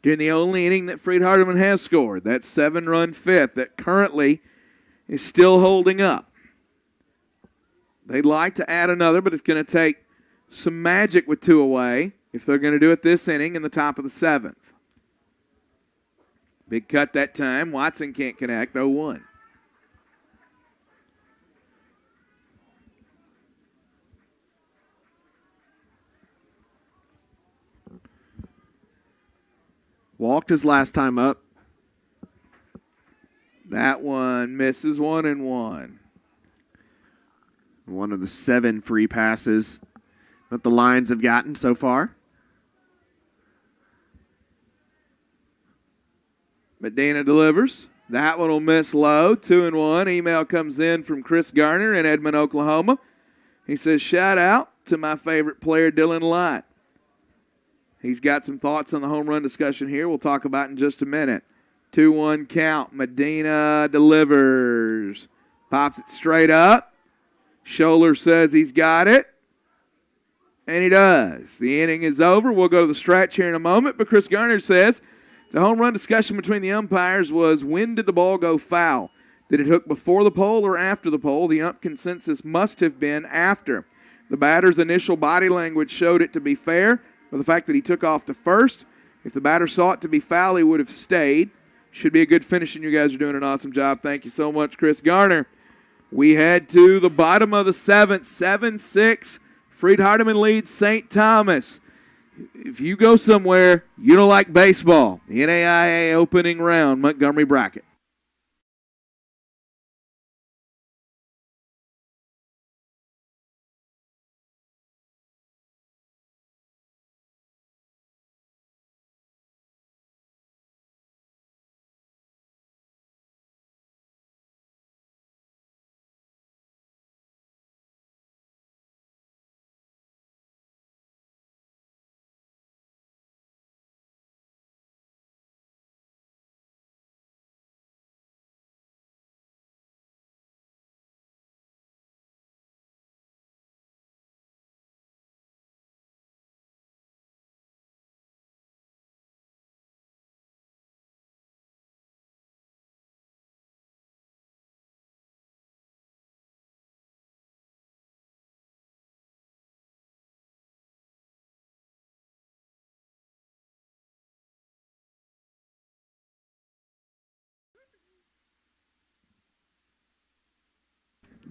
during the only inning that Freed-Hardeman has scored. That 7-run 5th that currently is still holding up. They'd like to add another, but it's going to take some magic with 2 away if they're going to do it this inning in the top of the 7th. Big cut that time. Watson can't connect, 0-1. Walked his last time up. That one misses, 1-1. One of the 7 free passes that the Lions have gotten so far. Medina delivers. That one will miss low. 2-1. Email comes in from Chris Garner in Edmond, Oklahoma. He says, shout out to my favorite player, Dylan Lott. He's got some thoughts on the home run discussion here we'll talk about in just a minute. 2-1 count. Medina delivers. Pops it straight up. Scholler says he's got it. And he does. The inning is over. We'll go to the stretch here in a moment. But Chris Garner says the home run discussion between the umpires was, when did the ball go foul? Did it hook before the pole or after the pole? The ump consensus must have been after. The batter's initial body language showed it to be fair, but the fact that he took off to first, if the batter saw it to be foul, he would have stayed. Should be a good finish, and you guys are doing an awesome job. Thank you so much, Chris Garner. We head to the bottom of the seventh, 7-6. Freed-Hardeman leads St. Thomas. If you go somewhere you don't like baseball, the NAIA opening round, Montgomery bracket.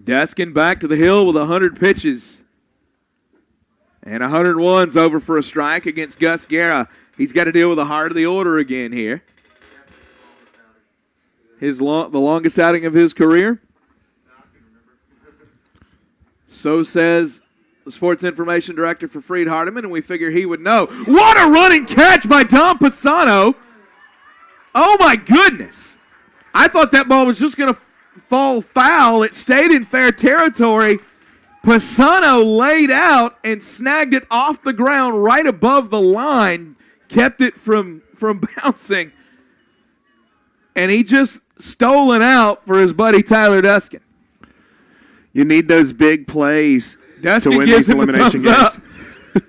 Deskin back to the hill with 100 pitches. And 101's over for a strike against Gus Guerra. He's got to deal with the heart of the order again here. The longest outing of his career. So says the sports information director for Freed-Hardeman, and we figure he would know. What a running catch by Dom Pisano. Oh, my goodness. I thought that ball was just going to fall foul. It stayed in fair territory. Pisano laid out and snagged it off the ground right above the line, kept it from bouncing, and he just stole it out for his buddy Tyler Deskin. You need those big plays Deskin to win gives these him elimination a thumbs games. up.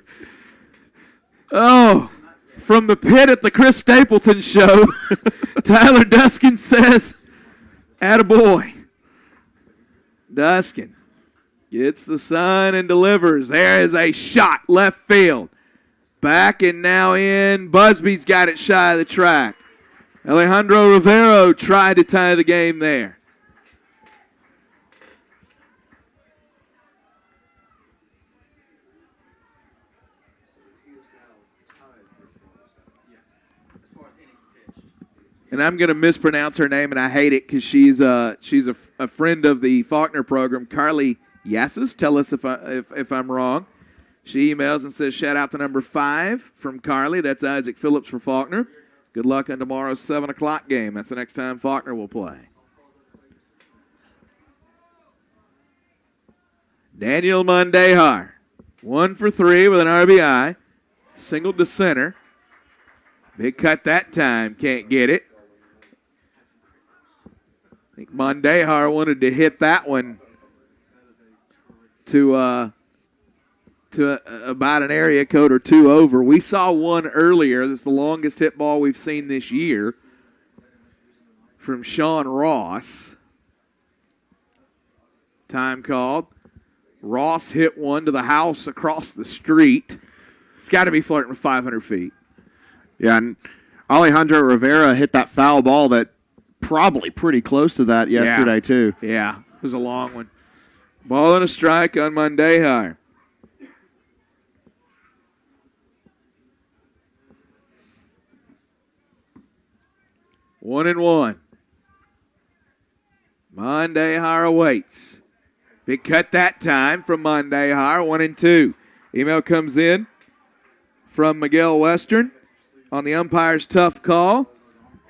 Oh, from the pit at the Chris Stapleton show, Tyler Deskin says, attaboy. Deskin gets the sun and delivers. There is a shot left field. Back and now in. Busby's got it shy of the track. Alejandro Rivero tried to tie the game there. And I'm going to mispronounce her name, and I hate it because she's a friend of the Faulkner program, Carly Yassis. Tell us if I'm wrong. She emails and says, shout out to number 5 from Carly. That's Isaac Phillips for Faulkner. Good luck on tomorrow's 7 o'clock game. That's the next time Faulkner will play. Daniel Mondejar, 1 for 3 with an RBI. Singled to center. Big cut that time. Can't get it. I think Mondejar wanted to hit that one to about an area code or 2 over. We saw one earlier. That's the longest hit ball we've seen this year from Sean Ross. Time called. Ross hit one to the house across the street. It's got to be flirting with 500 feet. Yeah, and Alejandro Rivera hit that foul ball that probably pretty close to that yesterday, too. Yeah, it was a long one. Ball and a strike on Mondejar. One and one. Mondejar awaits. Big cut that time from Mondejar. 1-2. Email comes in from Miguel Western on the umpire's tough call.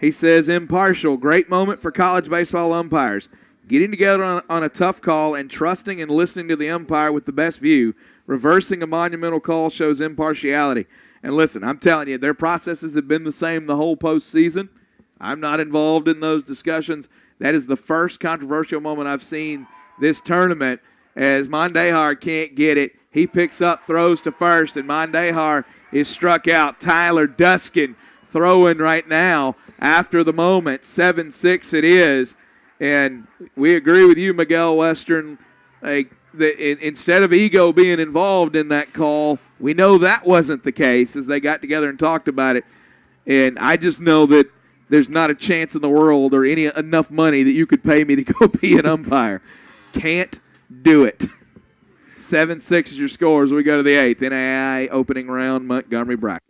He says, impartial, great moment for college baseball umpires. Getting together on a tough call and trusting and listening to the umpire with the best view. Reversing a monumental call shows impartiality. And listen, I'm telling you, their processes have been the same the whole postseason. I'm not involved in those discussions. That is the first controversial moment I've seen this tournament as Mondejar can't get it. He picks up, throws to first, and Mondejar is struck out. Tyler Duskin throwing right now after the moment. 7-6 it is. And we agree with you, Miguel Western. Instead of ego being involved in that call, we know that wasn't the case as they got together and talked about it. And I just know that there's not a chance in the world or enough money that you could pay me to go be an umpire. Can't do it. 7-6 is your score as we go to the 8th. NAIA opening round Montgomery bracket.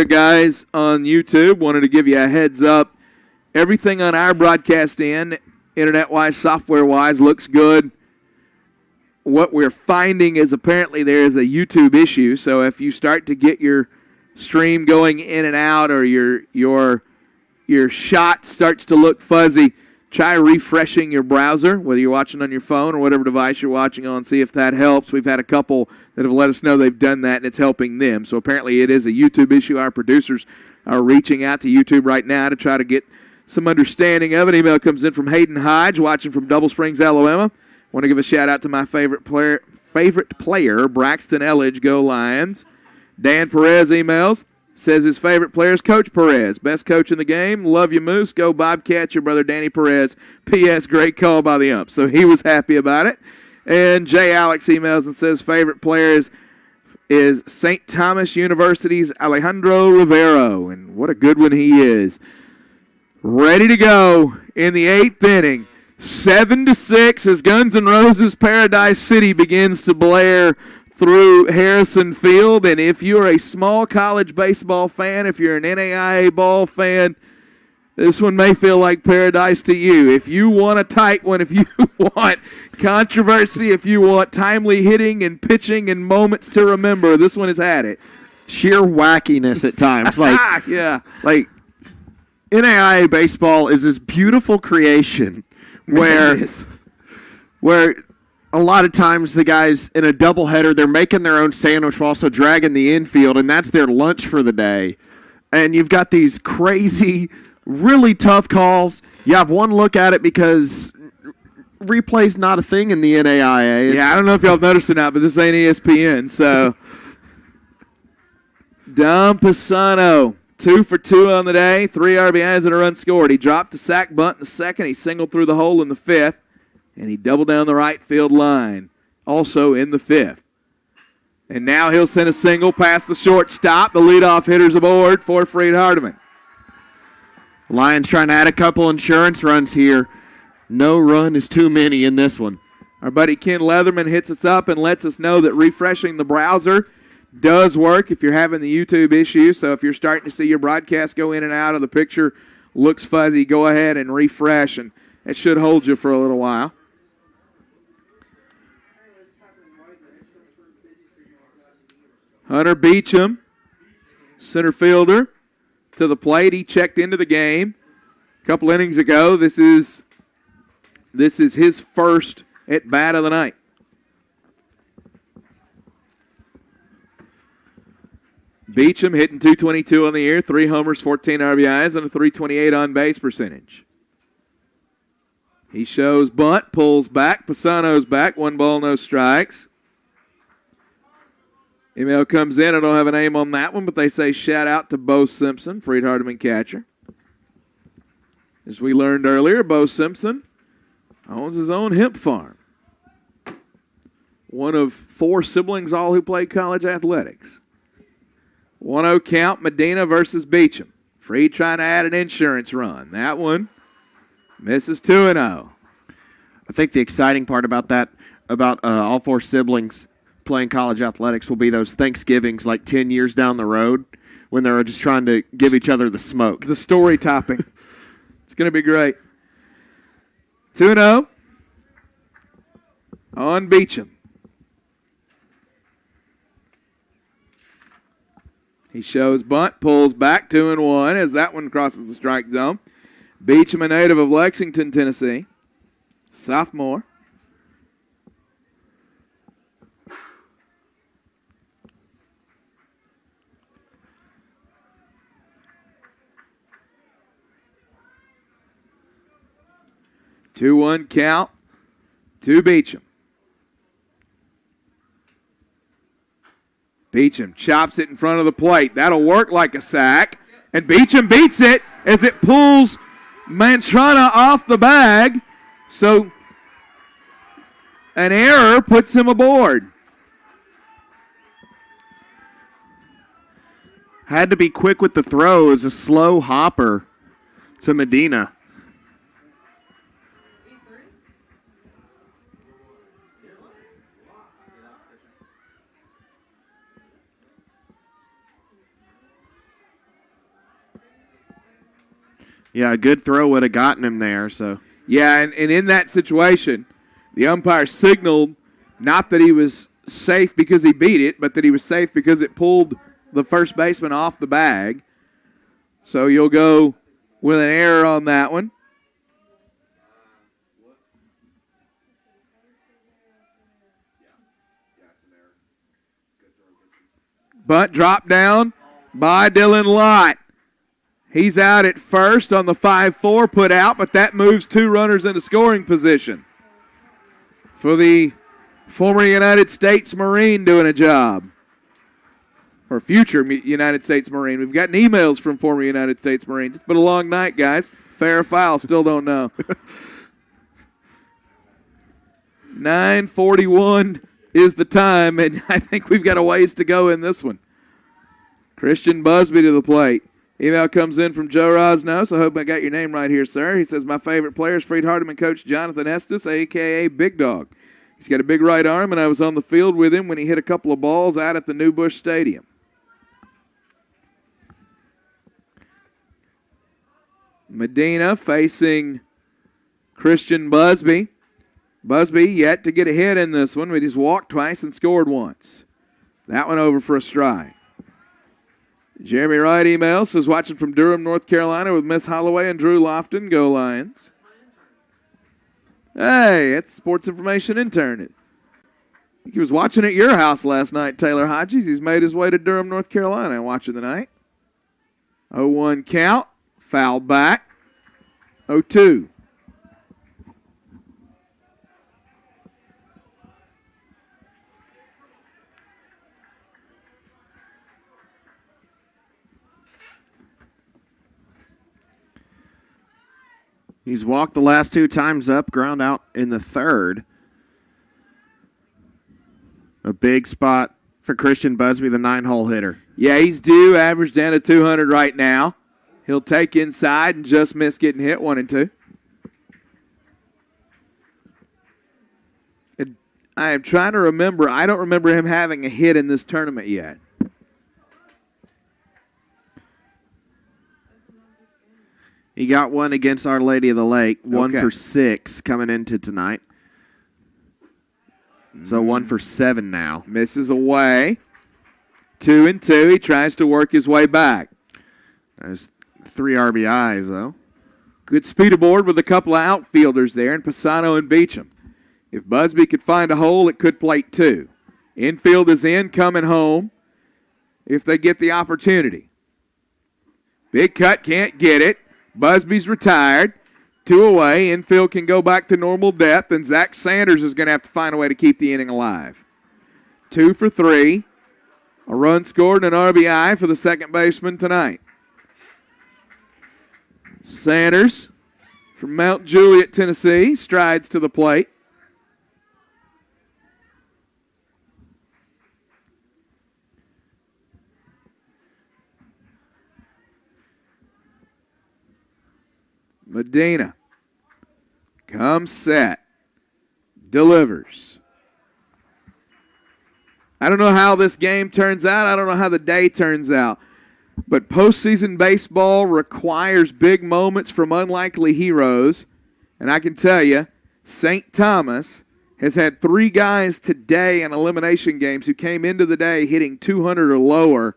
Guys on YouTube, wanted to give you a heads up. Everything on our broadcast end, internet-wise, software-wise, looks good. What we're finding is apparently there is a YouTube issue. So if you start to get your stream going in and out, or your shot starts to look fuzzy, try refreshing your browser, whether you're watching on your phone or whatever device you're watching on, see if that helps. We've had a couple that have let us know they've done that, and it's helping them. So apparently it is a YouTube issue. Our producers are reaching out to YouTube right now to try to get some understanding of it. Email comes in from Hayden Hodge, watching from Double Springs, Alabama. Want to give a shout-out to my favorite player, Braxton Elledge, Go Lions. Dan Perez emails. Says his favorite player is Coach Perez. Best coach in the game. Love you, Moose. Go Bobcats, your brother Danny Perez. P.S. Great call by the ump. So he was happy about it. And Jay Alex emails and says favorite player is St. Thomas University's Alejandro Rivero. And what a good one he is. Ready to go in the 8th inning. 7-6 as Guns N' Roses Paradise City begins to blare through Harrison Field. And if you're a small college baseball fan, if you're an NAIA ball fan, this one may feel like paradise to you. If you want a tight one, if you want controversy, if you want timely hitting and pitching and moments to remember, this one has had it. Sheer wackiness at times. Yeah. Like NAIA baseball is this beautiful creation where a lot of times the guys in a doubleheader, they're making their own sandwich while also dragging the infield, and that's their lunch for the day. And you've got these crazy, really tough calls. You have one look at it because replay's not a thing in the NAIA. I don't know if y'all noticed or not, but this ain't ESPN. So, Dom Pisano, 2 for 2 on the day, 3 RBIs and a run scored. He dropped the sack bunt in the 2nd. He singled through the hole in the 5th. And he doubled down the right field line, also in the 5th. And now he'll send a single past the shortstop. The leadoff hitter's aboard for Freed-Hardeman. Lions trying to add a couple insurance runs here. No run is too many in this one. Our buddy Ken Leatherman hits us up and lets us know that refreshing the browser does work if you're having the YouTube issue. So if you're starting to see your broadcast go in and out, or the picture looks fuzzy, go ahead and refresh, and it should hold you for a little while. Hunter Beecham, center fielder, to the plate. He checked into the game a couple innings ago. This is his first at bat of the night. Beecham hitting .222 on the year, 3 homers, 14 RBIs, and a .328 on base percentage. He shows bunt, pulls back. Pisano's back. 1 ball, no strikes. Email comes in. I don't have a name on that one, but they say shout out to Bo Simpson, Freed-Hardeman catcher. As we learned earlier, Bo Simpson owns his own hemp farm. one of 4 siblings, all who played college athletics. 1-0 count, Medina versus Beecham. Freed trying to add an insurance run. That one misses 2-0. I think the exciting part about that, about all 4 siblings playing college athletics, will be those Thanksgivings like 10 years down the road when they're just trying to give each other the smoke. The story topping. It's going to be great. 2-0 on Beecham. He shows bunt, pulls back 2-1 as that one crosses the strike zone. Beecham, a native of Lexington, Tennessee. Sophomore. Two-one count to Beecham. Beecham chops it in front of the plate. That'll work like a sack. And Beecham beats it as it pulls Mantrana off the bag. So an error puts him aboard. Had to be quick with the throw. It was a slow hopper to Medina. Yeah, a good throw would have gotten him there. So yeah, and in that situation, the umpire signaled not that he was safe because he beat it, but that he was safe because it pulled the first baseman off the bag. So you'll go with an error on that one. Bunt dropped down by Dylan Lott. He's out at first on the 5-4 put out, but that moves 2 runners into scoring position for the former United States Marine doing a job, or future United States Marine. We've gotten emails from former United States Marines. It's been a long night, guys. Fair or foul, still don't know. 9:41 is the time, and I think we've got a ways to go in this one. Christian Busby to the plate. Email comes in from Joe Rosnos. I hope I got your name right here, sir. He says, my favorite player is Freed-Hardeman coach Jonathan Estes, a.k.a. Big Dog. He's got a big right arm, and I was on the field with him when he hit a couple of balls out at the New Bush Stadium. Medina facing Christian Busby. Busby yet to get a hit in this one, but he's walked twice and scored once. That one over for a strike. Jeremy Wright email says, watching from Durham, North Carolina with Miss Holloway and Drew Lofton. Go Lions. Hey, it's sports information intern. He was watching at your house last night, Taylor Hodges. He's made his way to Durham, North Carolina, watching the night. 0-1 count. Fouled back. 0-2. he's walked the last 2 times up, ground out in the third. A big spot for Christian Busby, the 9-hole hitter. Yeah, he's due. Average down to 200 right now. He'll take inside and just miss getting hit 1 and 2. I am trying to remember. I don't remember him having a hit in this tournament yet. He got one against Our Lady of the Lake, 1 for 6 coming into tonight. So 1 for 7 now. Misses away. 2 and 2. He tries to work his way back. There's 3 RBIs, though. Good speed aboard with a couple of outfielders there in Pisano and Beecham. If Busby could find a hole, it could plate 2. Infield is in, coming home if they get the opportunity. Big cut, can't get it. Busby's retired. 2 away. Infield can go back to normal depth, and Zach Sanders is going to have to find a way to keep the inning alive. 2 for 3. A run scored and an RBI for the second baseman tonight. Sanders from Mount Juliet, Tennessee, strides to the plate. Medina comes set, delivers. I don't know how this game turns out. I don't know how the day turns out. But postseason baseball requires big moments from unlikely heroes. And I can tell you, St. Thomas has had 3 guys today in elimination games who came into the day hitting 200 or lower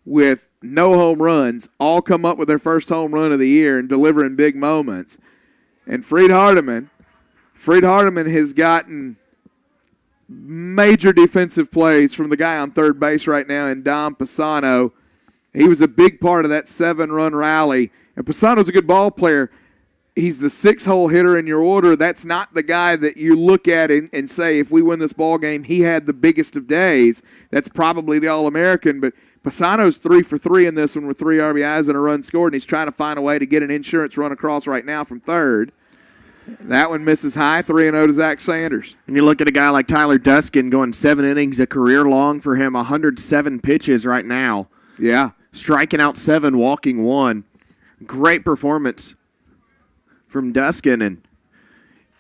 with no home runs, all come up with their first home run of the year and delivering big moments. And Freed-Hardeman has gotten major defensive plays from the guy on third base right now in Dom Pisano. He was a big part of that 7-run rally. And Pisano's a good ball player. He's the 6-hole hitter in your order. That's not the guy that you look at and say, if we win this ball game, he had the biggest of days. That's probably the All-American. But Pisano's 3 for 3 in this one with 3 RBIs and a run scored, and he's trying to find a way to get an insurance run across right now from third. That one misses high, 3-0 to Zach Sanders. And you look at a guy like Tyler Duskin going 7 innings, a career long for him, 107 pitches right now. Yeah. Striking out 7, walking 1. Great performance from Duskin, and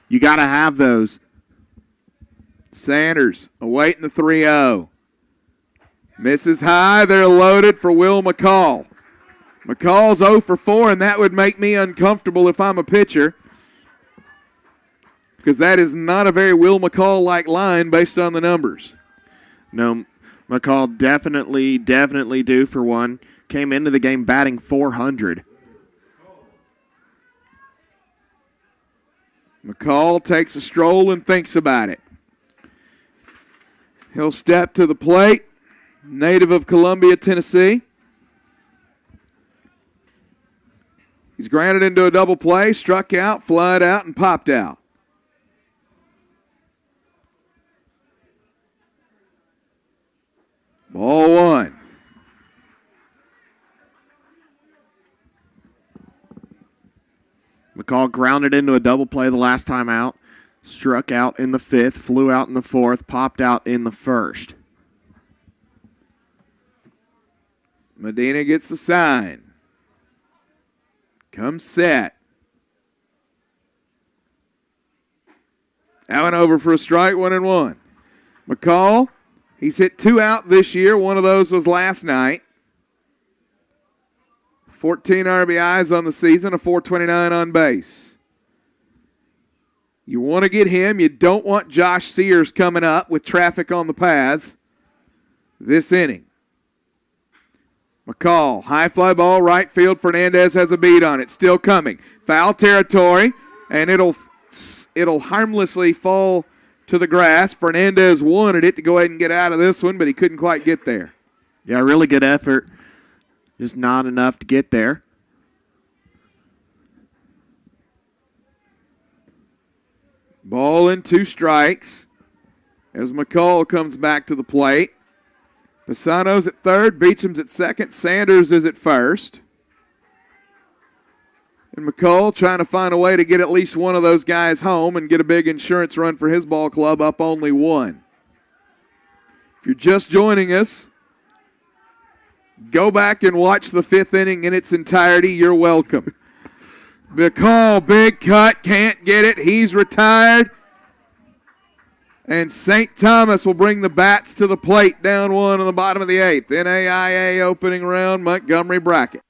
you got to have those. Sanders awaiting the 3-0. Misses high. They're loaded for Will McCall. McCall's 0 for 4, and that would make me uncomfortable if I'm a pitcher, because that is not a very Will McCall-like line based on the numbers. No, McCall definitely due for one. Came into the game batting .400. McCall takes a stroll and thinks about it. He'll step to the plate. Native of Columbia, Tennessee. He's grounded into a double play, struck out, flied out, and popped out. Ball 1. McCall grounded into a double play the last time out. Struck out in the 5th, flew out in the 4th, popped out in the 1st. Medina gets the sign. Comes set. That one over for a strike, 1-1. McCall, he's hit 2 out this year. One of those was last night. 14 RBIs on the season, a .429 on base. You want to get him. You don't want Josh Sears coming up with traffic on the paths this inning. McCall, high fly ball, right field. Fernandez has a beat on it. Still coming. Foul territory, and it'll harmlessly fall to the grass. Fernandez wanted it to go ahead and get out of this one, but he couldn't quite get there. Yeah, really good effort. Just not enough to get there. Ball and 2 strikes as McCall comes back to the plate. Pisano's at third, Beecham's at second, Sanders is at first. And McCall trying to find a way to get at least one of those guys home and get a big insurance run for his ball club, up only 1. If you're just joining us, go back and watch the 5th inning in its entirety. You're welcome. McCall, big cut, can't get it. He's retired. And St. Thomas will bring the bats to the plate, down 1 on the bottom of the 8th. NAIA opening round, Montgomery bracket.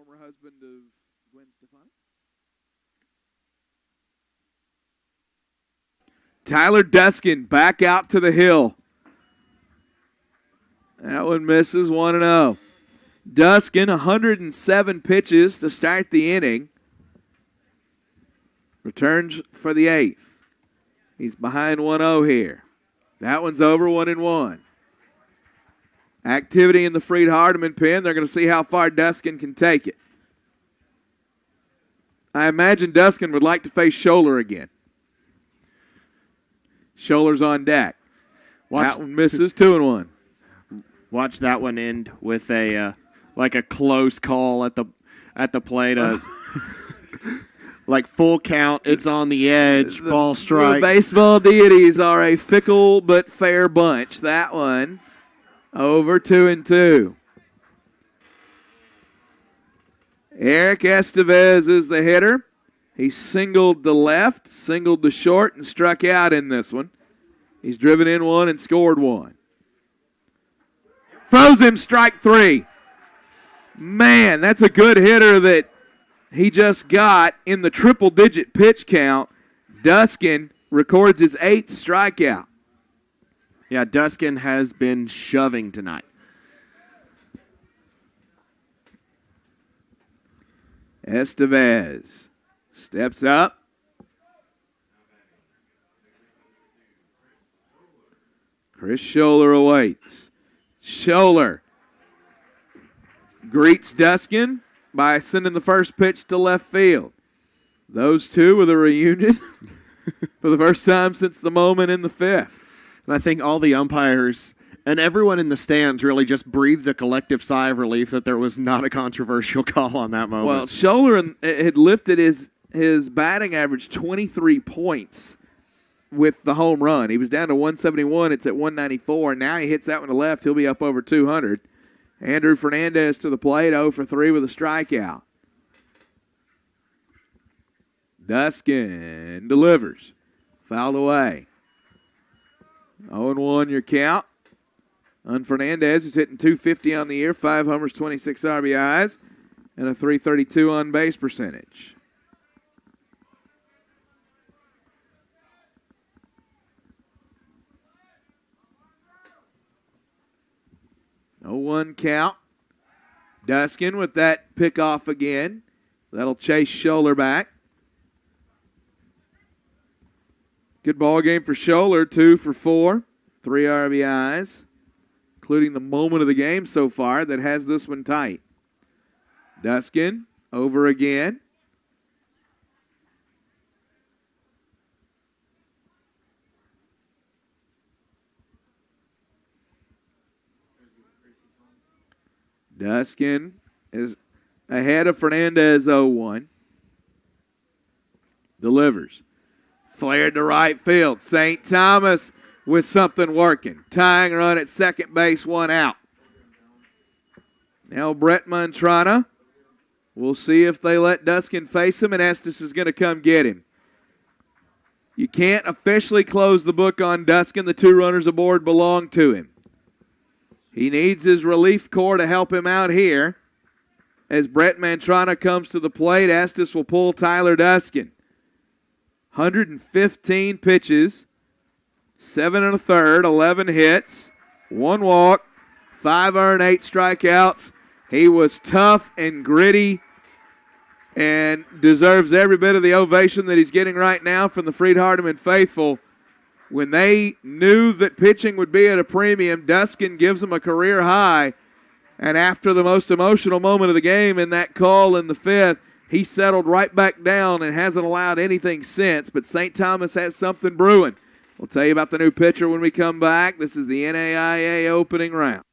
former husband of Gwen Stefani. Tyler Duskin back out to the hill. That one misses 1-0. Duskin, 107 pitches to start the inning. Returns for the 8th. He's behind 1-0 here. That one's over 1-1. Activity in the Freed-Hardeman pen. They're going to see how far Duskin can take it. I imagine Duskin would like to face Scholler again. Scholler's on deck. That one misses 2-1. Watch that one end with a like a close call at the plate. Like full count, it's on the edge, ball strike. The baseball deities are a fickle but fair bunch. That one over 2-2. Eric Estevez is the hitter. He singled to left, singled to short, and struck out in this one. He's driven in one and scored one. Froze him, strike 3. Man, that's a good hitter that he just got in the triple-digit pitch count. Duskin records his 8th strikeout. Yeah, Duskin has been shoving tonight. Estevez steps up. Chris Scholler awaits. Scholler greets Duskin by sending the first pitch to left field. Those two with a reunion for the first time since the moment in the 5th. And I think all the umpires and everyone in the stands really just breathed a collective sigh of relief that there was not a controversial call on that moment. Well, Scholler had lifted his batting average 23 points with the home run. He was down to 171. It's at 194. Now he hits that one to left. He'll be up over 200. Andrew Fernandez to the plate, 0 for 3 with a strikeout. Duskin delivers. Fouled away. 0-1 your count. Fernandez is hitting .250 on the year, 5 homers, 26 RBIs, and a .332 on base percentage. No 1 count. Duskin with that pickoff again. That'll chase Scholler back. Good ball game for Scholler, 2 for 4, 3 RBIs, including the moment of the game so far that has this one tight. Duskin over again. Duskin is ahead of Fernandez 0-1. Delivers. Flared to right field. St. Thomas with something working. Tying run at second base, 1 out. Now Brett Montrana. We'll see if they let Duskin face him, and Estes is going to come get him. You can't officially close the book on Duskin. The 2 runners aboard belong to him. He needs his relief corps to help him out here. As Brett Mantrana comes to the plate, Estes will pull Tyler Duskin. 115 pitches, 7 1/3, 11 hits, 1 walk, 5 earned, 8 strikeouts. He was tough and gritty and deserves every bit of the ovation that he's getting right now from the Freed-Hardeman faithful. When they knew that pitching would be at a premium, Duskin gives them a career high. And after the most emotional moment of the game in that call in the 5th, he settled right back down and hasn't allowed anything since. But St. Thomas has something brewing. We'll tell you about the new pitcher when we come back. This is the NAIA opening round.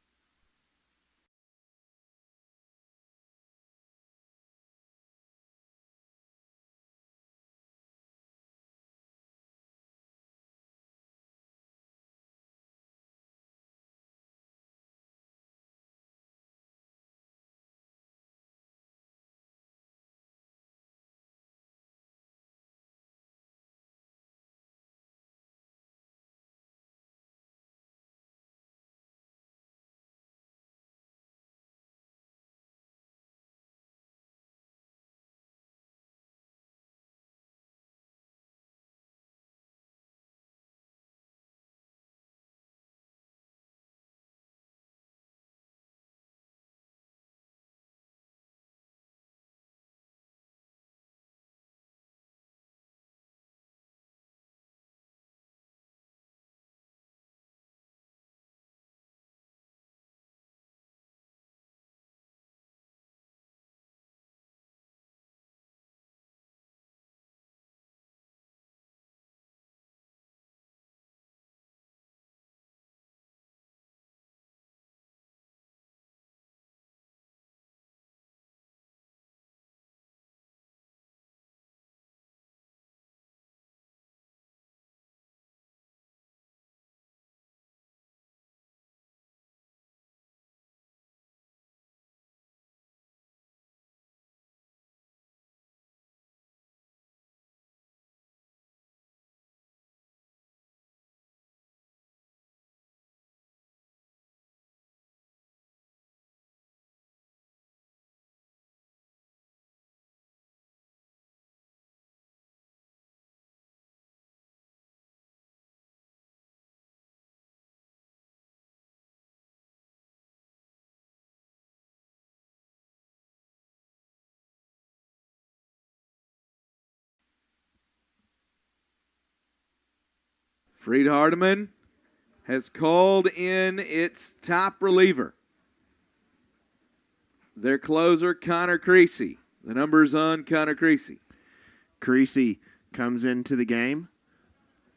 Freed-Hardeman has called in its top reliever. Their closer, Connor Creasy. The number's on Connor Creasy. Creasy comes into the game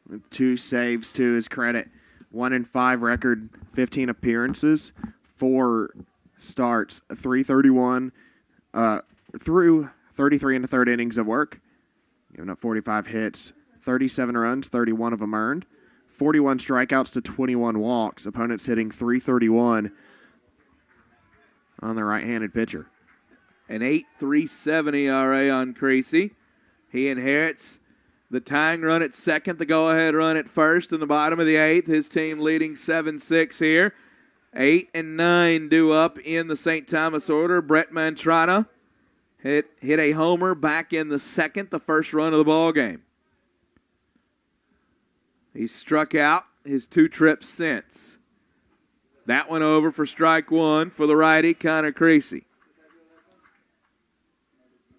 with 2 saves to his credit. 1-5 record, 15 appearances, 4 starts, 331 through 33 and a third innings of work. Giving up 45 hits, 37 runs, 31 of them earned, 41 strikeouts to 21 walks. Opponents hitting .331 on the right-handed pitcher. An 8.37 ERA on Creasy. He inherits the tying run at second, the go-ahead run at first in the bottom of the 8th. His team leading 7-6 here. 8 and 9 due up in the St. Thomas order. Brett Mantrana hit a homer back in the second, the first run of the ball game. He struck out his 2 trips since. That one over for strike 1 for the righty, Connor Creasy.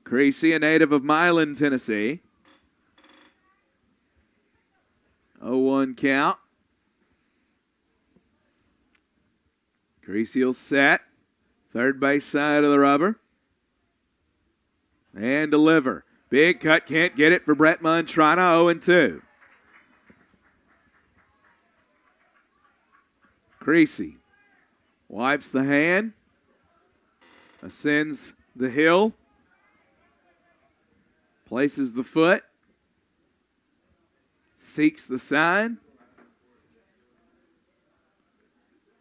Creasy, a native of Milan, Tennessee. 0-1 count. Creasy will set. Third base side of the rubber. And deliver. Big cut, can't get it for Brett Mantrana, 0-2. Creasy wipes the hand. Ascends the hill. Places the foot. Seeks the sign.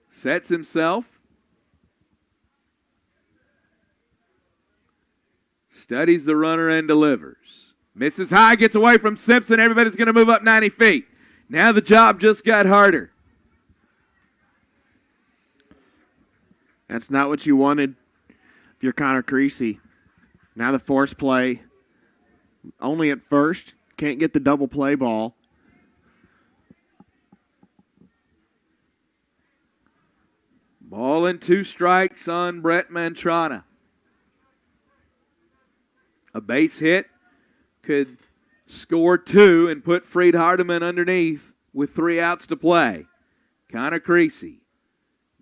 Sets himself. Studies the runner and delivers. Misses high, gets away from Simpson. Everybody's going to move up 90 feet. Now the job just got harder. That's not what you wanted if you're Connor Creasy. Now the force play. Only at first. Can't get the double play ball. Ball and 2 strikes on Brett Mantrana. A base hit could score 2 and put Freed-Hardeman underneath with 3 outs to play. Connor Creasy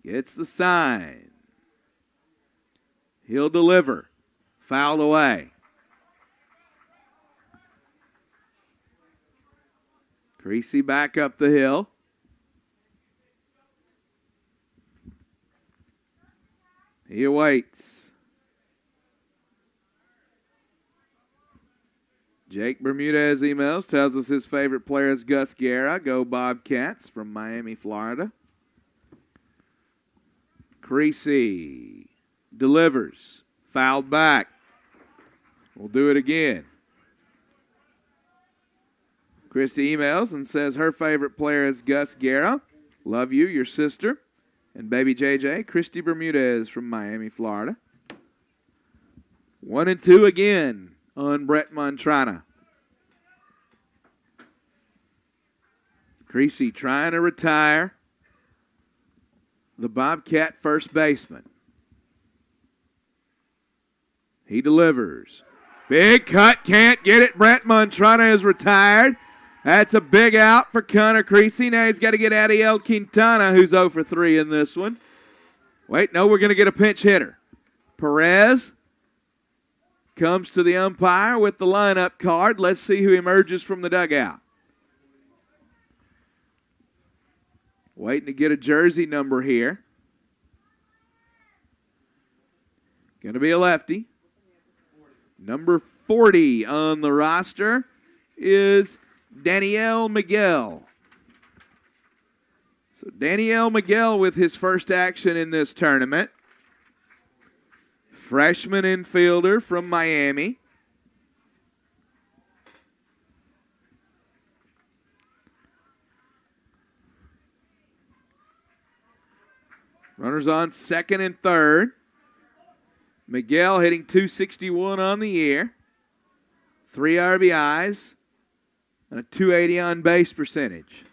gets the sign. He'll deliver. Fouled away. Creasy back up the hill. He awaits. Jake Bermudez emails, tells us his favorite player is Gus Guerra. Go Bobcats from Miami, Florida. Creasy delivers. Fouled back. We'll do it again. Christy emails and says her favorite player is Gus Guerra. Love you, your sister. And baby JJ, Christy Bermudez from Miami, Florida. 1-2 again on Brett Mantrana. Creasy trying to retire the Bobcat first baseman. He delivers. Big cut, can't get it. Brett Mantrana is retired. That's a big out for Connor Creasy. Now he's got to get Adiel Quintana, who's 0 for 3 in this one. Wait, no, we're going to get a pinch hitter. Perez comes to the umpire with the lineup card. Let's see who emerges from the dugout. Waiting to get a jersey number here. Going to be a lefty. Number 40 on the roster is Daniel Miguel. So Daniel Miguel with his first action in this tournament. Freshman infielder from Miami. Runners on second and third. Miguel hitting .261 on the year. 3 RBIs. And a .280 on base percentage.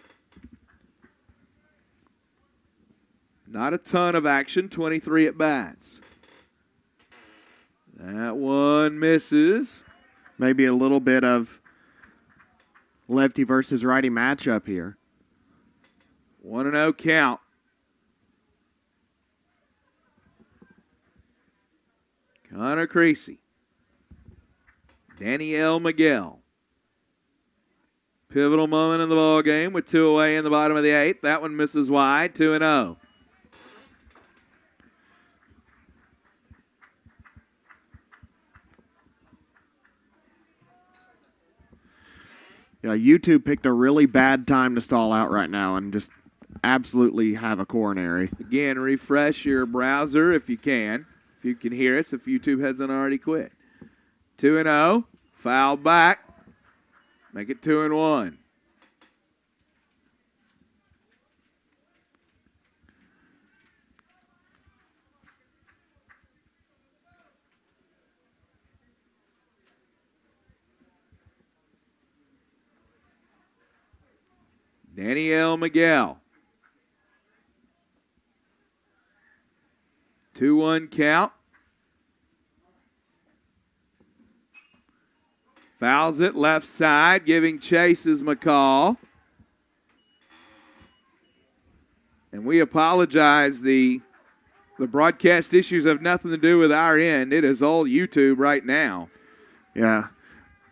Not a ton of action, 23 at bats. That one misses. Maybe a little bit of lefty versus righty matchup here. 1-0 count. Connor Creasy. Danielle Miguel. Pivotal moment in the ball game with 2 away in the bottom of the 8th. That one misses wide, 2-0. Yeah, YouTube picked a really bad time to stall out right now and just absolutely have a coronary. Again, refresh your browser if you can. If you can hear us, if YouTube hasn't already quit. 2-0. Foul back. Make it 2-1. Danielle Miguel. 2-1 count. Fouls it left side, giving chase is McCall. And we apologize. The broadcast issues have nothing to do with our end. It is all YouTube right now. Yeah.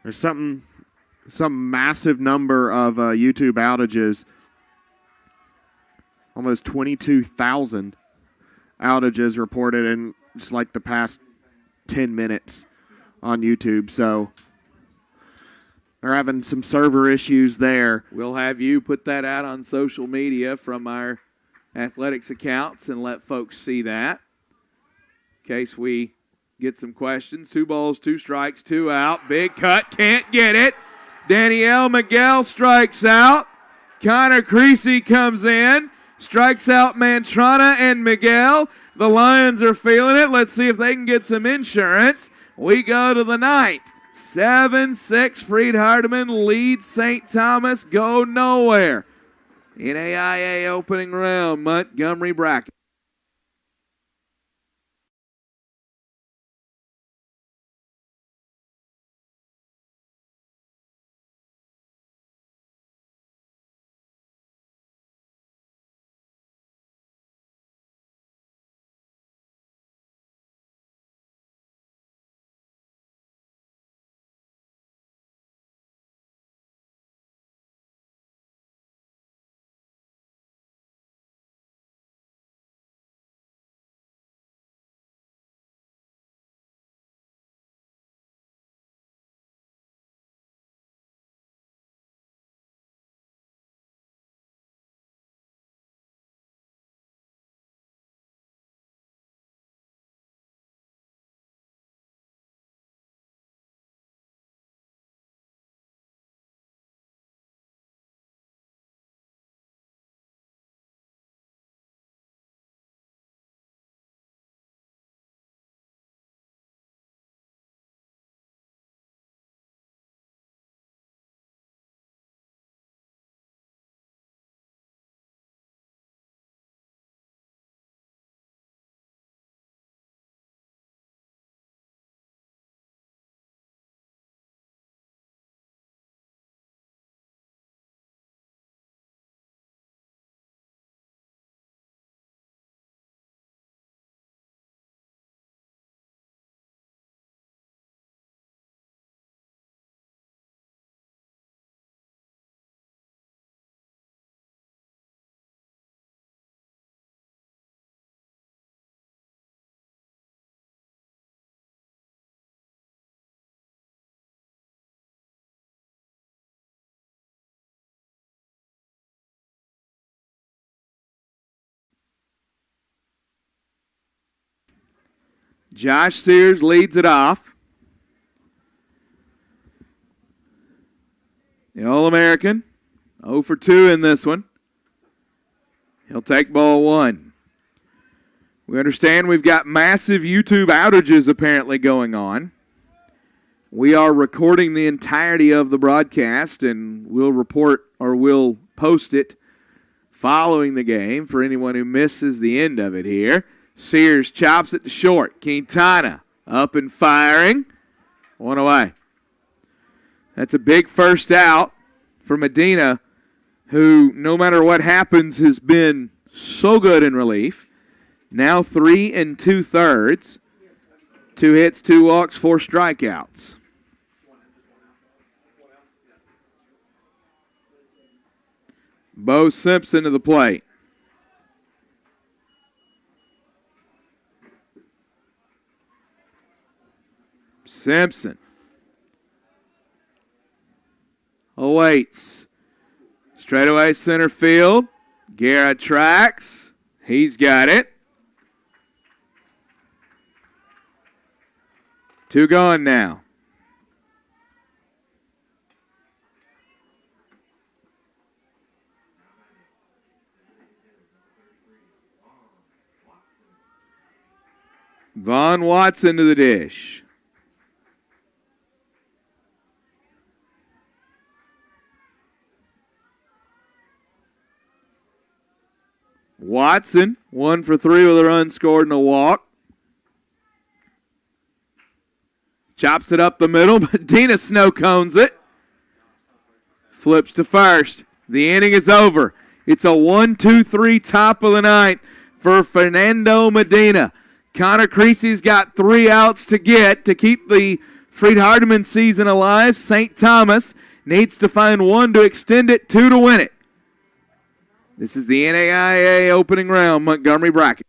There's some massive number of YouTube outages. Almost 22,000 outages reported in just like the past 10 minutes on YouTube. So they're having some server issues there. We'll have you put that out on social media from our athletics accounts and let folks see that in case we get some questions. 2 balls, 2 strikes, 2 out. Big cut, can't get it. Danielle Miguel strikes out. Connor Creasy comes in, strikes out Mantrana and Miguel. The Lions are feeling it. Let's see if they can get some insurance. We go to the 9th. 7-6, Freed-Hardeman leads St. Thomas. Go nowhere. NAIA opening round, Montgomery bracket. Josh Sears leads it off. The All-American, 0 for 2 in this one. He'll take ball 1. We understand we've got massive YouTube outages apparently going on. We are recording the entirety of the broadcast, and we'll post it following the game for anyone who misses the end of it here. Sears chops it to short. Quintana up and firing. 1 away. That's a big first out for Medina. who, no matter what happens, has been so good in relief. Now 3 2/3. 2 hits, 2 walks, 4 strikeouts. Bo Simpson to the plate. Simpson awaits. Straightaway center field. Guerra tracks. He's got it. 2 gone now. Vaughn Watson to the dish. Watson, 1 for 3 with a run scored and a walk. Chops it up the middle, but Dina snow cones it. Flips to first. The inning is over. It's a 1-2-3 top of the ninth for Fernando Medina. Connor Creasy's got 3 outs to get to keep the Freed-Hardeman season alive. St. Thomas needs to find 1 to extend it, 2 to win it. This is the NAIA opening round Montgomery bracket.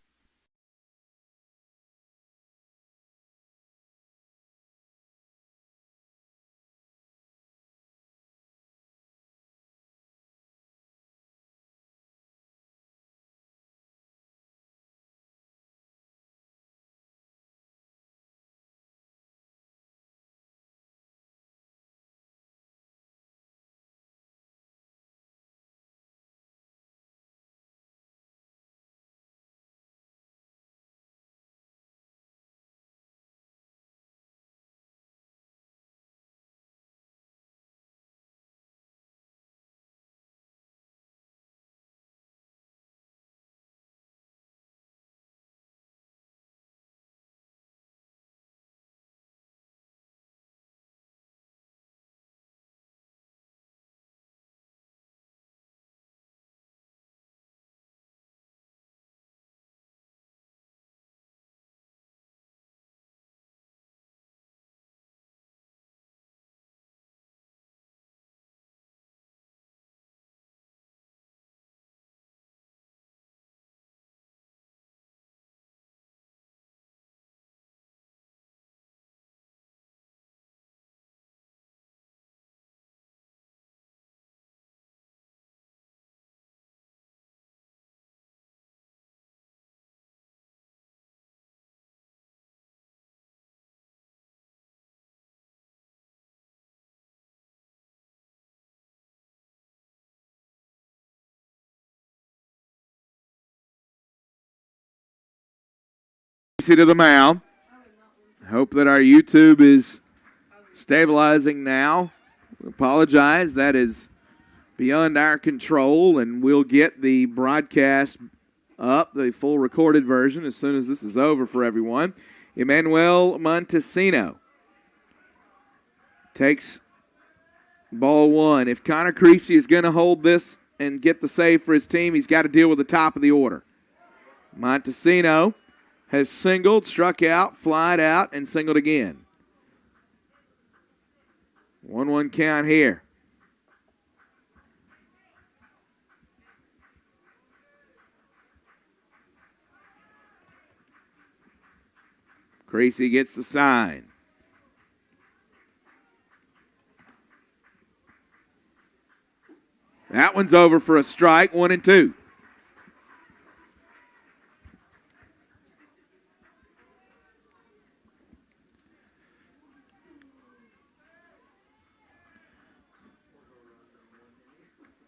To the mound. Hope that our YouTube is stabilizing now. We apologize. That is beyond our control, and we'll get the broadcast up, the full recorded version, as soon as this is over for everyone. Emmanuel Montesino takes ball 1. If Connor Creasy is going to hold this and get the save for his team, he's got to deal with the top of the order. Montesino has singled, struck out, flied out, and singled again. 1-1 count here. Creasy gets the sign. That one's over for a strike, 1-2.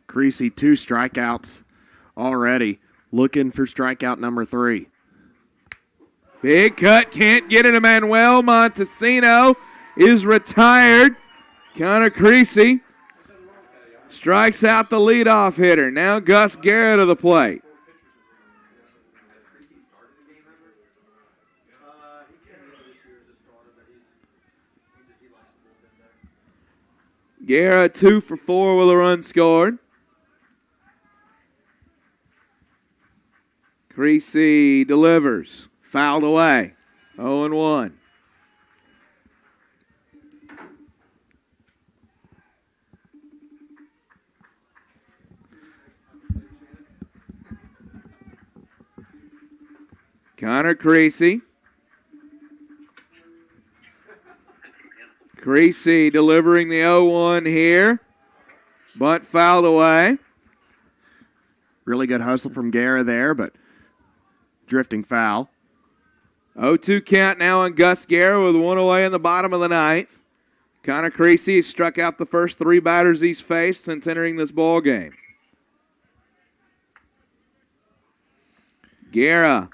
Creasy, 2 strikeouts already. Looking for strikeout number 3. Big cut, can't get it. Emmanuel Montesino is retired. Connor Creasy strikes out the leadoff hitter. Now Gus Guerra to the plate. Guerra 2 for 4 with a run scored. Creasy delivers. Fouled away. 0-1. Connor Creasy. Creasy delivering the 0-1 here. Bunt fouled away. Really good hustle from Guerra there, but drifting foul. 0-2 count now on Gus Guerra with one away in the bottom of the ninth. Connor Creasy has struck out the first three batters he's faced since entering this ball game. Guerra.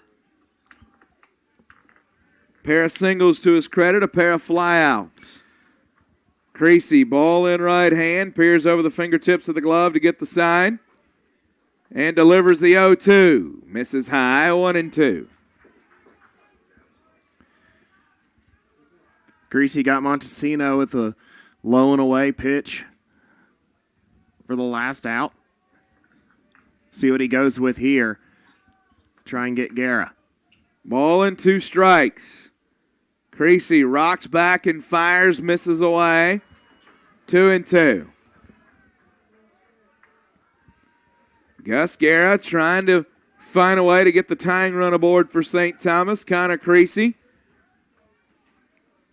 Pair of singles to his credit, a pair of flyouts. Creasy, ball in right hand, peers over the fingertips of the glove to get the sign, and delivers the 0-2. Misses high, 1-2. Creasy got Montesino with a low and away pitch for the last out. See what he goes with here. Try and get Guerra. Ball and 2 strikes. Creasy rocks back and fires, misses away. 2-2. Gus Guerra trying to find a way to get the tying run aboard for St. Thomas. Connor Creasy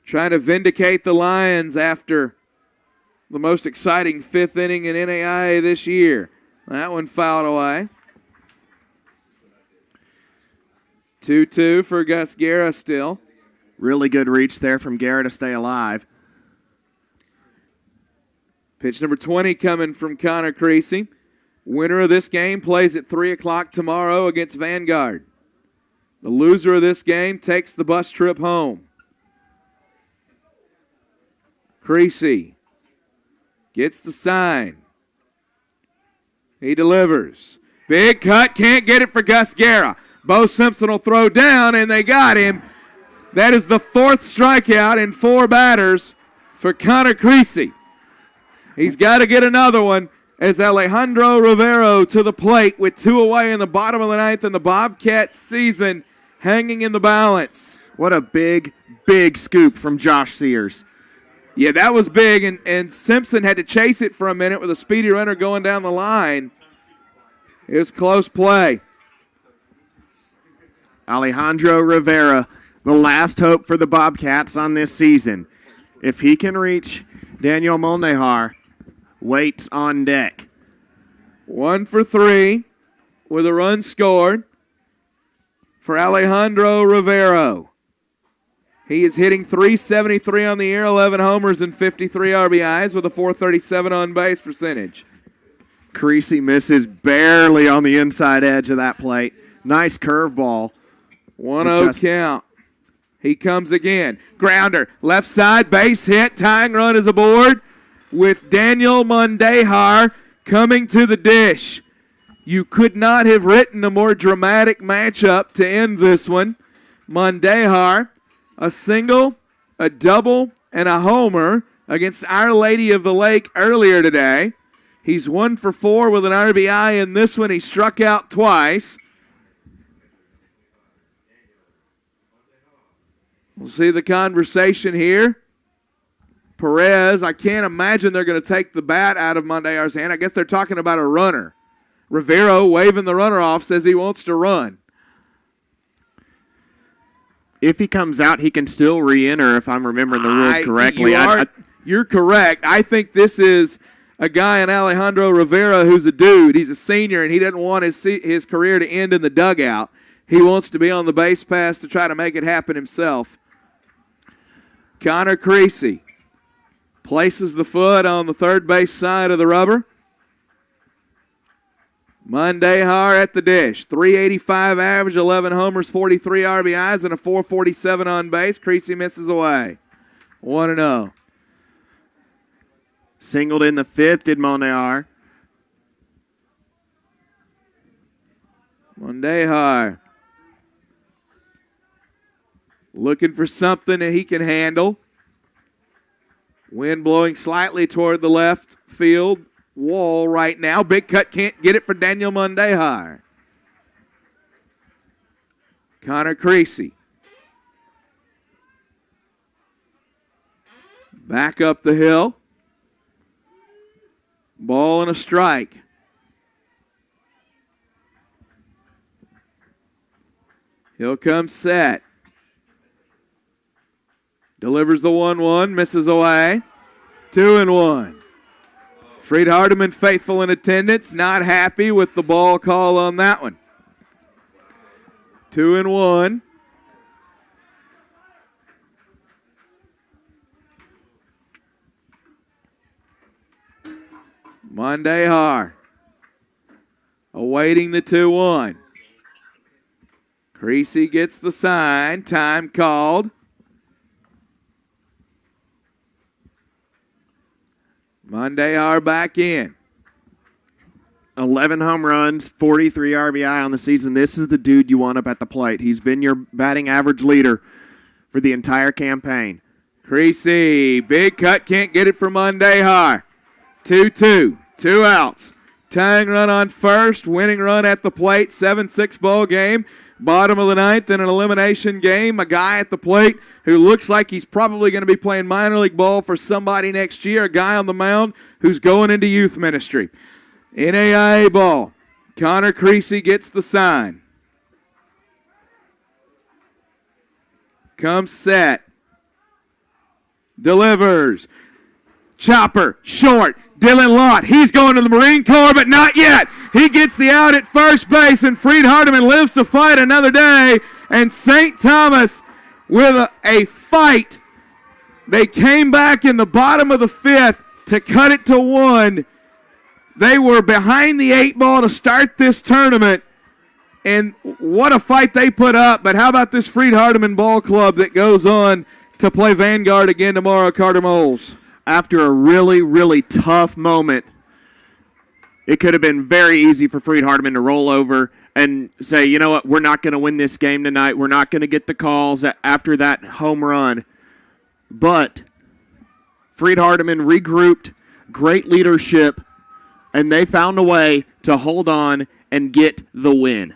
trying to vindicate the Lions after the most exciting fifth inning in NAIA this year. That one fouled away. 2-2 for Gus Guerra still. Really good reach there from Guerra to stay alive. Pitch number 20 coming from Connor Creasy. Winner of this game plays at 3 o'clock tomorrow against Vanguard. The loser of this game takes the bus trip home. Creasy gets the sign. He delivers. Big cut, can't get it for Gus Guerra. Bo Simpson will throw down, and they got him. That is the 4th strikeout in 4 batters for Connor Creasy. He's got to get another one as Alejandro Rivero to the plate with 2 away in the bottom of the ninth and the Bobcats season hanging in the balance. What a big, big scoop from Josh Sears. Yeah, that was big, and Simpson had to chase it for a minute with a speedy runner going down the line. It was close play. Alejandro Rivera, the last hope for the Bobcats on this season. If he can reach Daniel Molnehar, waits on deck. 1 for 3 with a run scored for Alejandro Rivero. He is hitting .373 on the year, 11 homers and 53 RBIs with a .437 on base percentage. Creasy misses barely on the inside edge of that plate. Nice curveball. 1-0 count. He comes again. Grounder, left side, base hit. Tying run is aboard with Daniel Mondejar coming to the dish. You could not have written a more dramatic matchup to end this one. Mondejar, a single, a double, and a homer against Our Lady of the Lake earlier today. He's 1 for 4 with an RBI in this one. He struck out twice. We'll see the conversation here. Perez, I can't imagine they're going to take the bat out of Mondejar's hand. I guess they're talking about a runner. Rivero, waving the runner off, says he wants to run. If he comes out, he can still re-enter if I'm remembering the rules correctly. You're correct. I think this is a guy in Alejandro Rivera who's a dude. He's a senior, and he doesn't want his career to end in the dugout. He wants to be on the base pass to try to make it happen himself. Connor Creasy places the foot on the third base side of the rubber. Mondejar at the dish. .385 average, 11 homers, 43 RBIs, and a .447 on base. Creasy misses away. 1-0. Singled in the 5th, did Mondejar. Mondejar looking for something that he can handle. Wind blowing slightly toward the left field wall right now. Big cut, can't get it for Daniel Mondejar. Connor Creasy. Back up the hill. Ball and a strike. He'll come set. Delivers the 1-1, misses away. 2-1. Freed-Hardeman faithful in attendance, not happy with the ball call on that one. 2-1. Monday awaiting the 2-1. Creasy gets the sign. Time called. Monday back in. 11 home runs, 43 RBI on the season. This is the dude you want up at the plate. He's been your batting average leader for the entire campaign. Creasy, big cut, can't get it for Monday 2-2, 2 outs. Tying run on first, winning run at the plate, 7-6 ball game. Bottom of the ninth in an elimination game. A guy at the plate who looks like he's probably going to be playing minor league ball for somebody next year. A guy on the mound who's going into youth ministry. NAIA ball. Connor Creasy gets the sign. Comes set. Delivers. Chopper, short. Dylan Lott, he's going to the Marine Corps, but not yet. He gets the out at first base, and Freed-Hardeman lives to fight another day. And St. Thomas with a fight. They came back in the bottom of the fifth to cut it to 1. They were behind the 8 ball to start this tournament. And what a fight they put up. But how about this Freed-Hardeman ball club that goes on to play Vanguard again tomorrow, Carter Moles? After a really, really tough moment, it could have been very easy for Freed-Hardeman to roll over and say, you know what, we're not going to win this game tonight. We're not going to get the calls after that home run. But Freed-Hardeman regrouped, great leadership, and they found a way to hold on and get the win.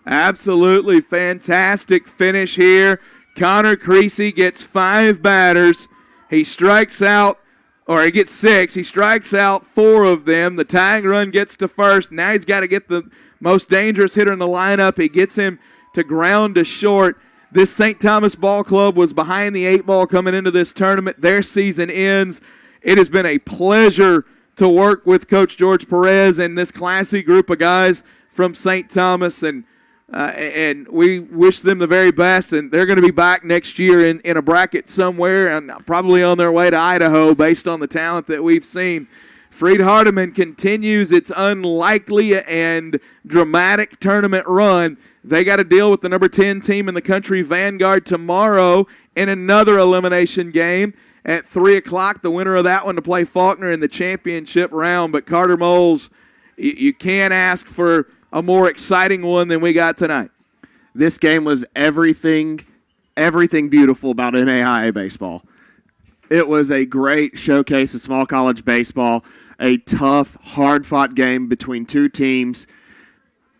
Absolutely fantastic finish here. Connor Creasy gets 5 batters. He strikes out, or he gets 6. He strikes out 4 of them. The tying run gets to first. Now he's got to get the most dangerous hitter in the lineup. He gets him to ground to short. This St. Thomas ball club was behind the 8 ball coming into this tournament. Their season ends. It has been a pleasure to work with Coach George Perez and this classy group of guys from St. Thomas, and we wish them the very best, and they're going to be back next year in a bracket somewhere and probably on their way to Idaho based on the talent that we've seen. Freed-Hardeman continues its unlikely and dramatic tournament run. They got to deal with the number 10 team in the country, Vanguard, tomorrow in another elimination game at 3 o'clock. The winner of that one to play Faulkner in the championship round. But Carter Moles, you can't ask for a more exciting one than we got tonight. This game was everything beautiful about NAIA baseball. It was a great showcase of small college baseball, a tough, hard-fought game between 2 teams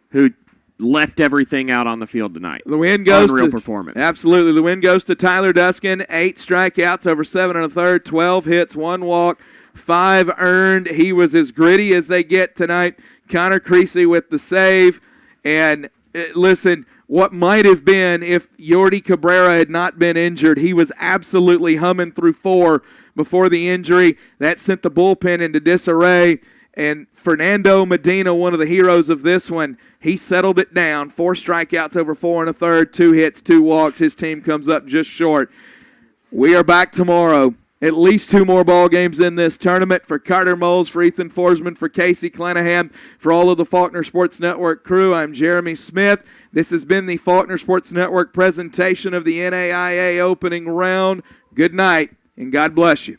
who left everything out on the field tonight. The win goes Unreal to performance. Absolutely. The win goes to Tyler Duskin. 8 strikeouts over 7 1/3, 12 hits, 1 walk, 5 earned. He was as gritty as they get tonight. Connor Creasy with the save. And listen, what might have been if Yordi Cabrera had not been injured, he was absolutely humming through 4 before the injury. That sent the bullpen into disarray. And Fernando Medina, one of the heroes of this one, he settled it down. 4 strikeouts over 4 1/3, 2 hits, 2 walks. His team comes up just short. We are back tomorrow. At least 2 more ball games in this tournament. For Carter Moles, for Ethan Forsman, for Casey Clennahan, for all of the Faulkner Sports Network crew, I'm Jeremy Smith. This has been the Faulkner Sports Network presentation of the NAIA opening round. Good night, and God bless you.